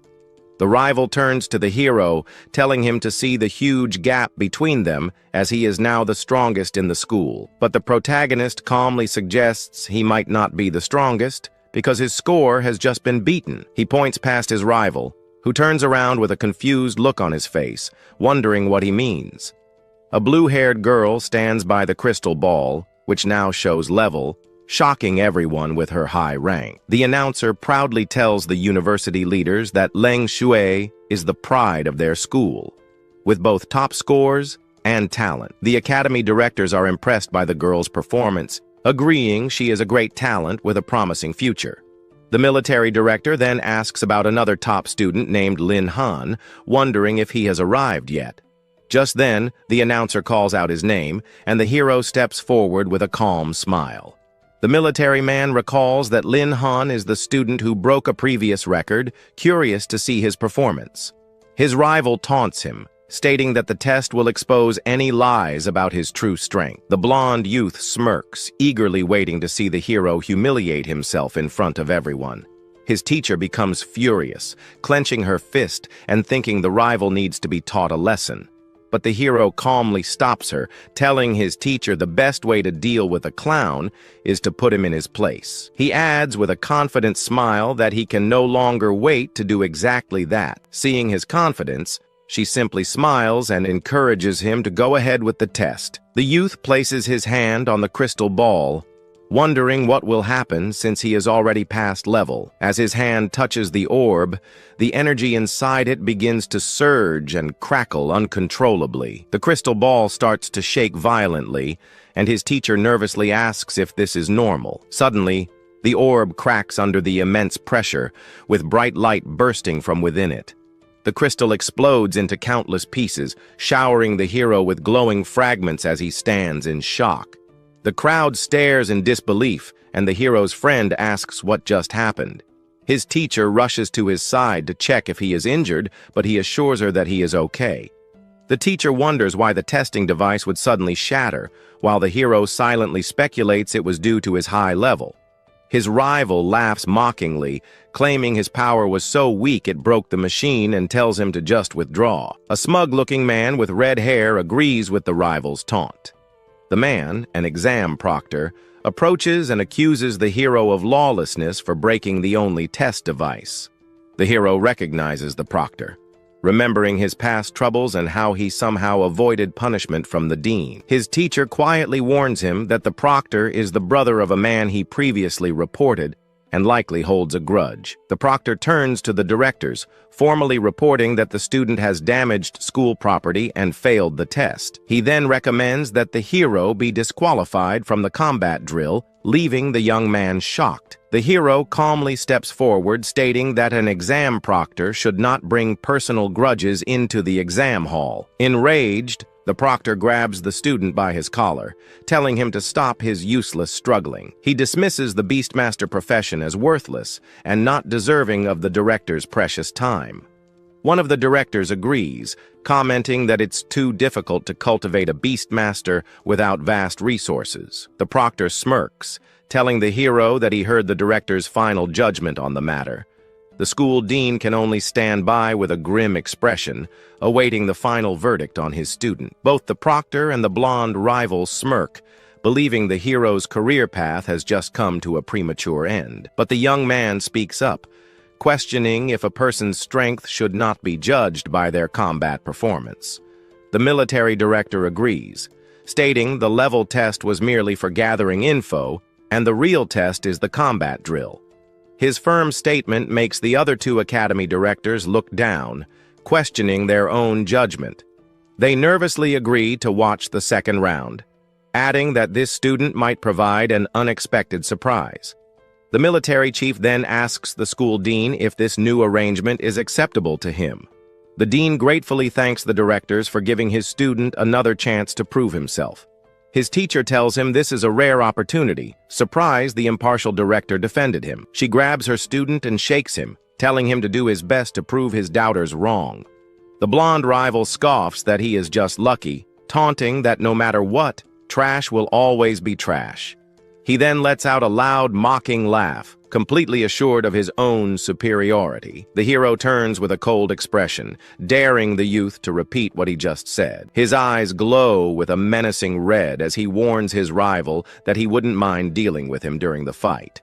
The rival turns to the hero, telling him to see the huge gap between them as he is now the strongest in the school. But the protagonist calmly suggests he might not be the strongest because his score has just been beaten. He points past his rival, who turns around with a confused look on his face, wondering what he means. A blue-haired girl stands by the crystal ball, which now shows level, shocking everyone with her high rank. The announcer proudly tells the university leaders that Leng Shui is the pride of their school, with both top scores and talent. The academy directors are impressed by the girl's performance, agreeing she is a great talent with a promising future. The military director then asks about another top student named Lin Han, wondering if he has arrived yet. Just then, the announcer calls out his name, and the hero steps forward with a calm smile. The military man recalls that Lin Han is the student who broke a previous record, curious to see his performance. His rival taunts him, stating that the test will expose any lies about his true strength. The blonde youth smirks, eagerly waiting to see the hero humiliate himself in front of everyone. His teacher becomes furious, clenching her fist and thinking the rival needs to be taught a lesson. But the hero calmly stops her, telling his teacher the best way to deal with a clown is to put him in his place. He adds with a confident smile that he can no longer wait to do exactly that. Seeing his confidence, she simply smiles and encourages him to go ahead with the test. The youth places his hand on the crystal ball, wondering what will happen since he has already passed level. As his hand touches the orb, the energy inside it begins to surge and crackle uncontrollably. The crystal ball starts to shake violently, and his teacher nervously asks if this is normal. Suddenly, the orb cracks under the immense pressure, with bright light bursting from within it. The crystal explodes into countless pieces, showering the hero with glowing fragments as he stands in shock. The crowd stares in disbelief, and the hero's friend asks what just happened. His teacher rushes to his side to check if he is injured, but he assures her that he is okay. The teacher wonders why the testing device would suddenly shatter, while the hero silently speculates it was due to his high level. His rival laughs mockingly, claiming his power was so weak it broke the machine and tells him to just withdraw. A smug-looking man with red hair agrees with the rival's taunt. The man, an exam proctor, approaches and accuses the hero of lawlessness for breaking the only test device. The hero recognizes the proctor, remembering his past troubles and how he somehow avoided punishment from the dean. His teacher quietly warns him that the proctor is the brother of a man he previously reported and likely holds a grudge. The proctor turns to the directors, formally reporting that the student has damaged school property and failed the test. He then recommends that the hero be disqualified from the combat drill, leaving the young man shocked. The hero calmly steps forward, stating that an exam proctor should not bring personal grudges into the exam hall. Enraged, the proctor grabs the student by his collar, telling him to stop his useless struggling. He dismisses the Beastmaster profession as worthless and not deserving of the director's precious time. One of the directors agrees, commenting that it's too difficult to cultivate a Beastmaster without vast resources. The proctor smirks, telling the hero that he heard the director's final judgment on the matter. The school dean can only stand by with a grim expression, awaiting the final verdict on his student. Both the proctor and the blonde rival smirk, believing the hero's career path has just come to a premature end. But the young man speaks up, questioning if a person's strength should not be judged by their combat performance. The military director agrees, stating the level test was merely for gathering info, and the real test is the combat drill. His firm statement makes the other two academy directors look down, questioning their own judgment. They nervously agree to watch the second round, adding that this student might provide an unexpected surprise. The military chief then asks the school dean if this new arrangement is acceptable to him. The dean gratefully thanks the directors for giving his student another chance to prove himself. His teacher tells him this is a rare opportunity. Surprised, the impartial director defended him. She grabs her student and shakes him, telling him to do his best to prove his doubters wrong. The blonde rival scoffs that he is just lucky, taunting that no matter what, trash will always be trash. He then lets out a loud, mocking laugh, completely assured of his own superiority. The hero turns with a cold expression, daring the youth to repeat what he just said. His eyes glow with a menacing red as he warns his rival that he wouldn't mind dealing with him during the fight.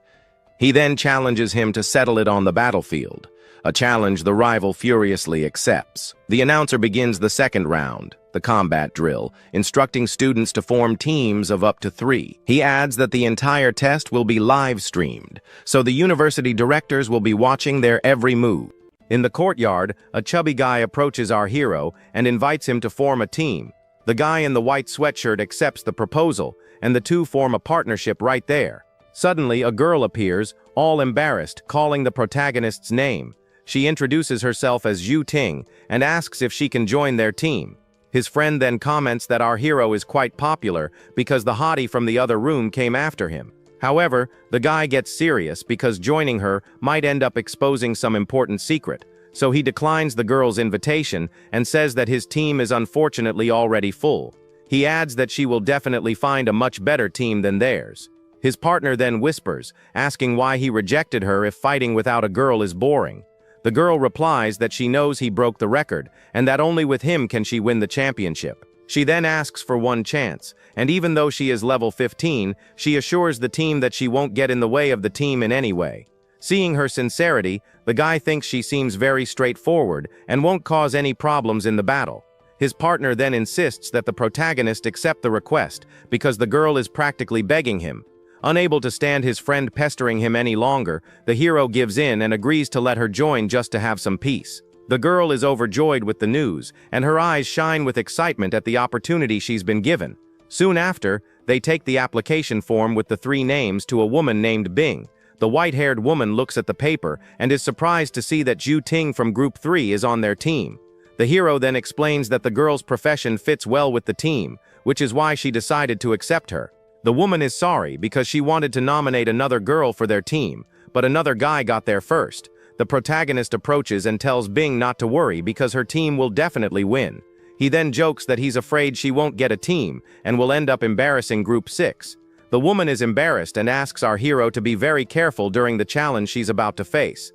He then challenges him to settle it on the battlefield, a challenge the rival furiously accepts. The announcer begins the second round, the combat drill, instructing students to form teams of up to 3. He adds that the entire test will be live-streamed, so the university directors will be watching their every move. In the courtyard, a chubby guy approaches our hero and invites him to form a team. The guy in the white sweatshirt accepts the proposal, and the two form a partnership right there. Suddenly, a girl appears, all embarrassed, calling the protagonist's name. She introduces herself as Yu Ting and asks if she can join their team. His friend then comments that our hero is quite popular because the hottie from the other room came after him. However, the guy gets serious because joining her might end up exposing some important secret, so he declines the girl's invitation and says that his team is unfortunately already full. He adds that she will definitely find a much better team than theirs. His partner then whispers, asking why he rejected her if fighting without a girl is boring. The girl replies that she knows he broke the record, and that only with him can she win the championship. She then asks for one chance, and even though she is level 15, she assures the team that she won't get in the way of the team in any way. Seeing her sincerity, the guy thinks she seems very straightforward and won't cause any problems in the battle. His partner then insists that the protagonist accept the request because the girl is practically begging him. Unable to stand his friend pestering him any longer, the hero gives in and agrees to let her join just to have some peace. The girl is overjoyed with the news, and her eyes shine with excitement at the opportunity she's been given. Soon after, they take the application form with the 3 names to a woman named Bing. The white-haired woman looks at the paper and is surprised to see that Ju Ting from Group 3 is on their team. The hero then explains that the girl's profession fits well with the team, which is why she decided to accept her. The woman is sorry because she wanted to nominate another girl for their team, but another guy got there first. The protagonist approaches and tells Bing not to worry because her team will definitely win. He then jokes that he's afraid she won't get a team and will end up embarrassing Group 6. The woman is embarrassed and asks our hero to be very careful during the challenge she's about to face.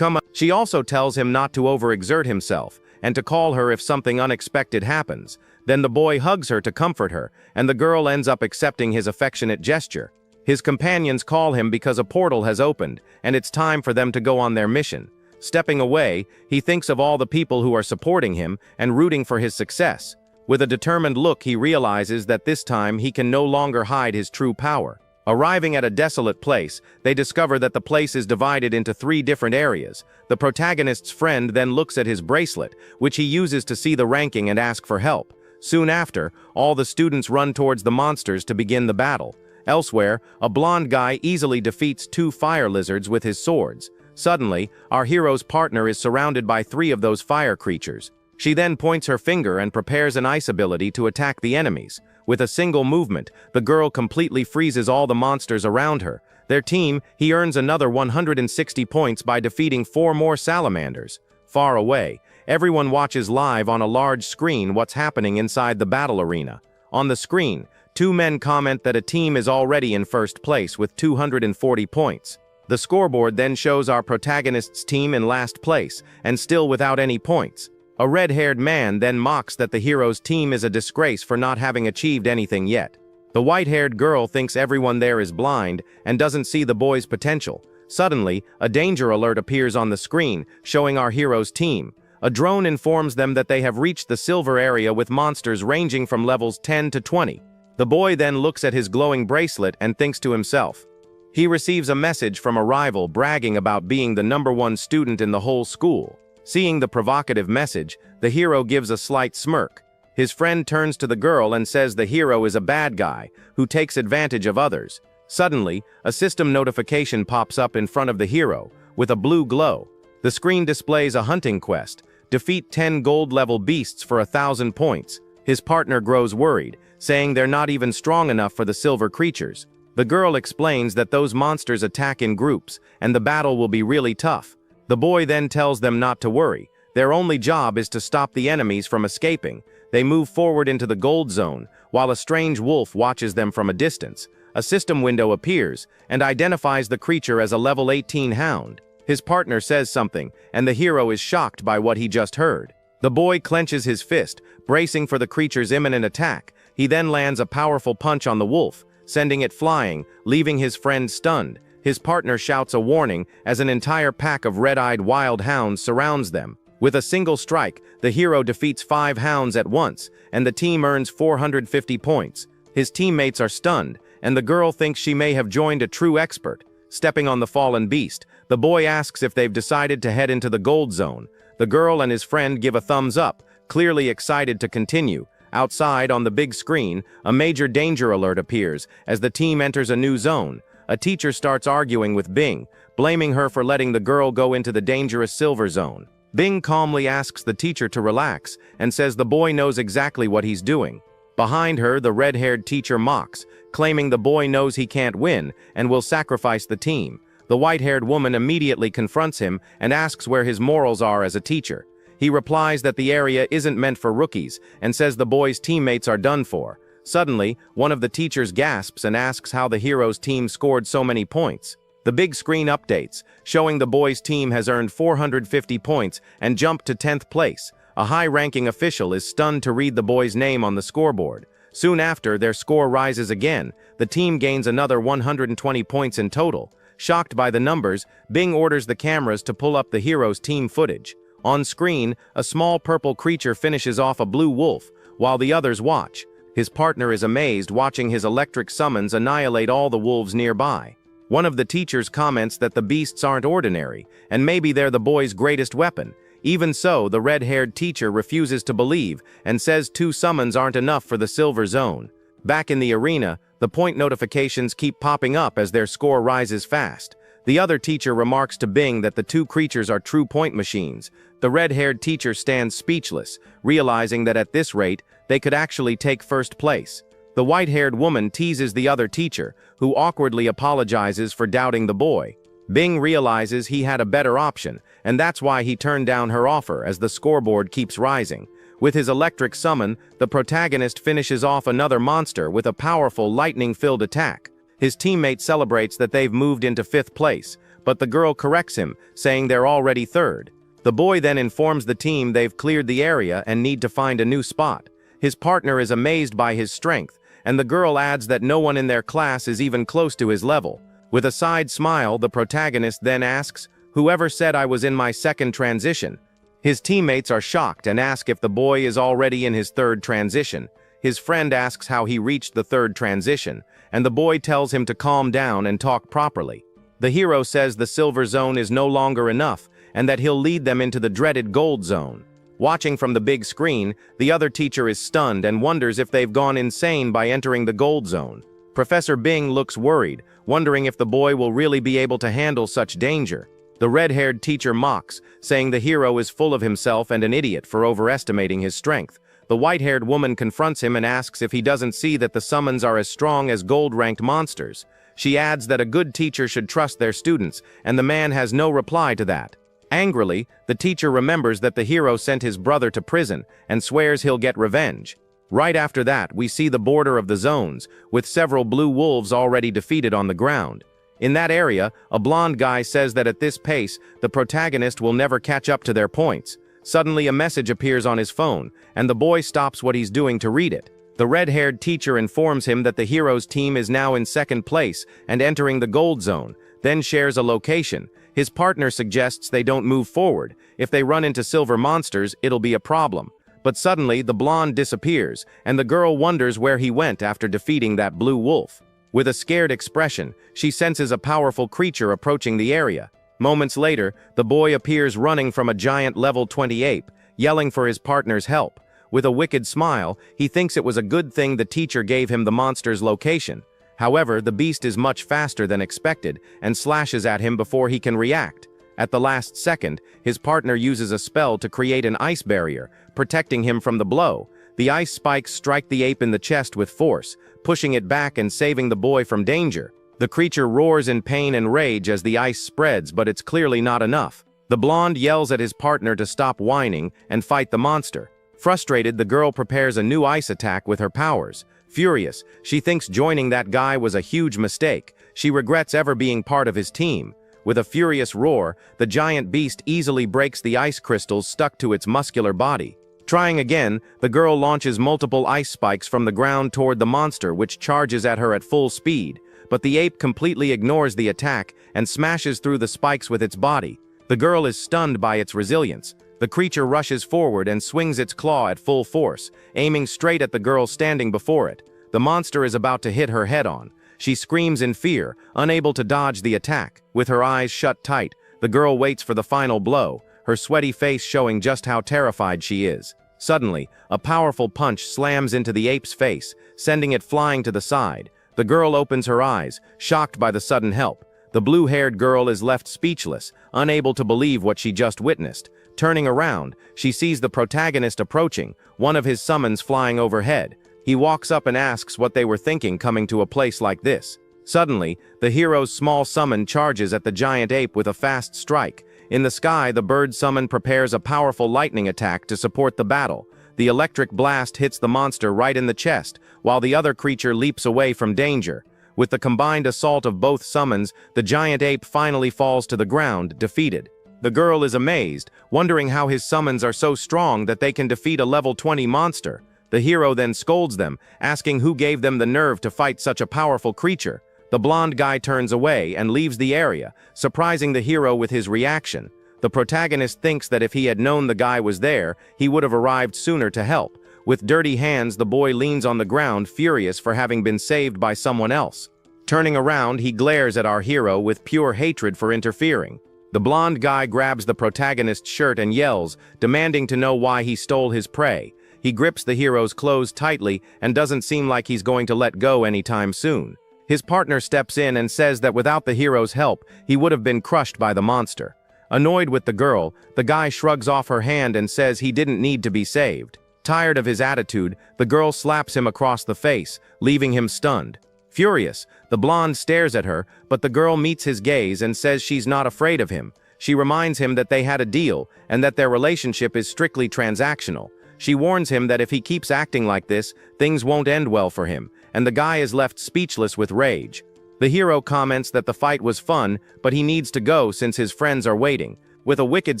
She also tells him not to overexert himself and to call her if something unexpected happens. Then the boy hugs her to comfort her, and the girl ends up accepting his affectionate gesture. His companions call him because a portal has opened, and it's time for them to go on their mission. Stepping away, he thinks of all the people who are supporting him and rooting for his success. With a determined look, he realizes that this time he can no longer hide his true power. Arriving at a desolate place, they discover that the place is divided into 3 different areas. The protagonist's friend then looks at his bracelet, which he uses to see the ranking and ask for help. Soon after, all the students run towards the monsters to begin the battle. Elsewhere, a blonde guy easily defeats 2 fire lizards with his swords. Suddenly, our hero's partner is surrounded by 3 of those fire creatures. She then points her finger and prepares an ice ability to attack the enemies. With a single movement, the girl completely freezes all the monsters around her. Their team, he earns another 160 points by defeating 4 more salamanders. Far away, everyone watches live on a large screen what's happening inside the battle arena. On the screen, 2 men comment that a team is already in first place with 240 points. The scoreboard then shows our protagonist's team in last place, and still without any points. A red-haired man then mocks that the hero's team is a disgrace for not having achieved anything yet. The white-haired girl thinks everyone there is blind and doesn't see the boy's potential. Suddenly, a danger alert appears on the screen, showing our hero's team. A drone informs them that they have reached the silver area with monsters ranging from levels 10 to 20. The boy then looks at his glowing bracelet and thinks to himself. He receives a message from a rival bragging about being the #1 student in the whole school. Seeing the provocative message, the hero gives a slight smirk. His friend turns to the girl and says the hero is a bad guy who takes advantage of others. Suddenly, a system notification pops up in front of the hero with a blue glow. The screen displays a hunting quest. defeat 10 gold-level beasts for 1,000 points. His partner grows worried, saying they're not even strong enough for the silver creatures. The girl explains that those monsters attack in groups, and the battle will be really tough. The boy then tells them not to worry. Their only job is to stop the enemies from escaping. They move forward into the gold zone, while a strange wolf watches them from a distance. A system window appears, and identifies the creature as a level 18 hound. His partner says something, and the hero is shocked by what he just heard. The boy clenches his fist, bracing for the creature's imminent attack. He then lands a powerful punch on the wolf, sending it flying, leaving his friend stunned. His partner shouts a warning as an entire pack of red-eyed wild hounds surrounds them. With a single strike, the hero defeats 5 hounds at once, and the team earns 450 points. His teammates are stunned, and the girl thinks she may have joined a true expert. Stepping on the fallen beast, the boy asks if they've decided to head into the gold zone. The girl and his friend give a thumbs up, clearly excited to continue. Outside, on the big screen, a major danger alert appears as the team enters a new zone. A teacher starts arguing with Bing, blaming her for letting the girl go into the dangerous silver zone. Bing calmly asks the teacher to relax and says the boy knows exactly what he's doing. Behind her, the red-haired teacher mocks, claiming the boy knows he can't win and will sacrifice the team. The white-haired woman immediately confronts him and asks where his morals are as a teacher. He replies that the area isn't meant for rookies and says the boy's teammates are done for. Suddenly, one of the teachers gasps and asks how the hero's team scored so many points. The big screen updates, showing the boys' team has earned 450 points and jumped to 10th place. A high-ranking official is stunned to read the boys' name on the scoreboard. Soon after, their score rises again. The team gains another 120 points in total. Shocked by the numbers, Bing orders the cameras to pull up the hero's team footage. On screen, a small purple creature finishes off a blue wolf, while the others watch. His partner is amazed, watching his electric summons annihilate all the wolves nearby. One of the teachers comments that the beasts aren't ordinary, and maybe they're the boy's greatest weapon. Even so, the red-haired teacher refuses to believe and says 2 summons aren't enough for the silver zone. Back in the arena, the point notifications keep popping up as their score rises fast. The other teacher remarks to Bing that the 2 creatures are true point machines. The red-haired teacher stands speechless, realizing that at this rate, they could actually take first place. The white-haired woman teases the other teacher, who awkwardly apologizes for doubting the boy. Bing realizes he had a better option, and that's why he turned down her offer as the scoreboard keeps rising. With his electric summon, the protagonist finishes off another monster with a powerful lightning-filled attack. His teammate celebrates that they've moved into 5th place, but the girl corrects him, saying they're already 3rd. The boy then informs the team they've cleared the area and need to find a new spot. His partner is amazed by his strength, and the girl adds that no one in their class is even close to his level. With a side smile, the protagonist then asks, "Whoever said I was in my 2nd transition?" His teammates are shocked and ask if the boy is already in his 3rd transition. His friend asks how he reached the 3rd transition, and the boy tells him to calm down and talk properly. The hero says the silver zone is no longer enough, and that he'll lead them into the dreaded gold zone. Watching from the big screen, the other teacher is stunned and wonders if they've gone insane by entering the gold zone. Professor Bing looks worried, wondering if the boy will really be able to handle such danger. The red-haired teacher mocks, saying the hero is full of himself and an idiot for overestimating his strength. The white-haired woman confronts him and asks if he doesn't see that the summons are as strong as gold-ranked monsters. She adds that a good teacher should trust their students, and the man has no reply to that. Angrily, the teacher remembers that the hero sent his brother to prison and swears he'll get revenge. Right after that, we see the border of the zones, with several blue wolves already defeated on the ground. In that area, a blonde guy says that at this pace, the protagonist will never catch up to their points. Suddenly, a message appears on his phone, and the boy stops what he's doing to read it. The red-haired teacher informs him that the hero's team is now in 2nd place and entering the gold zone, then shares a location. His partner suggests they don't move forward. If they run into silver monsters, it'll be a problem. But suddenly, the blonde disappears, and the girl wonders where he went after defeating that blue wolf. With a scared expression, she senses a powerful creature approaching the area. Moments later, the boy appears running from a giant level 20 ape, yelling for his partner's help. With a wicked smile, he thinks it was a good thing the teacher gave him the monster's location. However, the beast is much faster than expected and slashes at him before he can react. At the last second, his partner uses a spell to create an ice barrier, protecting him from the blow. The ice spikes strike the ape in the chest with force, pushing it back and saving the boy from danger. The creature roars in pain and rage as the ice spreads, but it's clearly not enough. The blonde yells at his partner to stop whining and fight the monster. Frustrated, the girl prepares a new ice attack with her powers. Furious, she thinks joining that guy was a huge mistake. She regrets ever being part of his team. With a furious roar, the giant beast easily breaks the ice crystals stuck to its muscular body. Trying again, the girl launches multiple ice spikes from the ground toward the monster, which charges at her at full speed. But the ape completely ignores the attack and smashes through the spikes with its body. The girl is stunned by its resilience. The creature rushes forward and swings its claw at full force, aiming straight at the girl standing before it. The monster is about to hit her head-on. She screams in fear, unable to dodge the attack. With her eyes shut tight, the girl waits for the final blow, her sweaty face showing just how terrified she is. Suddenly, a powerful punch slams into the ape's face, sending it flying to the side. The girl opens her eyes, shocked by the sudden help. The blue-haired girl is left speechless, unable to believe what she just witnessed. Turning around, she sees the protagonist approaching, one of his summons flying overhead. He walks up and asks what they were thinking coming to a place like this. Suddenly, the hero's small summon charges at the giant ape with a fast strike. In the sky, the bird summon prepares a powerful lightning attack to support the battle. The electric blast hits the monster right in the chest, while the other creature leaps away from danger. With the combined assault of both summons, the giant ape finally falls to the ground, defeated. The girl is amazed, wondering how his summons are so strong that they can defeat a level 20 monster. The hero then scolds them, asking who gave them the nerve to fight such a powerful creature. The blonde guy turns away and leaves the area, surprising the hero with his reaction. The protagonist thinks that if he had known the guy was there, he would have arrived sooner to help. With dirty hands, the boy leans on the ground, furious for having been saved by someone else. Turning around, he glares at our hero with pure hatred for interfering. The blonde guy grabs the protagonist's shirt and yells, demanding to know why he stole his prey. He grips the hero's clothes tightly and doesn't seem like he's going to let go anytime soon. His partner steps in and says that without the hero's help, he would have been crushed by the monster. Annoyed with the girl, the guy shrugs off her hand and says he didn't need to be saved. Tired of his attitude, the girl slaps him across the face, leaving him stunned. Furious, the blonde stares at her, but the girl meets his gaze and says she's not afraid of him. She reminds him that they had a deal and that their relationship is strictly transactional. She warns him that if he keeps acting like this, things won't end well for him, and the guy is left speechless with rage. The hero comments that the fight was fun, but he needs to go since his friends are waiting. With a wicked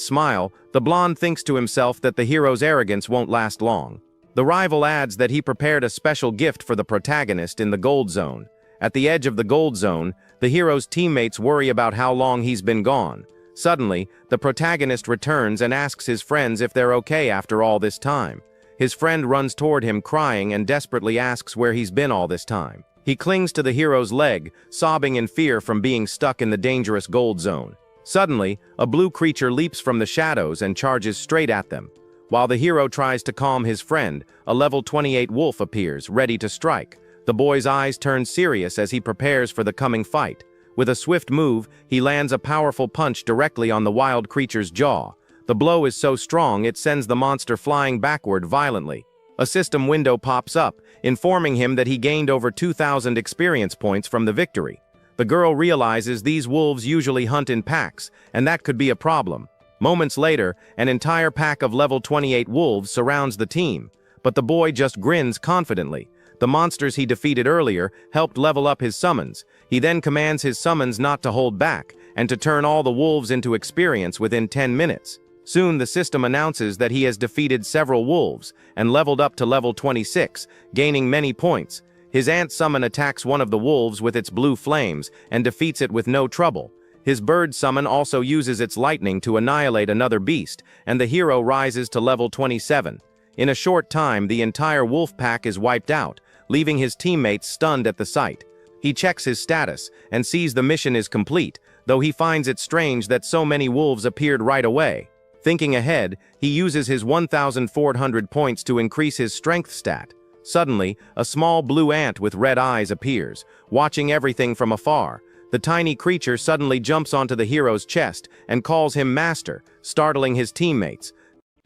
smile, the blonde thinks to himself that the hero's arrogance won't last long. The rival adds that he prepared a special gift for the protagonist in the gold zone. At the edge of the gold zone, the hero's teammates worry about how long he's been gone. Suddenly, the protagonist returns and asks his friends if they're okay after all this time. His friend runs toward him crying and desperately asks where he's been all this time. He clings to the hero's leg, sobbing in fear from being stuck in the dangerous gold zone. Suddenly, a blue creature leaps from the shadows and charges straight at them. While the hero tries to calm his friend, a level 28 wolf appears, ready to strike. The boy's eyes turn serious as he prepares for the coming fight. With a swift move, he lands a powerful punch directly on the wild creature's jaw. The blow is so strong it sends the monster flying backward violently. A system window pops up, informing him that he gained over 2,000 experience points from the victory. The girl realizes these wolves usually hunt in packs, and that could be a problem. Moments later, an entire pack of level 28 wolves surrounds the team, but the boy just grins confidently. The monsters he defeated earlier helped level up his summons. He then commands his summons not to hold back, and to turn all the wolves into experience within 10 minutes. Soon the system announces that he has defeated several wolves, and leveled up to level 26, gaining many points. His ant summon attacks one of the wolves with its blue flames, and defeats it with no trouble. His bird summon also uses its lightning to annihilate another beast, and the hero rises to level 27. In a short time, the entire wolf pack is wiped out, leaving his teammates stunned at the sight. He checks his status, and sees the mission is complete, though he finds it strange that so many wolves appeared right away. Thinking ahead, he uses his 1,400 points to increase his strength stat. Suddenly, a small blue ant with red eyes appears, watching everything from afar. The tiny creature suddenly jumps onto the hero's chest and calls him master, startling his teammates.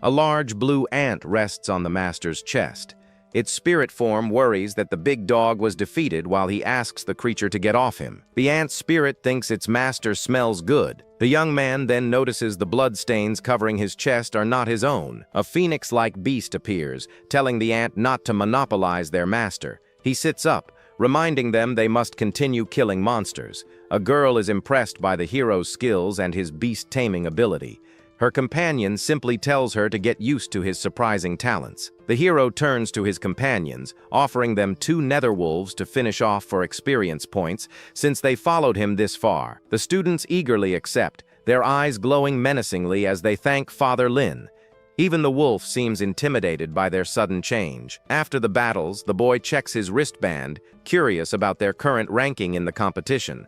A large blue ant rests on the master's chest. Its spirit form worries that the big dog was defeated while he asks the creature to get off him. The ant's spirit thinks its master smells good. The young man then notices the bloodstains covering his chest are not his own. A phoenix-like beast appears, telling the ant not to monopolize their master. He sits up, reminding them they must continue killing monsters. A girl is impressed by the hero's skills and his beast-taming ability. Her companion simply tells her to get used to his surprising talents. The hero turns to his companions, offering them 2 netherwolves to finish off for experience points, since they followed him this far. The students eagerly accept, their eyes glowing menacingly as they thank Father Lin. Even the wolf seems intimidated by their sudden change. After the battles, the boy checks his wristband, curious about their current ranking in the competition.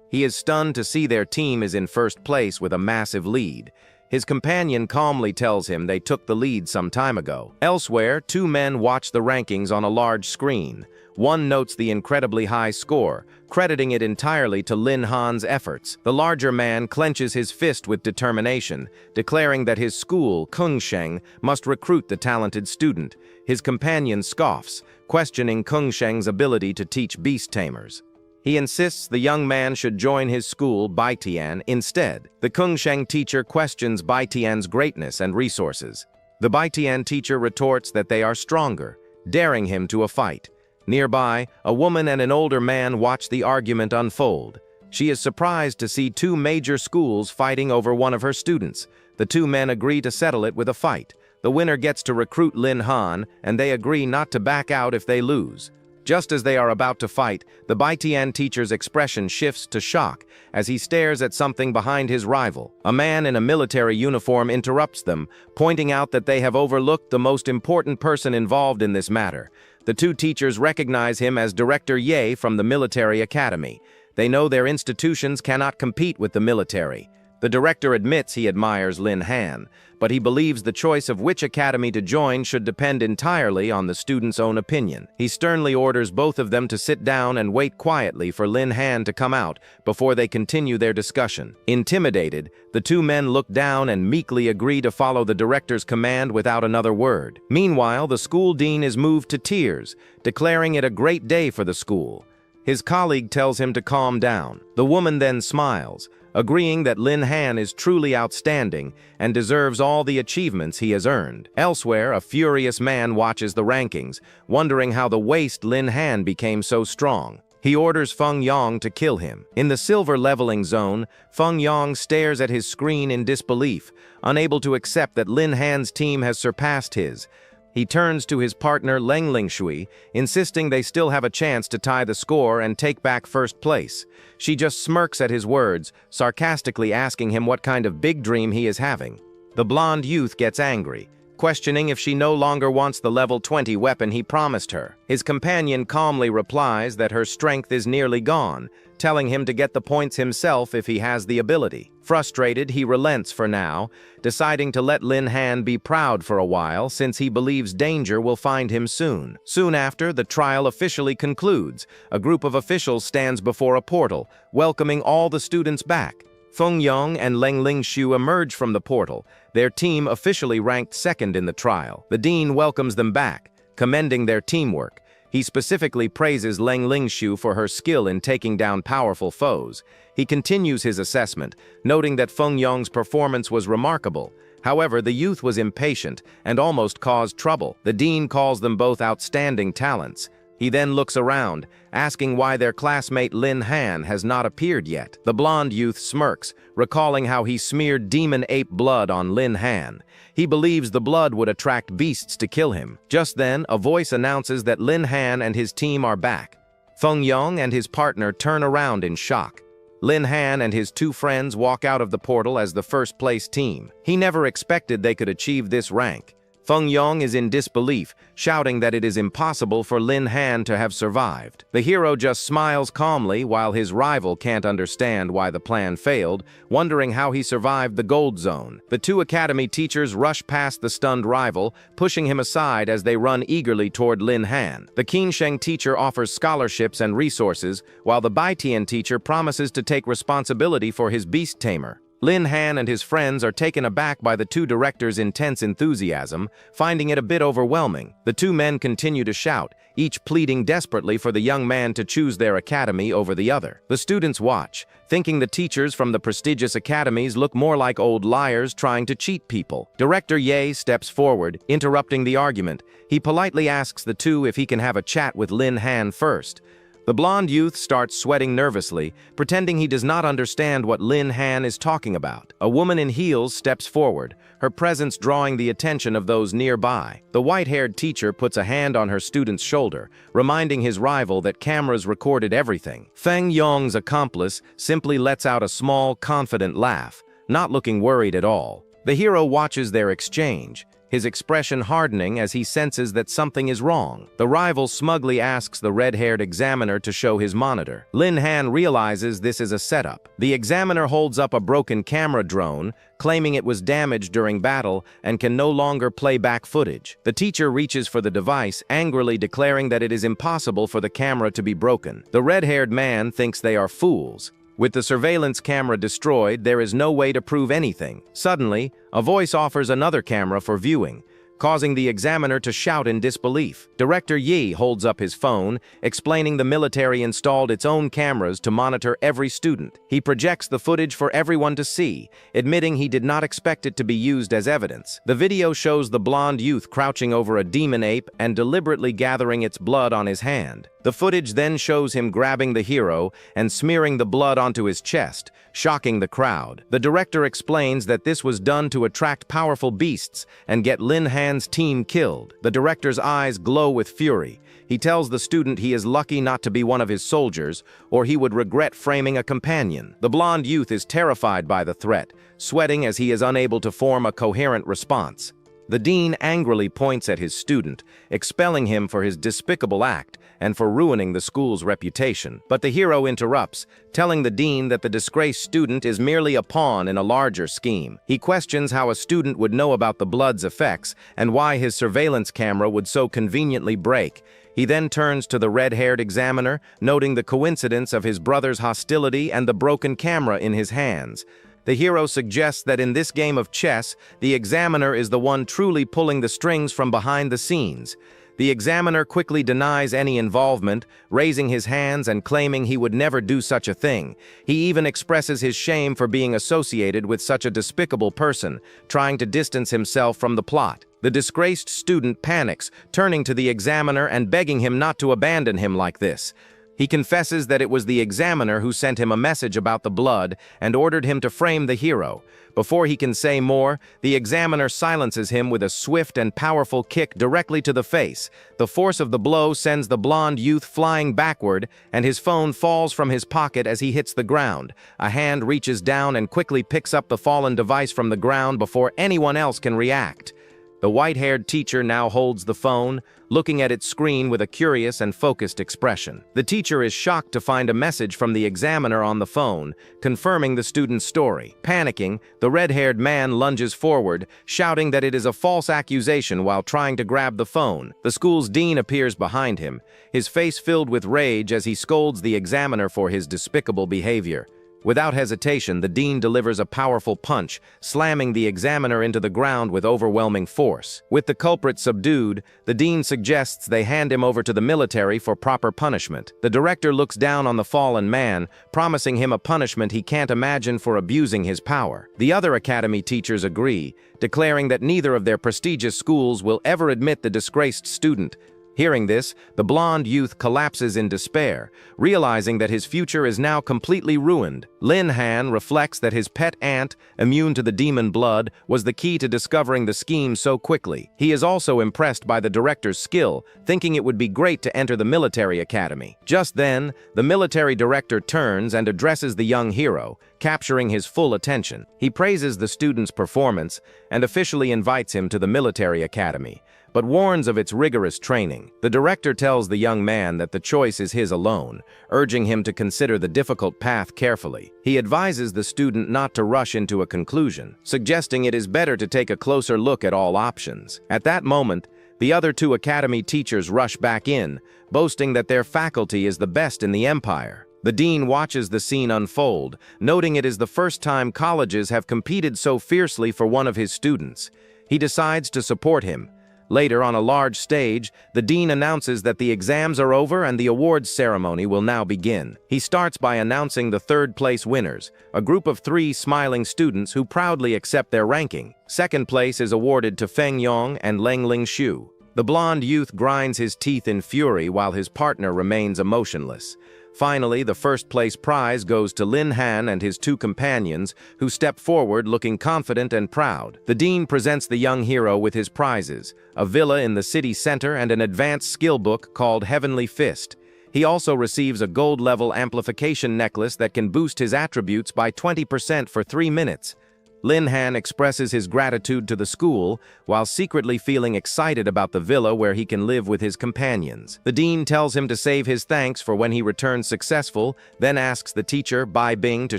He is stunned to see their team is in first place with a massive lead. His companion calmly tells him they took the lead some time ago. Elsewhere, 2 men watch the rankings on a large screen. One notes the incredibly high score, crediting it entirely to Lin Han's efforts. The larger man clenches his fist with determination, declaring that his school, Kungsheng, must recruit the talented student. His companion scoffs, questioning Kungsheng's ability to teach beast tamers. He insists the young man should join his school, Baitian, instead. The Kungsheng teacher questions Baitian's greatness and resources. The Baitian teacher retorts that they are stronger, daring him to a fight. Nearby, a woman and an older man watch the argument unfold. She is surprised to see 2 major schools fighting over one of her students. The 2 men agree to settle it with a fight. The winner gets to recruit Lin Han, and they agree not to back out if they lose. Just as they are about to fight, the Baitian teacher's expression shifts to shock as he stares at something behind his rival. A man in a military uniform interrupts them, pointing out that they have overlooked the most important person involved in this matter. The 2 teachers recognize him as Director Ye from the military academy. They know their institutions cannot compete with the military. The director admits he admires Lin Han, but he believes the choice of which academy to join should depend entirely on the student's own opinion. He sternly orders both of them to sit down and wait quietly for Lin Han to come out before they continue their discussion. Intimidated, the 2 men look down and meekly agree to follow the director's command without another word. Meanwhile, the school dean is moved to tears, declaring it a great day for the school. His colleague tells him to calm down. The woman then smiles, agreeing that Lin Han is truly outstanding and deserves all the achievements he has earned. Elsewhere, a furious man watches the rankings, wondering how the waste Lin Han became so strong. He orders Feng Yong to kill him. In the silver leveling zone, Feng Yong stares at his screen in disbelief, unable to accept that Lin Han's team has surpassed his. He turns to his partner Leng Lingshui, insisting they still have a chance to tie the score and take back first place. She just smirks at his words, sarcastically asking him what kind of big dream he is having. The blonde youth gets angry, questioning if she no longer wants the level 20 weapon he promised her. His companion calmly replies that her strength is nearly gone, telling him to get the points himself if he has the ability. Frustrated, he relents for now, deciding to let Lin Han be proud for a while since he believes danger will find him soon. Soon after, the trial officially concludes. A group of officials stands before a portal, welcoming all the students back. Feng Yong and Leng Lingshu emerge from the portal, their team officially ranked second in the trial. The dean welcomes them back, commending their teamwork. He specifically praises Leng Lingshu for her skill in taking down powerful foes. He continues his assessment, noting that Feng Yong's performance was remarkable. However, the youth was impatient and almost caused trouble. The dean calls them both outstanding talents. He then looks around, asking why their classmate Lin Han has not appeared yet. The blonde youth smirks, recalling how he smeared demon ape blood on Lin Han. He believes the blood would attract beasts to kill him. Just then, a voice announces that Lin Han and his team are back. Feng Yong and his partner turn around in shock. Lin Han and his 2 friends walk out of the portal as the first-place team. He never expected they could achieve this rank. Feng Yong is in disbelief, shouting that it is impossible for Lin Han to have survived. The hero just smiles calmly while his rival can't understand why the plan failed, wondering how he survived the gold zone. The two academy teachers rush past the stunned rival, pushing him aside as they run eagerly toward Lin Han. The Qinsheng teacher offers scholarships and resources, while the Baitian teacher promises to take responsibility for his beast tamer. Lin Han and his friends are taken aback by the two directors' intense enthusiasm, finding it a bit overwhelming. The two men continue to shout, each pleading desperately for the young man to choose their academy over the other. The students watch, thinking the teachers from the prestigious academies look more like old liars trying to cheat people. Director Ye steps forward, interrupting the argument. He politely asks the two if he can have a chat with Lin Han first. The blonde youth starts sweating nervously, pretending he does not understand what Lin Han is talking about. A woman in heels steps forward, her presence drawing the attention of those nearby. The white-haired teacher puts a hand on her student's shoulder, reminding his rival that cameras recorded everything. Feng Yong's accomplice simply lets out a small, confident laugh, not looking worried at all. The hero watches their exchange, his expression hardening as he senses that something is wrong. The rival smugly asks the red-haired examiner to show his monitor. Lin Han realizes this is a setup. The examiner holds up a broken camera drone, claiming it was damaged during battle and can no longer play back footage. The teacher reaches for the device, angrily declaring that it is impossible for the camera to be broken. The red-haired man thinks they are fools. With the surveillance camera destroyed, there is no way to prove anything. Suddenly, a voice offers another camera for viewing, causing the examiner to shout in disbelief. Director Yi holds up his phone, explaining the military installed its own cameras to monitor every student. He projects the footage for everyone to see, admitting he did not expect it to be used as evidence. The video shows the blonde youth crouching over a demon ape and deliberately gathering its blood on his hand. The footage then shows him grabbing the hero and smearing the blood onto his chest, shocking the crowd. The director explains that this was done to attract powerful beasts and get Lin Han's team killed. The director's eyes glow with fury. He tells the student he is lucky not to be one of his soldiers, or he would regret framing a companion. The blonde youth is terrified by the threat, sweating as he is unable to form a coherent response. The dean angrily points at his student, expelling him for his despicable act and for ruining the school's reputation. But the hero interrupts, telling the dean that the disgraced student is merely a pawn in a larger scheme. He questions how a student would know about the blood's effects and why his surveillance camera would so conveniently break. He then turns to the red-haired examiner, noting the coincidence of his brother's hostility and the broken camera in his hands. The hero suggests that in this game of chess, the examiner is the one truly pulling the strings from behind the scenes. The examiner quickly denies any involvement, raising his hands and claiming he would never do such a thing. He even expresses his shame for being associated with such a despicable person, trying to distance himself from the plot. The disgraced student panics, turning to the examiner and begging him not to abandon him like this. He confesses that it was the examiner who sent him a message about the blood and ordered him to frame the hero. Before he can say more, the examiner silences him with a swift and powerful kick directly to the face. The force of the blow sends the blonde youth flying backward, and his phone falls from his pocket as he hits the ground. A hand reaches down and quickly picks up the fallen device from the ground before anyone else can react. The white-haired teacher now holds the phone, looking at its screen with a curious and focused expression. The teacher is shocked to find a message from the examiner on the phone, confirming the student's story. Panicking, the red-haired man lunges forward, shouting that it is a false accusation while trying to grab the phone. The school's dean appears behind him, his face filled with rage as he scolds the examiner for his despicable behavior. Without hesitation, the dean delivers a powerful punch, slamming the examiner into the ground with overwhelming force. With the culprit subdued, the dean suggests they hand him over to the military for proper punishment. The director looks down on the fallen man, promising him a punishment he can't imagine for abusing his power. The other academy teachers agree, declaring that neither of their prestigious schools will ever admit the disgraced student. Hearing this, the blonde youth collapses in despair, realizing that his future is now completely ruined. Lin Han reflects that his pet ant, immune to the demon blood, was the key to discovering the scheme so quickly. He is also impressed by the director's skill, thinking it would be great to enter the military academy. Just then, the military director turns and addresses the young hero, capturing his full attention. He praises the student's performance and officially invites him to the military academy, but warns of its rigorous training. The director tells the young man that the choice is his alone, urging him to consider the difficult path carefully. He advises the student not to rush into a conclusion, suggesting it is better to take a closer look at all options. At that moment, the other two academy teachers rush back in, boasting that their faculty is the best in the empire. The dean watches the scene unfold, noting it is the first time colleges have competed so fiercely for one of his students. He decides to support him. Later, on a large stage, the dean announces that the exams are over and the awards ceremony will now begin. He starts by announcing the third-place winners, a group of 3 smiling students who proudly accept their ranking. Second place is awarded to Feng Yong and Leng Ling Xu. The blonde youth grinds his teeth in fury while his partner remains emotionless. Finally, the first-place prize goes to Lin Han and his 2 companions, who step forward looking confident and proud. The dean presents the young hero with his prizes, a villa in the city center and an advanced skill book called Heavenly Fist. He also receives a gold-level amplification necklace that can boost his attributes by 20% for 3 minutes. Lin Han expresses his gratitude to the school, while secretly feeling excited about the villa where he can live with his companions. The dean tells him to save his thanks for when he returns successful, then asks the teacher, Bai Bing, to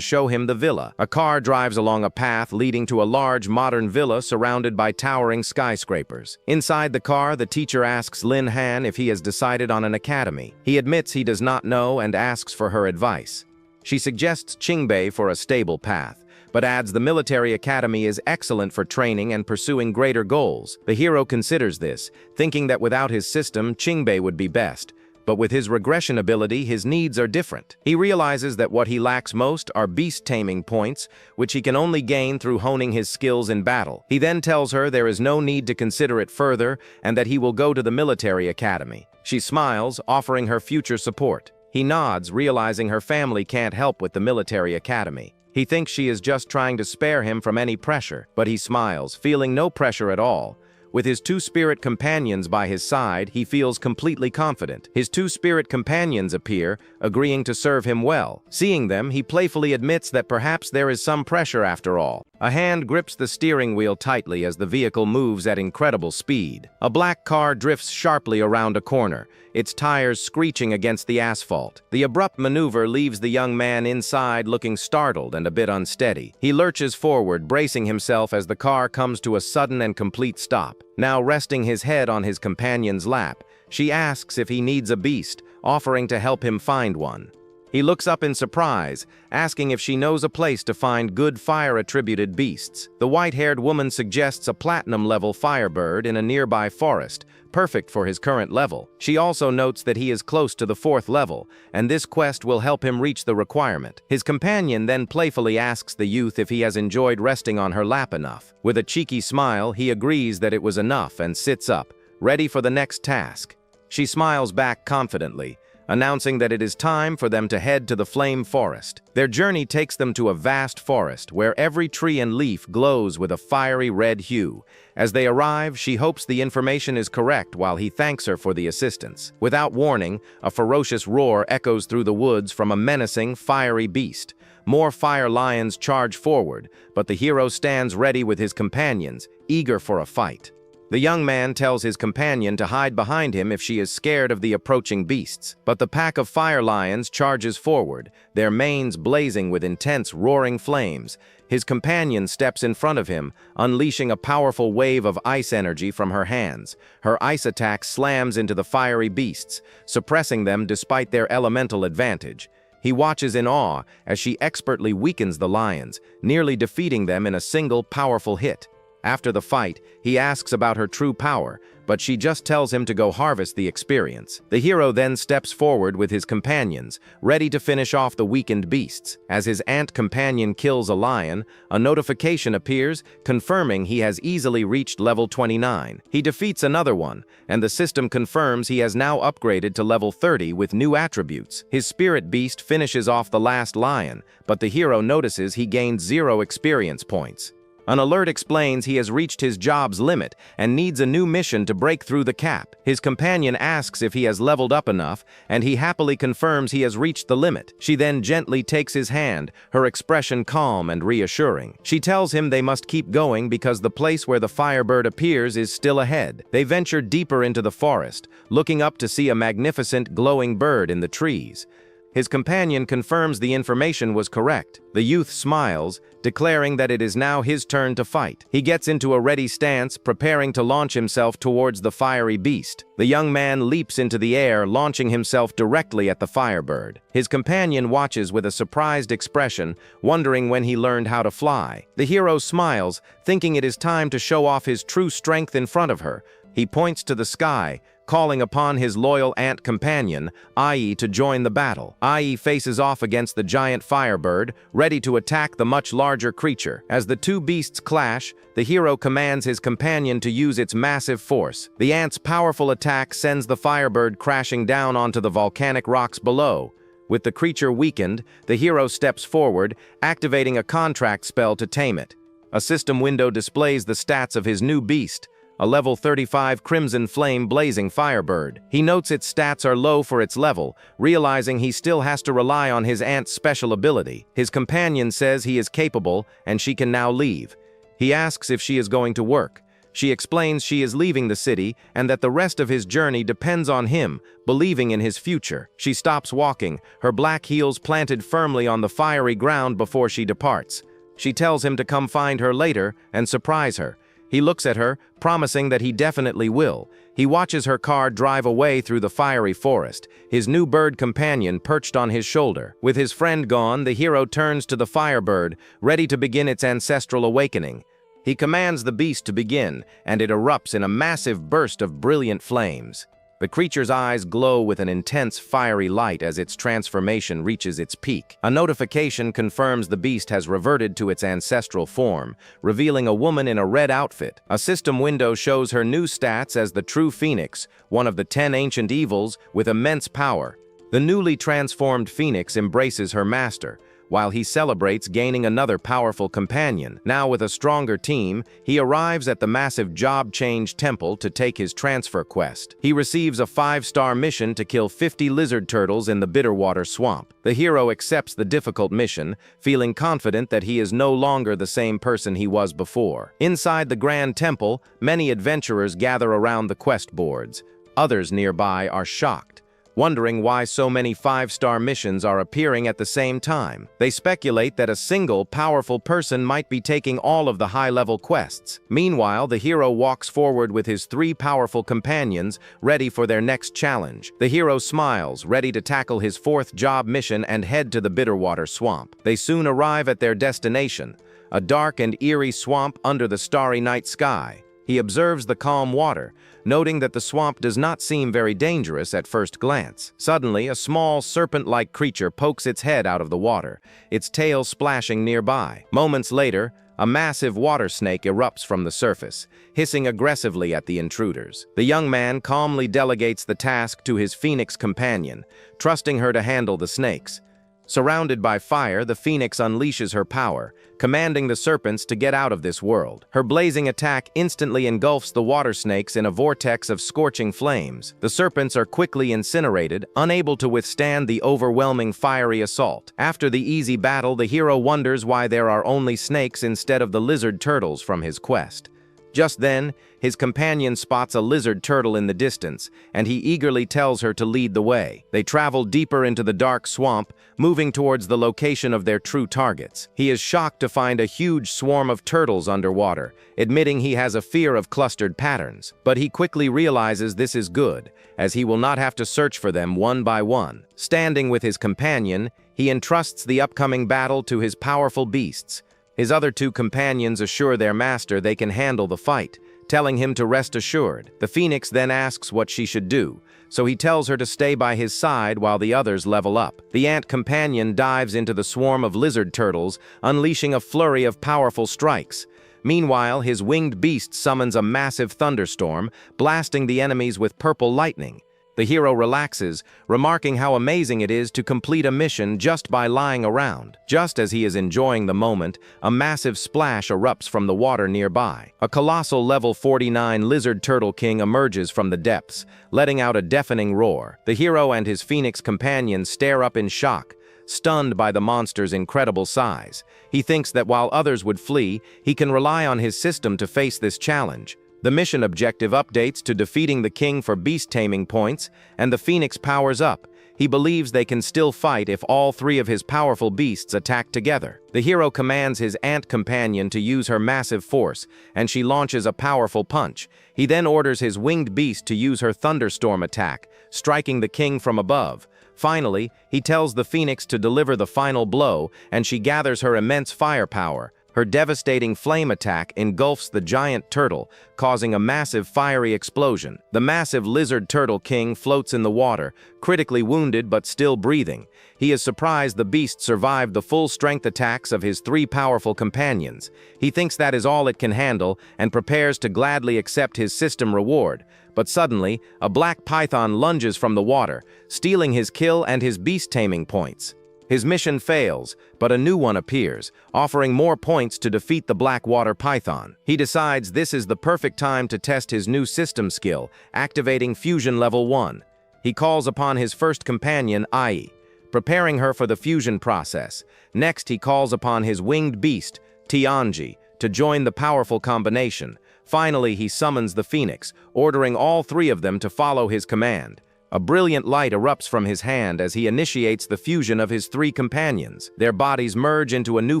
show him the villa. A car drives along a path leading to a large modern villa surrounded by towering skyscrapers. Inside the car, the teacher asks Lin Han if he has decided on an academy. He admits he does not know and asks for her advice. She suggests Qingbei for a stable path, but adds the military academy is excellent for training and pursuing greater goals. The hero considers this, thinking that without his system, Qingbei would be best. But with his regression ability, his needs are different. He realizes that what he lacks most are beast-taming points, which he can only gain through honing his skills in battle. He then tells her there is no need to consider it further and that he will go to the military academy. She smiles, offering her future support. He nods, realizing her family can't help with the military academy. He thinks she is just trying to spare him from any pressure, but he smiles, feeling no pressure at all. With his 2 spirit companions by his side, he feels completely confident. His 2 spirit companions appear, agreeing to serve him well. Seeing them, he playfully admits that perhaps there is some pressure after all. A hand grips the steering wheel tightly as the vehicle moves at incredible speed. A black car drifts sharply around a corner, its tires screeching against the asphalt. The abrupt maneuver leaves the young man inside looking startled and a bit unsteady. He lurches forward, bracing himself as the car comes to a sudden and complete stop. Now resting his head on his companion's lap, she asks if he needs a beast, offering to help him find one. He looks up in surprise, asking if she knows a place to find good fire-attributed beasts. The white-haired woman suggests a platinum-level firebird in a nearby forest, perfect for his current level. She also notes that he is close to the 4th level, and this quest will help him reach the requirement. His companion then playfully asks the youth if he has enjoyed resting on her lap enough. With a cheeky smile, he agrees that it was enough and sits up, ready for the next task. She smiles back confidently, announcing that it is time for them to head to the Flame Forest. Their journey takes them to a vast forest where every tree and leaf glows with a fiery red hue. As they arrive, she hopes the information is correct while he thanks her for the assistance. Without warning, a ferocious roar echoes through the woods from a menacing, fiery beast. More fire lions charge forward, but the hero stands ready with his companions, eager for a fight. The young man tells his companion to hide behind him if she is scared of the approaching beasts. But the pack of fire lions charges forward, their manes blazing with intense roaring flames. His companion steps in front of him, unleashing a powerful wave of ice energy from her hands. Her ice attack slams into the fiery beasts, suppressing them despite their elemental advantage. He watches in awe as she expertly weakens the lions, nearly defeating them in a single powerful hit. After the fight, he asks about her true power, but she just tells him to go harvest the experience. The hero then steps forward with his companions, ready to finish off the weakened beasts. As his ant companion kills a lion, a notification appears, confirming he has easily reached level 29. He defeats another one, and the system confirms he has now upgraded to level 30 with new attributes. His spirit beast finishes off the last lion, but the hero notices he gained 0 experience points. An alert explains he has reached his job's limit and needs a new mission to break through the cap. His companion asks if he has leveled up enough, and he happily confirms he has reached the limit. She then gently takes his hand, her expression calm and reassuring. She tells him they must keep going because the place where the firebird appears is still ahead. They venture deeper into the forest, looking up to see a magnificent glowing bird in the trees. His companion confirms the information was correct. The youth smiles, declaring that it is now his turn to fight. He gets into a ready stance, preparing to launch himself towards the fiery beast. The young man leaps into the air, launching himself directly at the firebird. His companion watches with a surprised expression, wondering when he learned how to fly. The hero smiles, thinking it is time to show off his true strength in front of her. He points to the sky, calling upon his loyal ant companion, Ai, to join the battle. Ai faces off against the giant firebird, ready to attack the much larger creature. As the two beasts clash, the hero commands his companion to use its massive force. The ant's powerful attack sends the firebird crashing down onto the volcanic rocks below. With the creature weakened, the hero steps forward, activating a contract spell to tame it. A system window displays the stats of his new beast, a level 35 Crimson Flame Blazing Firebird. He notes its stats are low for its level, realizing he still has to rely on his ant's special ability. His companion says he is capable and she can now leave. He asks if she is going to work. She explains she is leaving the city and that the rest of his journey depends on him, believing in his future. She stops walking, her black heels planted firmly on the fiery ground before she departs. She tells him to come find her later and surprise her. He looks at her, promising that he definitely will. He watches her car drive away through the fiery forest, his new bird companion perched on his shoulder. With his friend gone, the hero turns to the firebird, ready to begin its ancestral awakening. He commands the beast to begin, and it erupts in a massive burst of brilliant flames. The creature's eyes glow with an intense fiery light as its transformation reaches its peak. A notification confirms the beast has reverted to its ancestral form, revealing a woman in a red outfit. A system window shows her new stats as the true Phoenix, one of the 10 ancient evils with immense power. The newly transformed Phoenix embraces her master, while he celebrates gaining another powerful companion. Now with a stronger team, he arrives at the massive Job Change Temple to take his transfer quest. He receives a 5-star mission to kill 50 lizard turtles in the Bitterwater Swamp. The hero accepts the difficult mission, feeling confident that he is no longer the same person he was before. Inside the Grand Temple, many adventurers gather around the quest boards. Others nearby are shocked, wondering why so many 5-star missions are appearing at the same time. They speculate that a single, powerful person might be taking all of the high-level quests. Meanwhile, the hero walks forward with his 3 powerful companions, ready for their next challenge. The hero smiles, ready to tackle his 4th job mission and head to the Bitterwater Swamp. They soon arrive at their destination, a dark and eerie swamp under the starry night sky. He observes the calm water, noting that the swamp does not seem very dangerous at first glance. Suddenly, a small serpent-like creature pokes its head out of the water, its tail splashing nearby. Moments later, a massive water snake erupts from the surface, hissing aggressively at the intruders. The young man calmly delegates the task to his Phoenix companion, trusting her to handle the snakes. Surrounded by fire, the Phoenix unleashes her power, commanding the serpents to get out of this world. Her blazing attack instantly engulfs the water snakes in a vortex of scorching flames. The serpents are quickly incinerated, unable to withstand the overwhelming fiery assault. After the easy battle, the hero wonders why there are only snakes instead of the lizard turtles from his quest. Just then, his companion spots a lizard turtle in the distance, and he eagerly tells her to lead the way. They travel deeper into the dark swamp, moving towards the location of their true targets. He is shocked to find a huge swarm of turtles underwater, admitting he has a fear of clustered patterns. But he quickly realizes this is good, as he will not have to search for them one by one. Standing with his companion, he entrusts the upcoming battle to his powerful beasts. His other 2 companions assure their master they can handle the fight, telling him to rest assured. The Phoenix then asks what she should do, so he tells her to stay by his side while the others level up. The ant companion dives into the swarm of lizard turtles, unleashing a flurry of powerful strikes. Meanwhile, his winged beast summons a massive thunderstorm, blasting the enemies with purple lightning. The hero relaxes, remarking how amazing it is to complete a mission just by lying around. Just as he is enjoying the moment, a massive splash erupts from the water nearby. A colossal level 49 lizard turtle king emerges from the depths, letting out a deafening roar. The hero and his phoenix companion stare up in shock, stunned by the monster's incredible size. He thinks that while others would flee, he can rely on his system to face this challenge. The mission objective updates to defeating the king for beast taming points, and the Phoenix powers up. He believes they can still fight if all three of his powerful beasts attack together. The hero commands his ant companion to use her massive force, and she launches a powerful punch. He then orders his winged beast to use her thunderstorm attack, striking the king from above. Finally, he tells the Phoenix to deliver the final blow, and she gathers her immense firepower. Her devastating flame attack engulfs the giant turtle, causing a massive fiery explosion. The massive lizard turtle king floats in the water, critically wounded but still breathing. He is surprised the beast survived the full-strength attacks of his three powerful companions. He thinks that is all it can handle and prepares to gladly accept his system reward. But suddenly, a black python lunges from the water, stealing his kill and his beast-taming points. His mission fails, but a new one appears, offering more points to defeat the black water python. He decides this is the perfect time to test his new system skill, activating Fusion Level 1. He calls upon his first companion, Ai, preparing her for the fusion process. Next, he calls upon his winged beast, Tianji, to join the powerful combination. Finally, he summons the Phoenix, ordering all three of them to follow his command. A brilliant light erupts from his hand as he initiates the fusion of his three companions. Their bodies merge into a new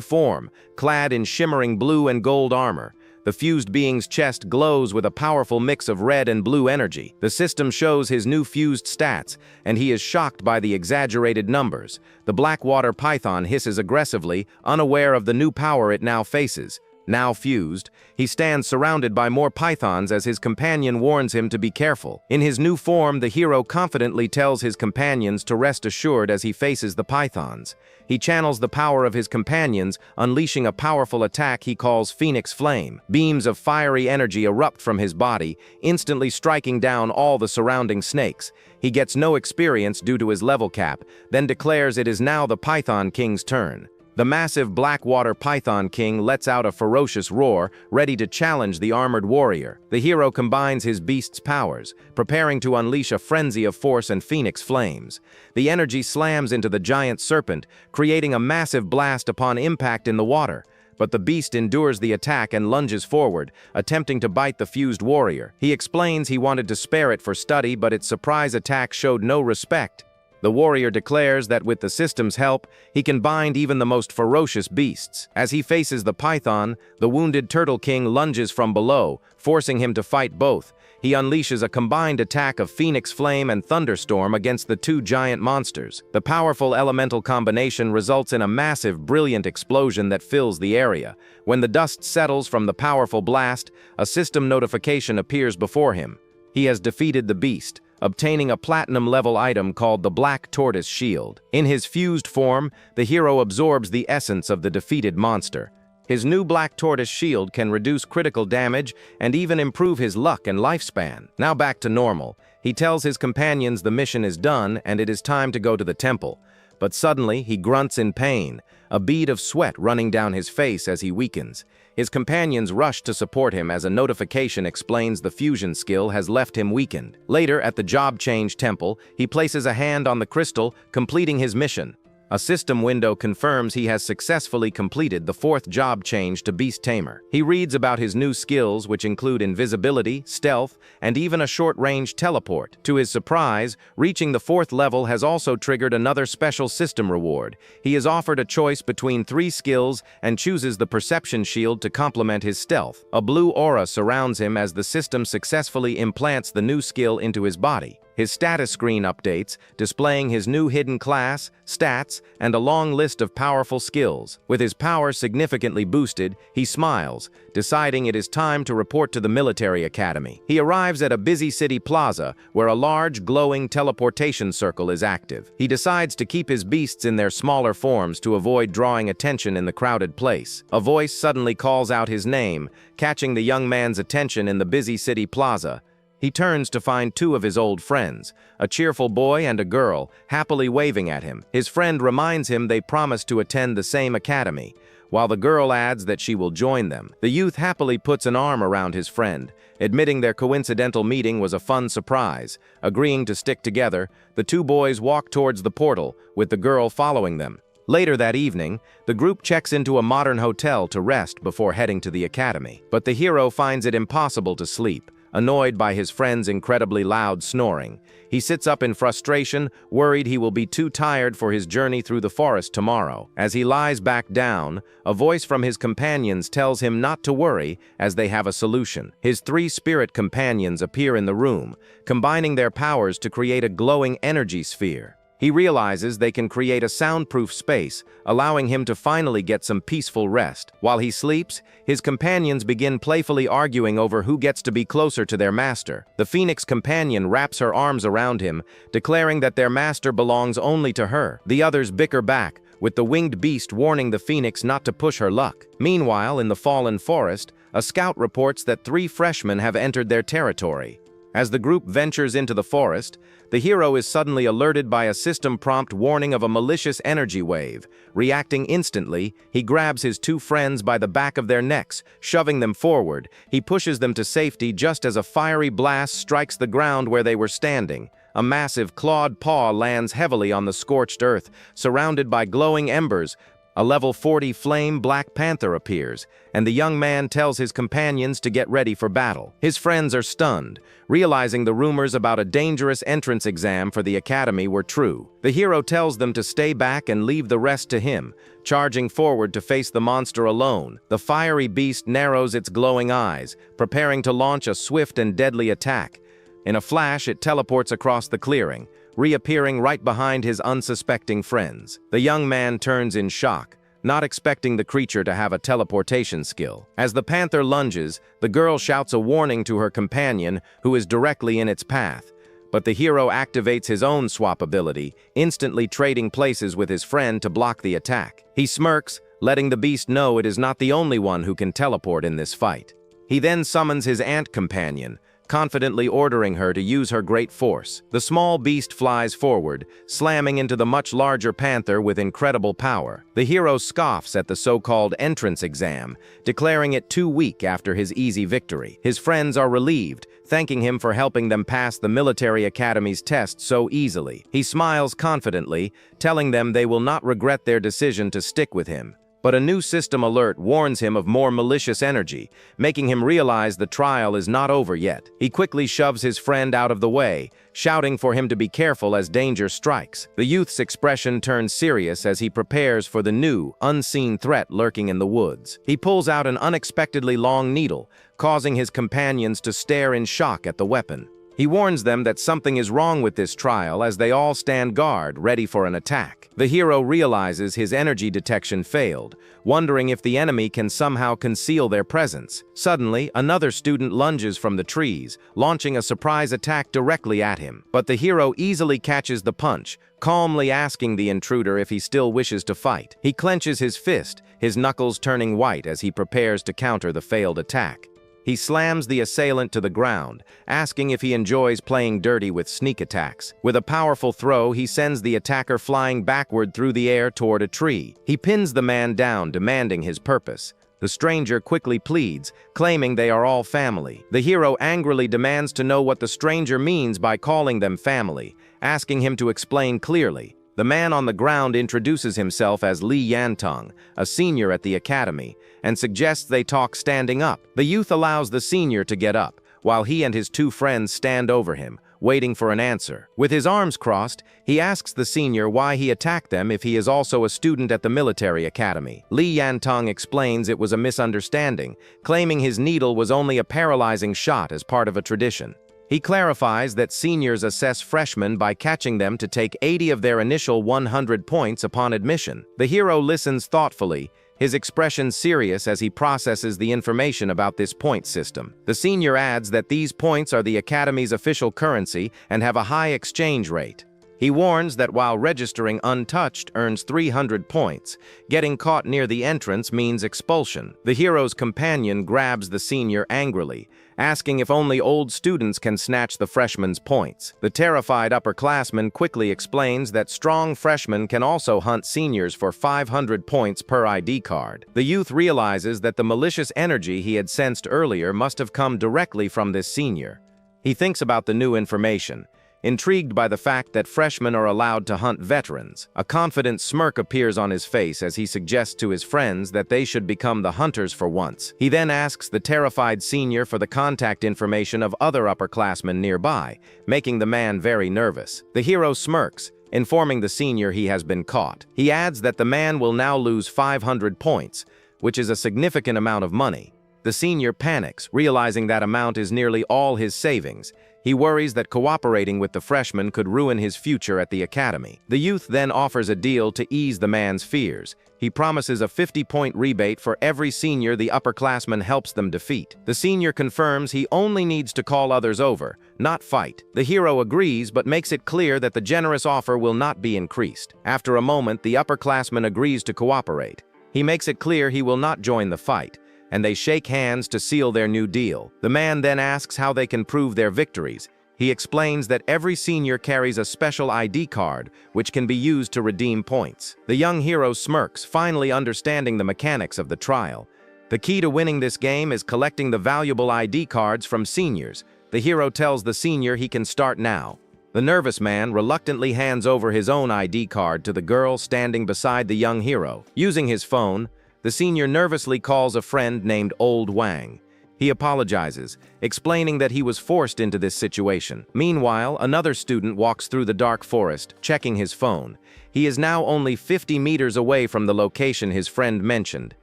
form, clad in shimmering blue and gold armor. The fused being's chest glows with a powerful mix of red and blue energy. The system shows his new fused stats, and he is shocked by the exaggerated numbers. The blackwater python hisses aggressively, unaware of the new power it now faces. Now fused, he stands surrounded by more pythons as his companion warns him to be careful. In his new form, the hero confidently tells his companions to rest assured as he faces the pythons. He channels the power of his companions, unleashing a powerful attack he calls Phoenix Flame. Beams of fiery energy erupt from his body, instantly striking down all the surrounding snakes. He gets no experience due to his level cap, then declares it is now the Python King's turn. The massive Blackwater Python King lets out a ferocious roar, ready to challenge the armored warrior. The hero combines his beast's powers, preparing to unleash a frenzy of force and phoenix flames. The energy slams into the giant serpent, creating a massive blast upon impact in the water. But the beast endures the attack and lunges forward, attempting to bite the fused warrior. He explains he wanted to spare it for study, but its surprise attack showed no respect. The warrior declares that with the system's help, he can bind even the most ferocious beasts. As he faces the python, the wounded Turtle King lunges from below, forcing him to fight both. He unleashes a combined attack of Phoenix Flame and Thunderstorm against the two giant monsters. The powerful elemental combination results in a massive, brilliant explosion that fills the area. When the dust settles from the powerful blast, a system notification appears before him. He has defeated the beast, obtaining a platinum-level item called the Black Tortoise Shield. In his fused form, the hero absorbs the essence of the defeated monster. His new Black Tortoise Shield can reduce critical damage and even improve his luck and lifespan. Now back to normal, he tells his companions the mission is done and it is time to go to the temple. But suddenly, he grunts in pain, a bead of sweat running down his face as he weakens. His companions rush to support him as a notification explains the fusion skill has left him weakened. Later, at the Job Change Temple, he places a hand on the crystal, completing his mission. A system window confirms he has successfully completed the 4th job change to Beast Tamer. He reads about his new skills, which include invisibility, stealth, and even a short-range teleport. To his surprise, reaching the 4th level has also triggered another special system reward. He is offered a choice between 3 skills and chooses the Perception Shield to complement his stealth. A blue aura surrounds him as the system successfully implants the new skill into his body. His status screen updates, displaying his new hidden class, stats, and a long list of powerful skills. With his power significantly boosted, he smiles, deciding it is time to report to the military academy. He arrives at a busy city plaza where a large, glowing teleportation circle is active. He decides to keep his beasts in their smaller forms to avoid drawing attention in the crowded place. A voice suddenly calls out his name, catching the young man's attention in the busy city plaza. He turns to find two of his old friends, a cheerful boy and a girl, happily waving at him. His friend reminds him they promised to attend the same academy, while the girl adds that she will join them. The youth happily puts an arm around his friend, admitting their coincidental meeting was a fun surprise. Agreeing to stick together, the two boys walk towards the portal, with the girl following them. Later that evening, the group checks into a modern hotel to rest before heading to the academy. But the hero finds it impossible to sleep. Annoyed by his friend's incredibly loud snoring, he sits up in frustration, worried he will be too tired for his journey through the forest tomorrow. As he lies back down, a voice from his companions tells him not to worry, as they have a solution. His three spirit companions appear in the room, combining their powers to create a glowing energy sphere. He realizes they can create a soundproof space, allowing him to finally get some peaceful rest. While he sleeps, his companions begin playfully arguing over who gets to be closer to their master. The Phoenix companion wraps her arms around him, declaring that their master belongs only to her. The others bicker back, with the winged beast warning the Phoenix not to push her luck. Meanwhile, in the fallen forest, a scout reports that 3 freshmen have entered their territory. As the group ventures into the forest, the hero is suddenly alerted by a system prompt warning of a malicious energy wave. Reacting instantly, he grabs his 2 friends by the back of their necks, shoving them forward. He pushes them to safety just as a fiery blast strikes the ground where they were standing. A massive clawed paw lands heavily on the scorched earth, surrounded by glowing embers. A level 40 flame Black Panther appears, and the young man tells his companions to get ready for battle. His friends are stunned, realizing the rumors about a dangerous entrance exam for the academy were true. The hero tells them to stay back and leave the rest to him, charging forward to face the monster alone. The fiery beast narrows its glowing eyes, preparing to launch a swift and deadly attack. In a flash, it teleports across the clearing, reappearing right behind his unsuspecting friends. The young man turns in shock, not expecting the creature to have a teleportation skill. As the panther lunges, the girl shouts a warning to her companion, who is directly in its path. But the hero activates his own swap ability, instantly trading places with his friend to block the attack. He smirks, letting the beast know it is not the only one who can teleport in this fight. He then summons his ant companion, confidently ordering her to use her great force. The small beast flies forward, slamming into the much larger panther with incredible power. The hero scoffs at the so-called entrance exam, declaring it too weak after his easy victory. His friends are relieved, thanking him for helping them pass the military academy's test so easily. He smiles confidently, telling them they will not regret their decision to stick with him. But a new system alert warns him of more malicious energy, making him realize the trial is not over yet. He quickly shoves his friend out of the way, shouting for him to be careful as danger strikes. The youth's expression turns serious as he prepares for the new, unseen threat lurking in the woods. He pulls out an unexpectedly long needle, causing his companions to stare in shock at the weapon. He warns them that something is wrong with this trial as they all stand guard, ready for an attack. The hero realizes his energy detection failed, wondering if the enemy can somehow conceal their presence. Suddenly, another student lunges from the trees, launching a surprise attack directly at him. But the hero easily catches the punch, calmly asking the intruder if he still wishes to fight. He clenches his fist, his knuckles turning white as he prepares to counter the failed attack. He slams the assailant to the ground, asking if he enjoys playing dirty with sneak attacks. With a powerful throw, he sends the attacker flying backward through the air toward a tree. He pins the man down, demanding his purpose. The stranger quickly pleads, claiming they are all family. The hero angrily demands to know what the stranger means by calling them family, asking him to explain clearly. The man on the ground introduces himself as Lee Yantong, a senior at the academy, and suggests they talk standing up. The youth allows the senior to get up, while he and his 2 friends stand over him, waiting for an answer. With his arms crossed, he asks the senior why he attacked them if he is also a student at the military academy. Lee Yantong explains it was a misunderstanding, claiming his needle was only a paralyzing shot as part of a tradition. He clarifies that seniors assess freshmen by catching them to take 80 of their initial 100 points upon admission. The hero listens thoughtfully, his expression serious as he processes the information about this point system. The senior adds that these points are the Academy's official currency and have a high exchange rate. He warns that while registering untouched earns 300 points, getting caught near the entrance means expulsion. The hero's companion grabs the senior angrily, asking if only old students can snatch the freshman's points. The terrified upperclassman quickly explains that strong freshmen can also hunt seniors for 500 points per ID card. The youth realizes that the malicious energy he had sensed earlier must have come directly from this senior. He thinks about the new information, intrigued by the fact that freshmen are allowed to hunt veterans. A confident smirk appears on his face as he suggests to his friends that they should become the hunters for once. He then asks the terrified senior for the contact information of other upperclassmen nearby, making the man very nervous. The hero smirks, informing the senior he has been caught. He adds that the man will now lose 500 points, which is a significant amount of money. The senior panics, realizing that amount is nearly all his savings. He worries that cooperating with the freshman could ruin his future at the academy. The youth then offers a deal to ease the man's fears. He promises a 50-point rebate for every senior the upperclassman helps them defeat. The senior confirms he only needs to call others over, not fight. The hero agrees but makes it clear that the generous offer will not be increased. After a moment, the upperclassman agrees to cooperate. He makes it clear he will not join the fight, and they shake hands to seal their new deal. The man then asks how they can prove their victories. He explains that every senior carries a special ID card, which can be used to redeem points. The young hero smirks, finally understanding the mechanics of the trial. The key to winning this game is collecting the valuable ID cards from seniors. The hero tells the senior he can start now. The nervous man reluctantly hands over his own ID card to the girl standing beside the young hero. Using his phone, the senior nervously calls a friend named Old Wang. He apologizes, explaining that he was forced into this situation. Meanwhile, another student walks through the dark forest, checking his phone. He is now only 50 meters away from the location his friend mentioned.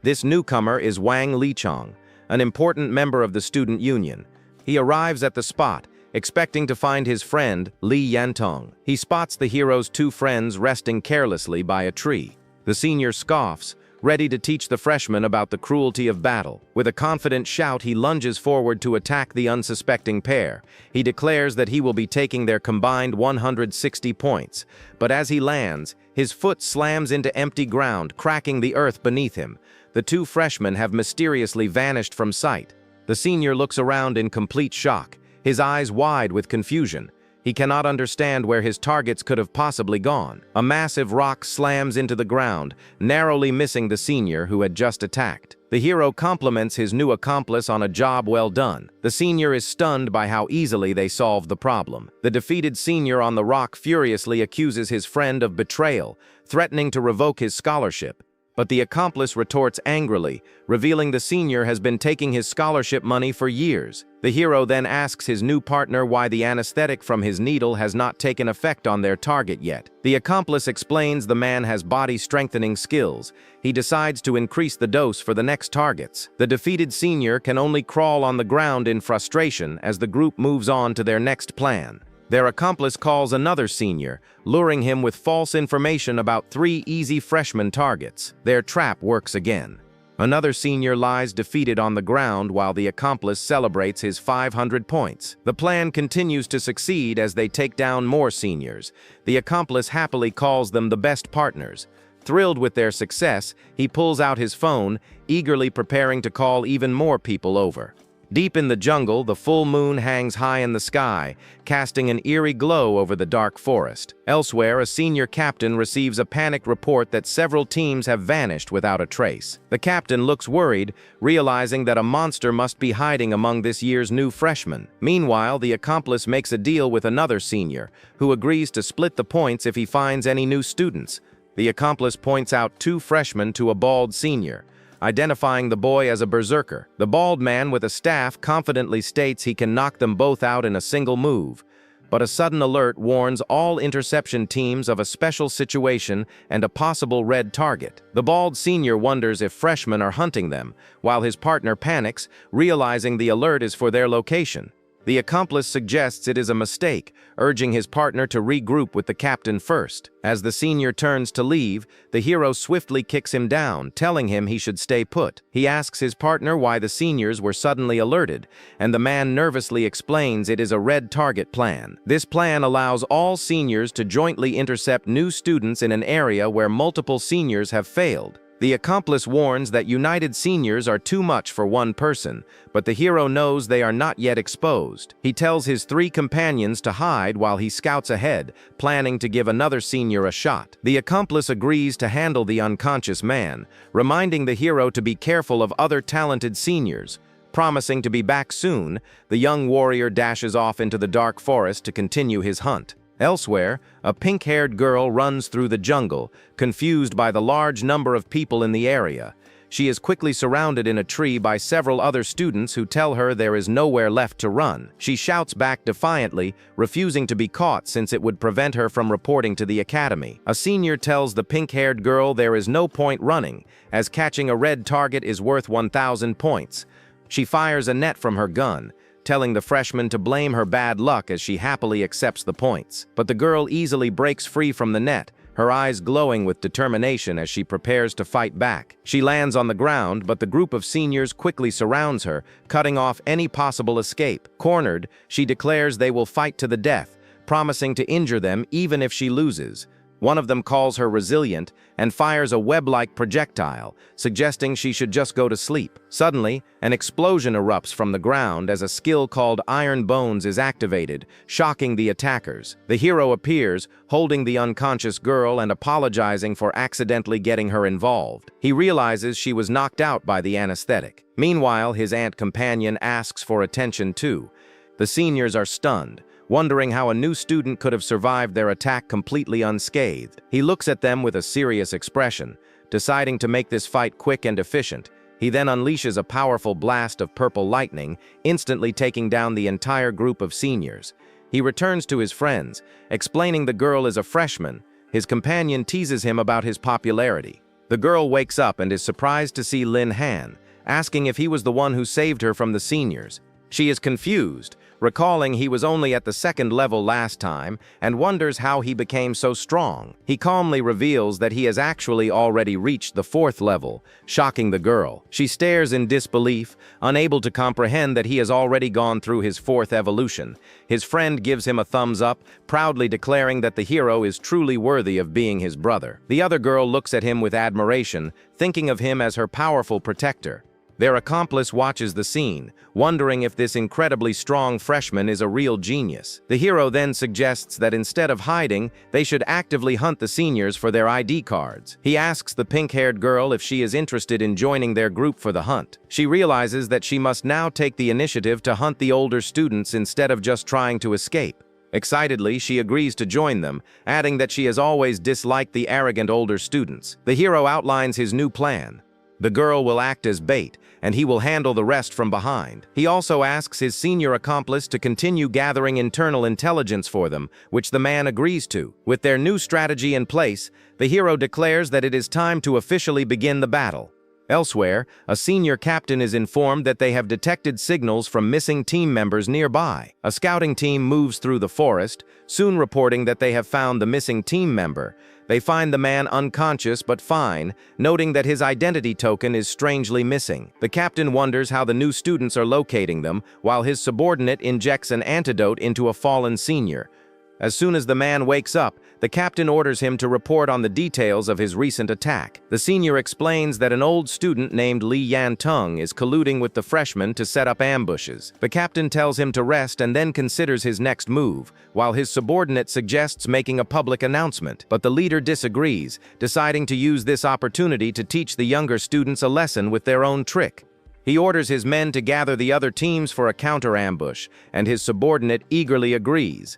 This newcomer is Wang Lichong, an important member of the student union. He arrives at the spot, expecting to find his friend, Li Yantong. He spots the hero's two friends resting carelessly by a tree. The senior scoffs, ready to teach the freshman about the cruelty of battle. With a confident shout, he lunges forward to attack the unsuspecting pair. He declares that he will be taking their combined 160 points, but as he lands, his foot slams into empty ground, cracking the earth beneath him. The two freshmen have mysteriously vanished from sight. The senior looks around in complete shock, his eyes wide with confusion. He cannot understand where his targets could have possibly gone. A massive rock slams into the ground, narrowly missing the senior who had just attacked. The hero compliments his new accomplice on a job well done. The senior is stunned by how easily they solved the problem. The defeated senior on the rock furiously accuses his friend of betrayal, threatening to revoke his scholarship. But the accomplice retorts angrily, revealing the senior has been taking his scholarship money for years. The hero then asks his new partner why the anesthetic from his needle has not taken effect on their target yet. The accomplice explains the man has body-strengthening skills. He decides to increase the dose for the next targets. The defeated senior can only crawl on the ground in frustration as the group moves on to their next plan. Their accomplice calls another senior, luring him with false information about 3 easy freshman targets. Their trap works again. Another senior lies defeated on the ground while the accomplice celebrates his 500 points. The plan continues to succeed as they take down more seniors. The accomplice happily calls them the best partners. Thrilled with their success, he pulls out his phone, eagerly preparing to call even more people over. Deep in the jungle, the full moon hangs high in the sky, casting an eerie glow over the dark forest. Elsewhere, a senior captain receives a panicked report that several teams have vanished without a trace. The captain looks worried, realizing that a monster must be hiding among this year's new freshmen. Meanwhile, the accomplice makes a deal with another senior, who agrees to split the points if he finds any new students. The accomplice points out 2 freshmen to a bald senior, identifying the boy as a berserker. The bald man with a staff confidently states he can knock them both out in a single move, but a sudden alert warns all interception teams of a special situation and a possible red target. The bald senior wonders if freshmen are hunting them, while his partner panics, realizing the alert is for their location. The accomplice suggests it is a mistake, urging his partner to regroup with the captain first. As the senior turns to leave, the hero swiftly kicks him down, telling him he should stay put. He asks his partner why the seniors were suddenly alerted, and the man nervously explains it is a red target plan. This plan allows all seniors to jointly intercept new students in an area where multiple seniors have failed. The accomplice warns that united seniors are too much for one person, but the hero knows they are not yet exposed. He tells his 3 companions to hide while he scouts ahead, planning to give another senior a shot. The accomplice agrees to handle the unconscious man, reminding the hero to be careful of other talented seniors. Promising to be back soon, the young warrior dashes off into the dark forest to continue his hunt. Elsewhere, a pink-haired girl runs through the jungle, confused by the large number of people in the area. She is quickly surrounded in a tree by several other students who tell her there is nowhere left to run. She shouts back defiantly, refusing to be caught since it would prevent her from reporting to the academy. A senior tells the pink-haired girl there is no point running, as catching a red target is worth 1,000 points. She fires a net from her gun, telling the freshman to blame her bad luck as she happily accepts the points. But the girl easily breaks free from the net, her eyes glowing with determination as she prepares to fight back. She lands on the ground, but the group of seniors quickly surrounds her, cutting off any possible escape. Cornered, she declares they will fight to the death, promising to injure them even if she loses. One of them calls her resilient and fires a web-like projectile, suggesting she should just go to sleep. Suddenly, an explosion erupts from the ground as a skill called Iron Bones is activated, shocking the attackers. The hero appears, holding the unconscious girl and apologizing for accidentally getting her involved. He realizes she was knocked out by the anesthetic. Meanwhile, his ant companion asks for attention too. The seniors are stunned, wondering how a new student could have survived their attack completely unscathed. He looks at them with a serious expression, deciding to make this fight quick and efficient. He then unleashes a powerful blast of purple lightning, instantly taking down the entire group of seniors. He returns to his friends, explaining the girl is a freshman. His companion teases him about his popularity. The girl wakes up and is surprised to see Lin Han, asking if he was the one who saved her from the seniors. She is confused, recalling he was only at the 2nd level last time, and wonders how he became so strong. He calmly reveals that he has actually already reached the 4th level, shocking the girl. She stares in disbelief, unable to comprehend that he has already gone through his 4th evolution. His friend gives him a thumbs up, proudly declaring that the hero is truly worthy of being his brother. The other girl looks at him with admiration, thinking of him as her powerful protector. Their accomplice watches the scene, wondering if this incredibly strong freshman is a real genius. The hero then suggests that instead of hiding, they should actively hunt the seniors for their ID cards. He asks the pink-haired girl if she is interested in joining their group for the hunt. She realizes that she must now take the initiative to hunt the older students instead of just trying to escape. Excitedly, she agrees to join them, adding that she has always disliked the arrogant older students. The hero outlines his new plan. The girl will act as bait, and he will handle the rest from behind. He also asks his senior accomplice to continue gathering internal intelligence for them, which the man agrees to. With their new strategy in place, the hero declares that it is time to officially begin the battle. Elsewhere, a senior captain is informed that they have detected signals from missing team members nearby. A scouting team moves through the forest, soon reporting that they have found the missing team member. They find the man unconscious but fine, noting that his identity token is strangely missing. The captain wonders how the new students are locating them, while his subordinate injects an antidote into a fallen senior. As soon as the man wakes up, the captain orders him to report on the details of his recent attack. The senior explains that an old student named Li Yantung is colluding with the freshman to set up ambushes. The captain tells him to rest and then considers his next move, while his subordinate suggests making a public announcement. But the leader disagrees, deciding to use this opportunity to teach the younger students a lesson with their own trick. He orders his men to gather the other teams for a counter-ambush, and his subordinate eagerly agrees.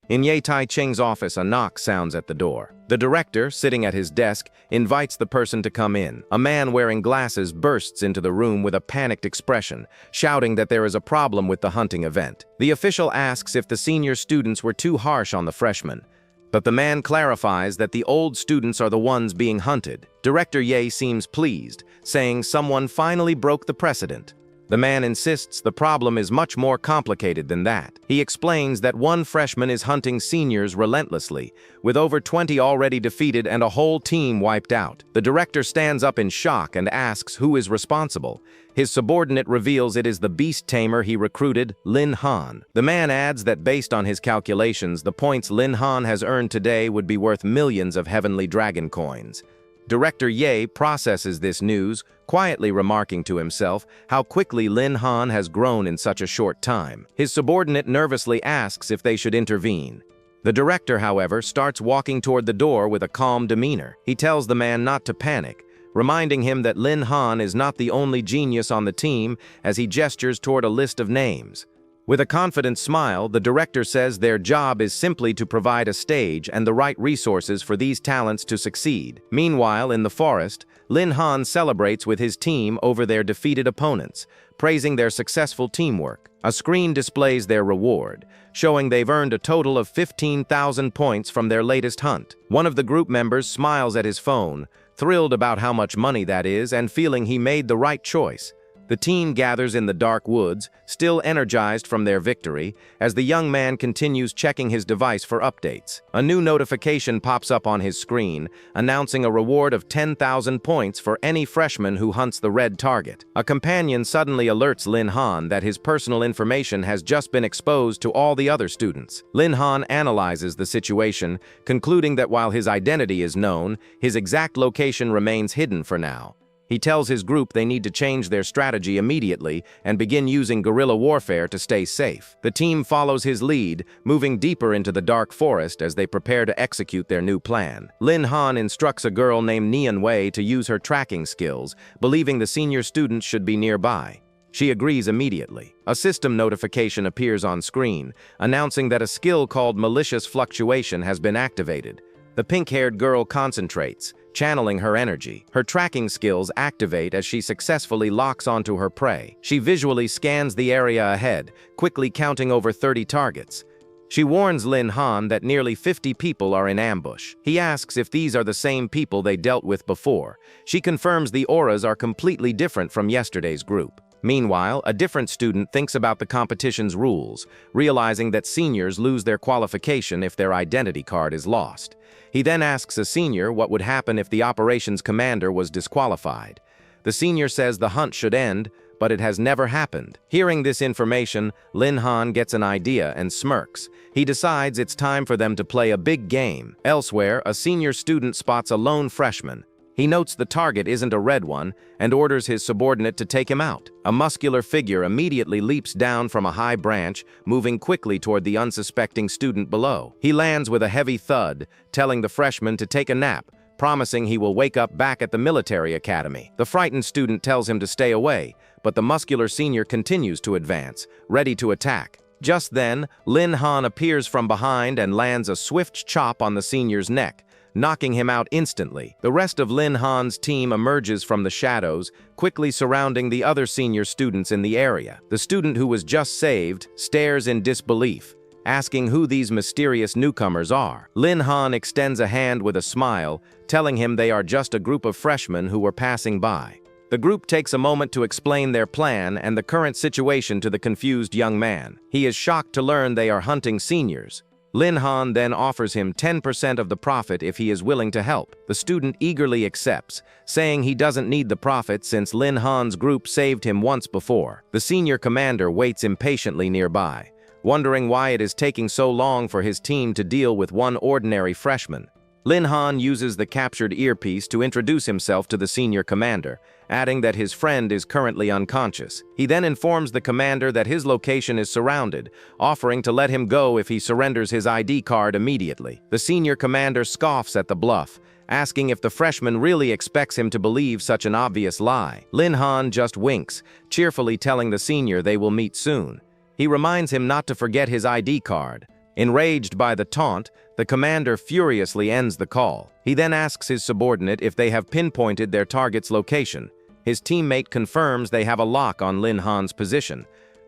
In Ye Tai Cheng's office, a knock sounds at the door. The director, sitting at his desk, invites the person to come in. A man wearing glasses bursts into the room with a panicked expression, shouting that there is a problem with the hunting event. The official asks if the senior students were too harsh on the freshmen, but the man clarifies that the old students are the ones being hunted. Director Ye seems pleased, saying someone finally broke the precedent. The man insists the problem is much more complicated than that. He explains that one freshman is hunting seniors relentlessly, with over 20 already defeated and a whole team wiped out. The director stands up in shock and asks who is responsible. His subordinate reveals it is the beast tamer he recruited, Lin Han. The man adds that based on his calculations, the points Lin Han has earned today would be worth millions of heavenly dragon coins. Director Ye processes this news, quietly remarking to himself how quickly Lin Han has grown in such a short time. His subordinate nervously asks if they should intervene. The director, however, starts walking toward the door with a calm demeanor. He tells the man not to panic, reminding him that Lin Han is not the only genius on the team as he gestures toward a list of names. With a confident smile, the director says their job is simply to provide a stage and the right resources for these talents to succeed. Meanwhile, in the forest, Lin Han celebrates with his team over their defeated opponents, praising their successful teamwork. A screen displays their reward, showing they've earned a total of 15,000 points from their latest hunt. One of the group members smiles at his phone, thrilled about how much money that is and feeling he made the right choice. The team gathers in the dark woods, still energized from their victory, as the young man continues checking his device for updates. A new notification pops up on his screen, announcing a reward of 10,000 points for any freshman who hunts the red target. A companion suddenly alerts Lin Han that his personal information has just been exposed to all the other students. Lin Han analyzes the situation, concluding that while his identity is known, his exact location remains hidden for now. He tells his group they need to change their strategy immediately and begin using guerrilla warfare to stay safe. The team follows his lead, moving deeper into the dark forest as they prepare to execute their new plan. Lin Han instructs a girl named Nian Wei to use her tracking skills, believing the senior students should be nearby. She agrees immediately. A system notification appears on screen, announcing that a skill called Malicious Fluctuation has been activated. The pink-haired girl concentrates, channeling her energy. Her tracking skills activate as she successfully locks onto her prey. She visually scans the area ahead, quickly counting over 30 targets. She warns Lin Han that nearly 50 people are in ambush. He asks if these are the same people they dealt with before. She confirms the auras are completely different from yesterday's group. Meanwhile, a different student thinks about the competition's rules, realizing that seniors lose their qualification if their identity card is lost. He then asks a senior what would happen if the operations commander was disqualified. The senior says the hunt should end, but it has never happened. Hearing this information, Lin Han gets an idea and smirks. He decides it's time for them to play a big game. Elsewhere, a senior student spots a lone freshman. He notes the target isn't a red one and orders his subordinate to take him out. A muscular figure immediately leaps down from a high branch, moving quickly toward the unsuspecting student below. He lands with a heavy thud, telling the freshman to take a nap, promising he will wake up back at the military academy. The frightened student tells him to stay away, but the muscular senior continues to advance, ready to attack. Just then, Lin Han appears from behind and lands a swift chop on the senior's neck, knocking him out instantly. The rest of Lin Han's team emerges from the shadows, quickly surrounding the other senior students in the area. The student who was just saved stares in disbelief, asking who these mysterious newcomers are. Lin Han extends a hand with a smile, telling him they are just a group of freshmen who were passing by. The group takes a moment to explain their plan and the current situation to the confused young man. He is shocked to learn they are hunting seniors. Lin Han then offers him 10% of the profit if he is willing to help. The student eagerly accepts, saying he doesn't need the profit since Lin Han's group saved him once before. The senior commander waits impatiently nearby, wondering why it is taking so long for his team to deal with one ordinary freshman. Lin Han uses the captured earpiece to introduce himself to the senior commander, adding that his friend is currently unconscious. He then informs the commander that his location is surrounded, offering to let him go if he surrenders his ID card immediately. The senior commander scoffs at the bluff, asking if the freshman really expects him to believe such an obvious lie. Lin Han just winks, cheerfully telling the senior they will meet soon. He reminds him not to forget his ID card. Enraged by the taunt, the commander furiously ends the call. He then asks his subordinate if they have pinpointed their target's location. His teammate confirms they have a lock on Lin Han's position,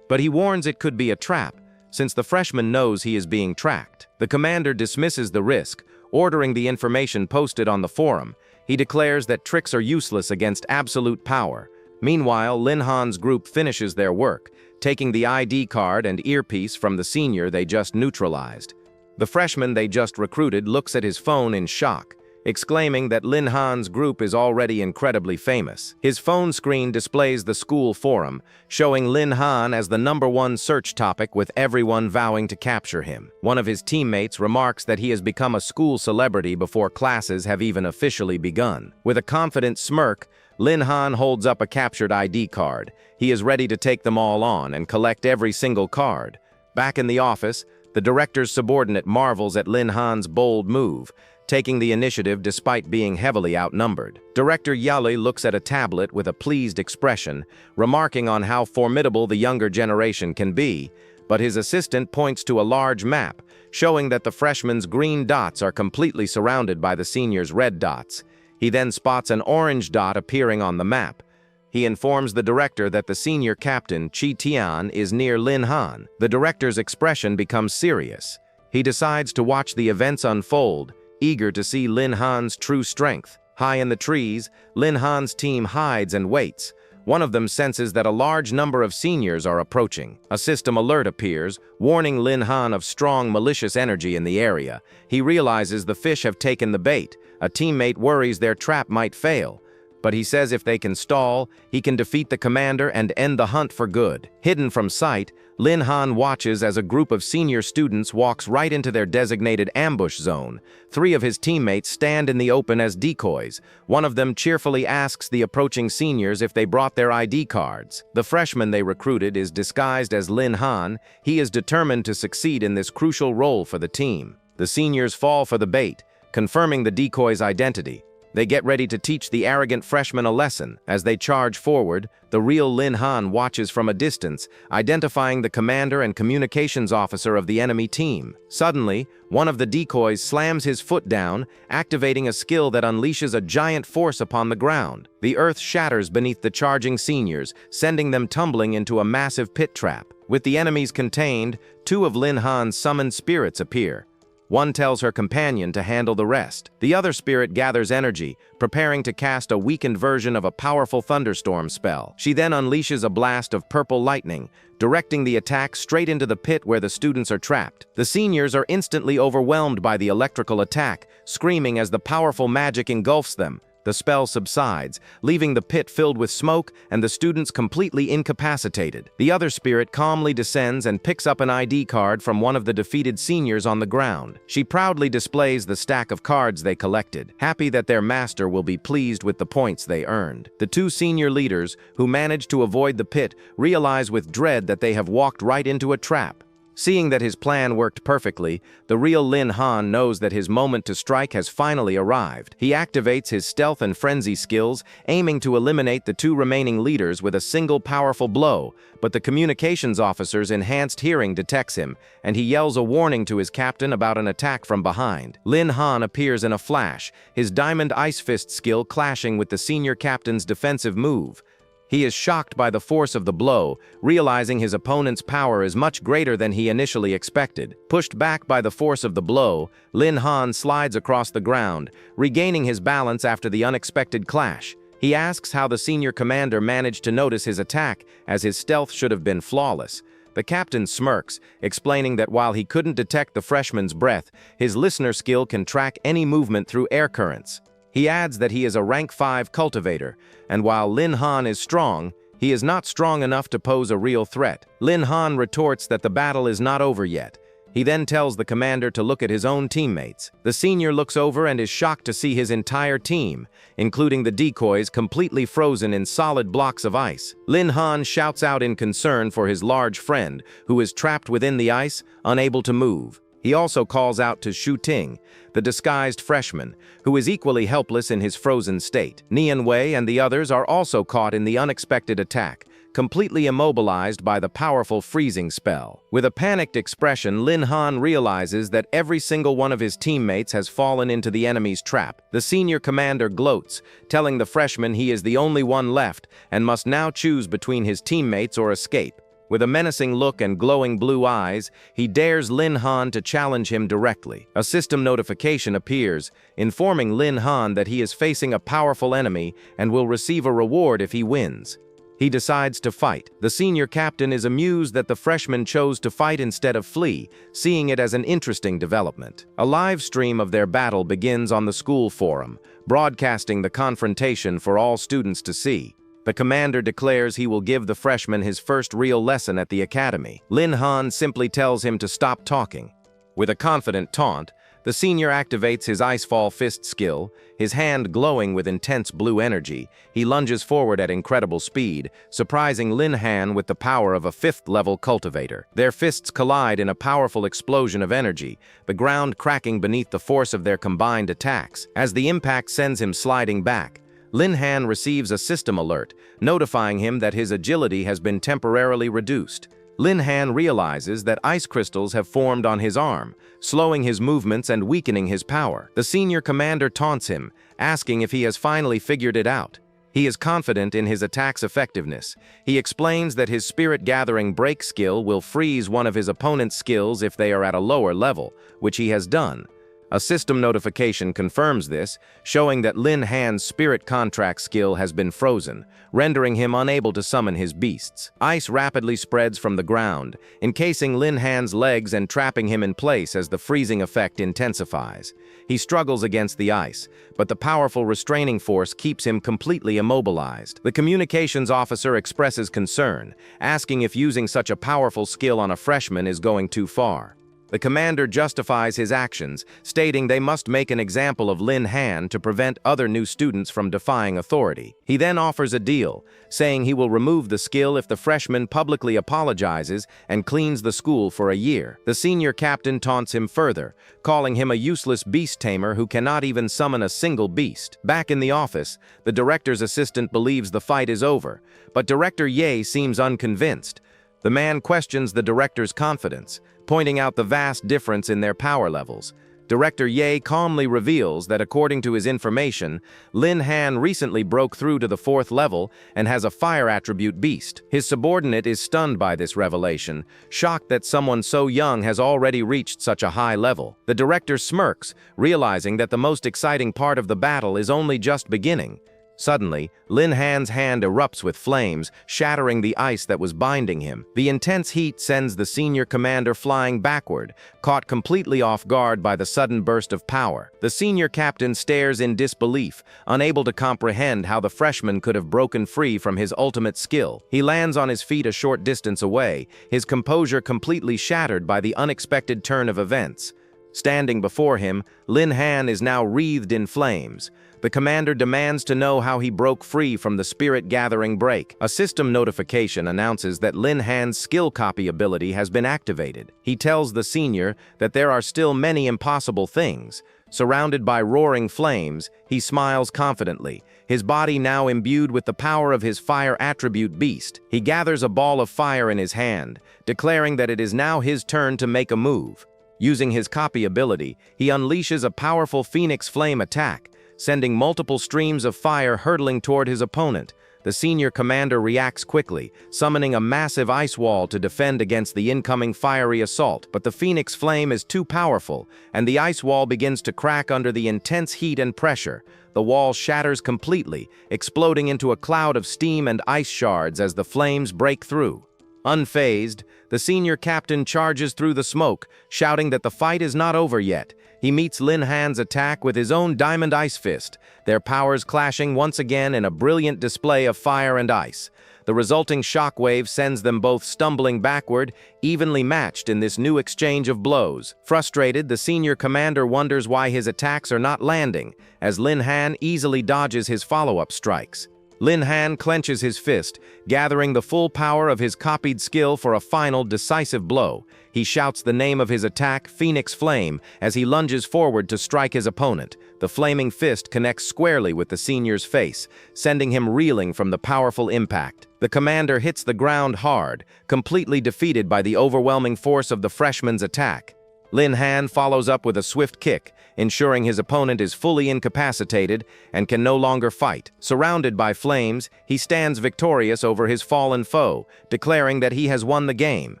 but he warns it could be a trap, since the freshman knows he is being tracked. The commander dismisses the risk, ordering the information posted on the forum. He declares that tricks are useless against absolute power, Meanwhile, Lin Han's group finishes their work, taking the ID card and earpiece from the senior they just neutralized. The freshman they just recruited looks at his phone in shock, exclaiming that Lin Han's group is already incredibly famous. His phone screen displays the school forum, showing Lin Han as the #1 search topic with everyone vowing to capture him. One of his teammates remarks that he has become a school celebrity before classes have even officially begun. With a confident smirk, Lin Han holds up a captured ID card. He is ready to take them all on and collect every single card. Back in the office, the director's subordinate marvels at Lin Han's bold move, taking the initiative despite being heavily outnumbered. Director Yahello looks at a tablet with a pleased expression, remarking on how formidable the younger generation can be, but his assistant points to a large map, showing that the freshman's green dots are completely surrounded by the senior's red dots. He then spots an orange dot appearing on the map. He informs the director that the senior captain, Chi Tian, is near Lin Han. The director's expression becomes serious. He decides to watch the events unfold, eager to see Lin Han's true strength. High in the trees, Lin Han's team hides and waits. One of them senses that a large number of seniors are approaching. A system alert appears, warning Lin Han of strong malicious energy in the area. He realizes the fish have taken the bait. A teammate worries their trap might fail, but he says if they can stall, he can defeat the commander and end the hunt for good. Hidden from sight, Lin Han watches as a group of senior students walks right into their designated ambush zone. 3 of his teammates stand in the open as decoys. One of them cheerfully asks the approaching seniors if they brought their ID cards. The freshman they recruited is disguised as Lin Han. He is determined to succeed in this crucial role for the team. The seniors fall for the bait, confirming the decoy's identity. They get ready to teach the arrogant freshman a lesson. As they charge forward, the real Lin Han watches from a distance, identifying the commander and communications officer of the enemy team. Suddenly, one of the decoys slams his foot down, activating a skill that unleashes a giant force upon the ground. The earth shatters beneath the charging seniors, sending them tumbling into a massive pit trap. With the enemies contained, 2 of Lin Han's summoned spirits appear. One tells her companion to handle the rest. The other spirit gathers energy, preparing to cast a weakened version of a powerful thunderstorm spell. She then unleashes a blast of purple lightning, directing the attack straight into the pit where the students are trapped. The seniors are instantly overwhelmed by the electrical attack, screaming as the powerful magic engulfs them. The spell subsides, leaving the pit filled with smoke and the students completely incapacitated. The other spirit calmly descends and picks up an ID card from one of the defeated seniors on the ground. She proudly displays the stack of cards they collected, happy that their master will be pleased with the points they earned. The 2 senior leaders, who managed to avoid the pit, realize with dread that they have walked right into a trap. Seeing that his plan worked perfectly, the real Lin Han knows that his moment to strike has finally arrived. He activates his stealth and frenzy skills, aiming to eliminate the 2 remaining leaders with a single powerful blow, but the communications officer's enhanced hearing detects him, and he yells a warning to his captain about an attack from behind. Lin Han appears in a flash, his diamond ice fist skill clashing with the senior captain's defensive move. He is shocked by the force of the blow, realizing his opponent's power is much greater than he initially expected. Pushed back by the force of the blow, Lin Han slides across the ground, regaining his balance after the unexpected clash. He asks how the senior commander managed to notice his attack, as his stealth should have been flawless. The captain smirks, explaining that while he couldn't detect the freshman's breath, his listener skill can track any movement through air currents. He adds that he is a rank 5 cultivator, and while Lin Han is strong, he is not strong enough to pose a real threat. Lin Han retorts that the battle is not over yet. He then tells the commander to look at his own teammates. The senior looks over and is shocked to see his entire team, including the decoys, completely frozen in solid blocks of ice. Lin Han shouts out in concern for his large friend, who is trapped within the ice, unable to move. He also calls out to Shu Ting, the disguised freshman, who is equally helpless in his frozen state. Nian Wei and the others are also caught in the unexpected attack, completely immobilized by the powerful freezing spell. With a panicked expression, Lin Han realizes that every single one of his teammates has fallen into the enemy's trap. The senior commander gloats, telling the freshman he is the only one left and must now choose between his teammates or escape. With a menacing look and glowing blue eyes, he dares Lin Han to challenge him directly. A system notification appears, informing Lin Han that he is facing a powerful enemy and will receive a reward if he wins. He decides to fight. The senior captain is amused that the freshman chose to fight instead of flee, seeing it as an interesting development. A live stream of their battle begins on the school forum, broadcasting the confrontation for all students to see. The commander declares he will give the freshman his first real lesson at the academy. Lin Han simply tells him to stop talking. With a confident taunt, the senior activates his Icefall Fist skill. His hand glowing with intense blue energy, he lunges forward at incredible speed, surprising Lin Han with the power of a 5th-level cultivator. Their fists collide in a powerful explosion of energy, the ground cracking beneath the force of their combined attacks. As the impact sends him sliding back, Lin Han receives a system alert, notifying him that his agility has been temporarily reduced. Lin Han realizes that ice crystals have formed on his arm, slowing his movements and weakening his power. The senior commander taunts him, asking if he has finally figured it out. He is confident in his attack's effectiveness. He explains that his spirit-gathering break skill will freeze one of his opponent's skills if they are at a lower level, which he has done. A system notification confirms this, showing that Lin Han's spirit contract skill has been frozen, rendering him unable to summon his beasts. Ice rapidly spreads from the ground, encasing Lin Han's legs and trapping him in place as the freezing effect intensifies. He struggles against the ice, but the powerful restraining force keeps him completely immobilized. The communications officer expresses concern, asking if using such a powerful skill on a freshman is going too far. The commander justifies his actions, stating they must make an example of Lin Han to prevent other new students from defying authority. He then offers a deal, saying he will remove the skill if the freshman publicly apologizes and cleans the school for a year. The senior captain taunts him further, calling him a useless beast tamer who cannot even summon a single beast. Back in the office, the director's assistant believes the fight is over, but Director Ye seems unconvinced. The man questions the director's confidence, pointing out the vast difference in their power levels. Director Ye calmly reveals that according to his information, Lin Han recently broke through to the 4th level and has a fire attribute beast. His subordinate is stunned by this revelation, shocked that someone so young has already reached such a high level. The director smirks, realizing that the most exciting part of the battle is only just beginning. Suddenly, Lin Han's hand erupts with flames, shattering the ice that was binding him. The intense heat sends the senior commander flying backward, caught completely off guard by the sudden burst of power. The senior captain stares in disbelief, unable to comprehend how the freshman could have broken free from his ultimate skill. He lands on his feet a short distance away, his composure completely shattered by the unexpected turn of events. Standing before him, Lin Han is now wreathed in flames. The commander demands to know how he broke free from the spirit-gathering break. A system notification announces that Lin Han's skill copy ability has been activated. He tells the senior that there are still many impossible things. Surrounded by roaring flames, he smiles confidently, his body now imbued with the power of his fire attribute beast. He gathers a ball of fire in his hand, declaring that it is now his turn to make a move. Using his copy ability, he unleashes a powerful Phoenix Flame attack, sending multiple streams of fire hurtling toward his opponent. The senior commander reacts quickly, summoning a massive ice wall to defend against the incoming fiery assault. But the Phoenix Flame is too powerful, and the ice wall begins to crack under the intense heat and pressure. The wall shatters completely, exploding into a cloud of steam and ice shards as the flames break through. Unfazed, the senior captain charges through the smoke, shouting that the fight is not over yet. He meets Lin Han's attack with his own Diamond Ice Fist, their powers clashing once again in a brilliant display of fire and ice. The resulting shockwave sends them both stumbling backward, evenly matched in this new exchange of blows. Frustrated, the senior commander wonders why his attacks are not landing, as Lin Han easily dodges his follow-up strikes. Lin Han clenches his fist, gathering the full power of his copied skill for a final, decisive blow. He shouts the name of his attack, Phoenix Flame, as he lunges forward to strike his opponent. The flaming fist connects squarely with the senior's face, sending him reeling from the powerful impact. The commander hits the ground hard, completely defeated by the overwhelming force of the freshman's attack. Lin Han follows up with a swift kick, ensuring his opponent is fully incapacitated and can no longer fight. Surrounded by flames, he stands victorious over his fallen foe, declaring that he has won the game.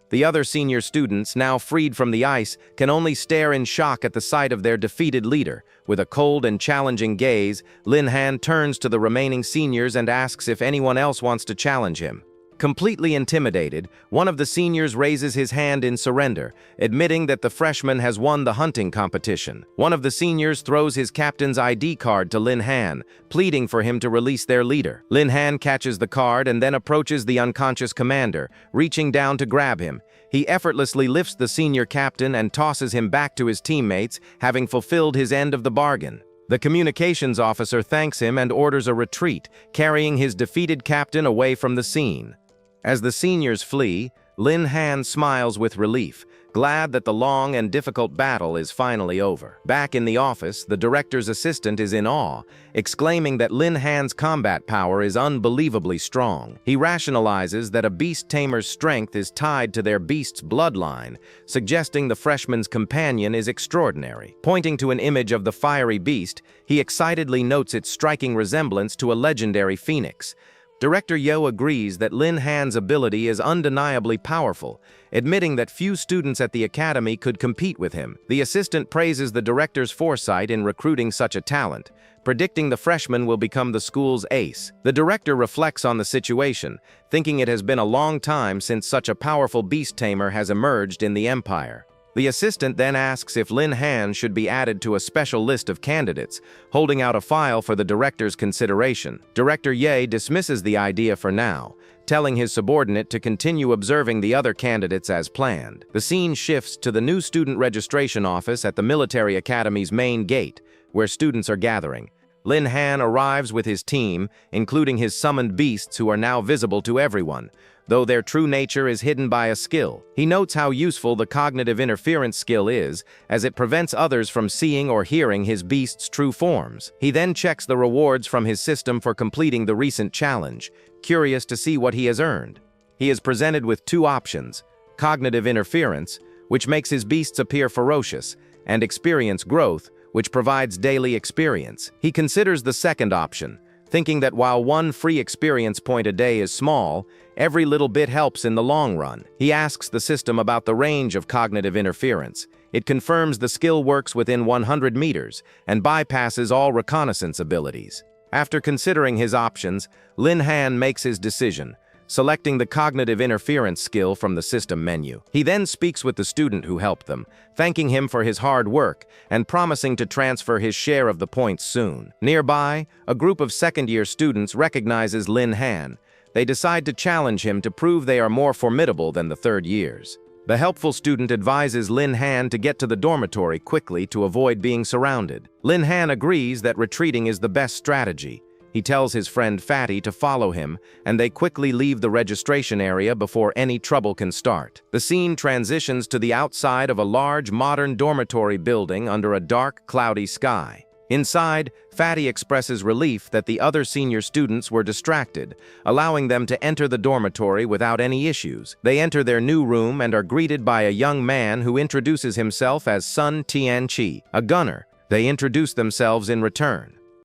The other senior students, now freed from the ice, can only stare in shock at the sight of their defeated leader. With a cold and challenging gaze, Lin Han turns to the remaining seniors and asks if anyone else wants to challenge him. Completely intimidated, one of the seniors raises his hand in surrender, admitting that the freshman has won the hunting competition. One of the seniors throws his captain's ID card to Lin Han, pleading for him to release their leader. Lin Han catches the card and then approaches the unconscious commander, reaching down to grab him. He effortlessly lifts the senior captain and tosses him back to his teammates, having fulfilled his end of the bargain. The communications officer thanks him and orders a retreat, carrying his defeated captain away from the scene. As the seniors flee, Lin Han smiles with relief, glad that the long and difficult battle is finally over. Back in the office, the director's assistant is in awe, exclaiming that Lin Han's combat power is unbelievably strong. He rationalizes that a beast tamer's strength is tied to their beast's bloodline, suggesting the freshman's companion is extraordinary. Pointing to an image of the fiery beast, he excitedly notes its striking resemblance to a legendary phoenix. Director Yo agrees that Lin Han's ability is undeniably powerful, admitting that few students at the academy could compete with him. The assistant praises the director's foresight in recruiting such a talent, predicting the freshman will become the school's ace. The director reflects on the situation, thinking it has been a long time since such a powerful beast tamer has emerged in the empire. The assistant then asks if Lin Han should be added to a special list of candidates, holding out a file for the director's consideration. Director Ye dismisses the idea for now, telling his subordinate to continue observing the other candidates as planned. The scene shifts to the new student registration office at the military academy's main gate, where students are gathering. Lin Han arrives with his team, including his summoned beasts who are now visible to everyone, though their true nature is hidden by a skill. He notes how useful the cognitive interference skill is, as it prevents others from seeing or hearing his beast's true forms. He then checks the rewards from his system for completing the recent challenge, curious to see what he has earned. He is presented with two options: cognitive interference, which makes his beasts appear ferocious, and experience growth, which provides daily experience. He considers the second option, thinking that while one free experience point a day is small, every little bit helps in the long run. He asks the system about the range of cognitive interference. It confirms the skill works within 100 meters and bypasses all reconnaissance abilities. After considering his options, Lin Han makes his decision, selecting the cognitive interference skill from the system menu. He then speaks with the student who helped them, thanking him for his hard work and promising to transfer his share of the points soon. Nearby, a group of second-year students recognizes Lin Han. They decide to challenge him to prove they are more formidable than the third years. The helpful student advises Lin Han to get to the dormitory quickly to avoid being surrounded. Lin Han agrees that retreating is the best strategy. He tells his friend Fatty to follow him, and they quickly leave the registration area before any trouble can start. The scene transitions to the outside of a large modern dormitory building under a dark, cloudy sky. Inside, Fatty expresses relief that the other senior students were distracted, allowing them to enter the dormitory without any issues. They enter their new room and are greeted by a young man who introduces himself as Sun Tianqi, a gunner. They introduce themselves in return.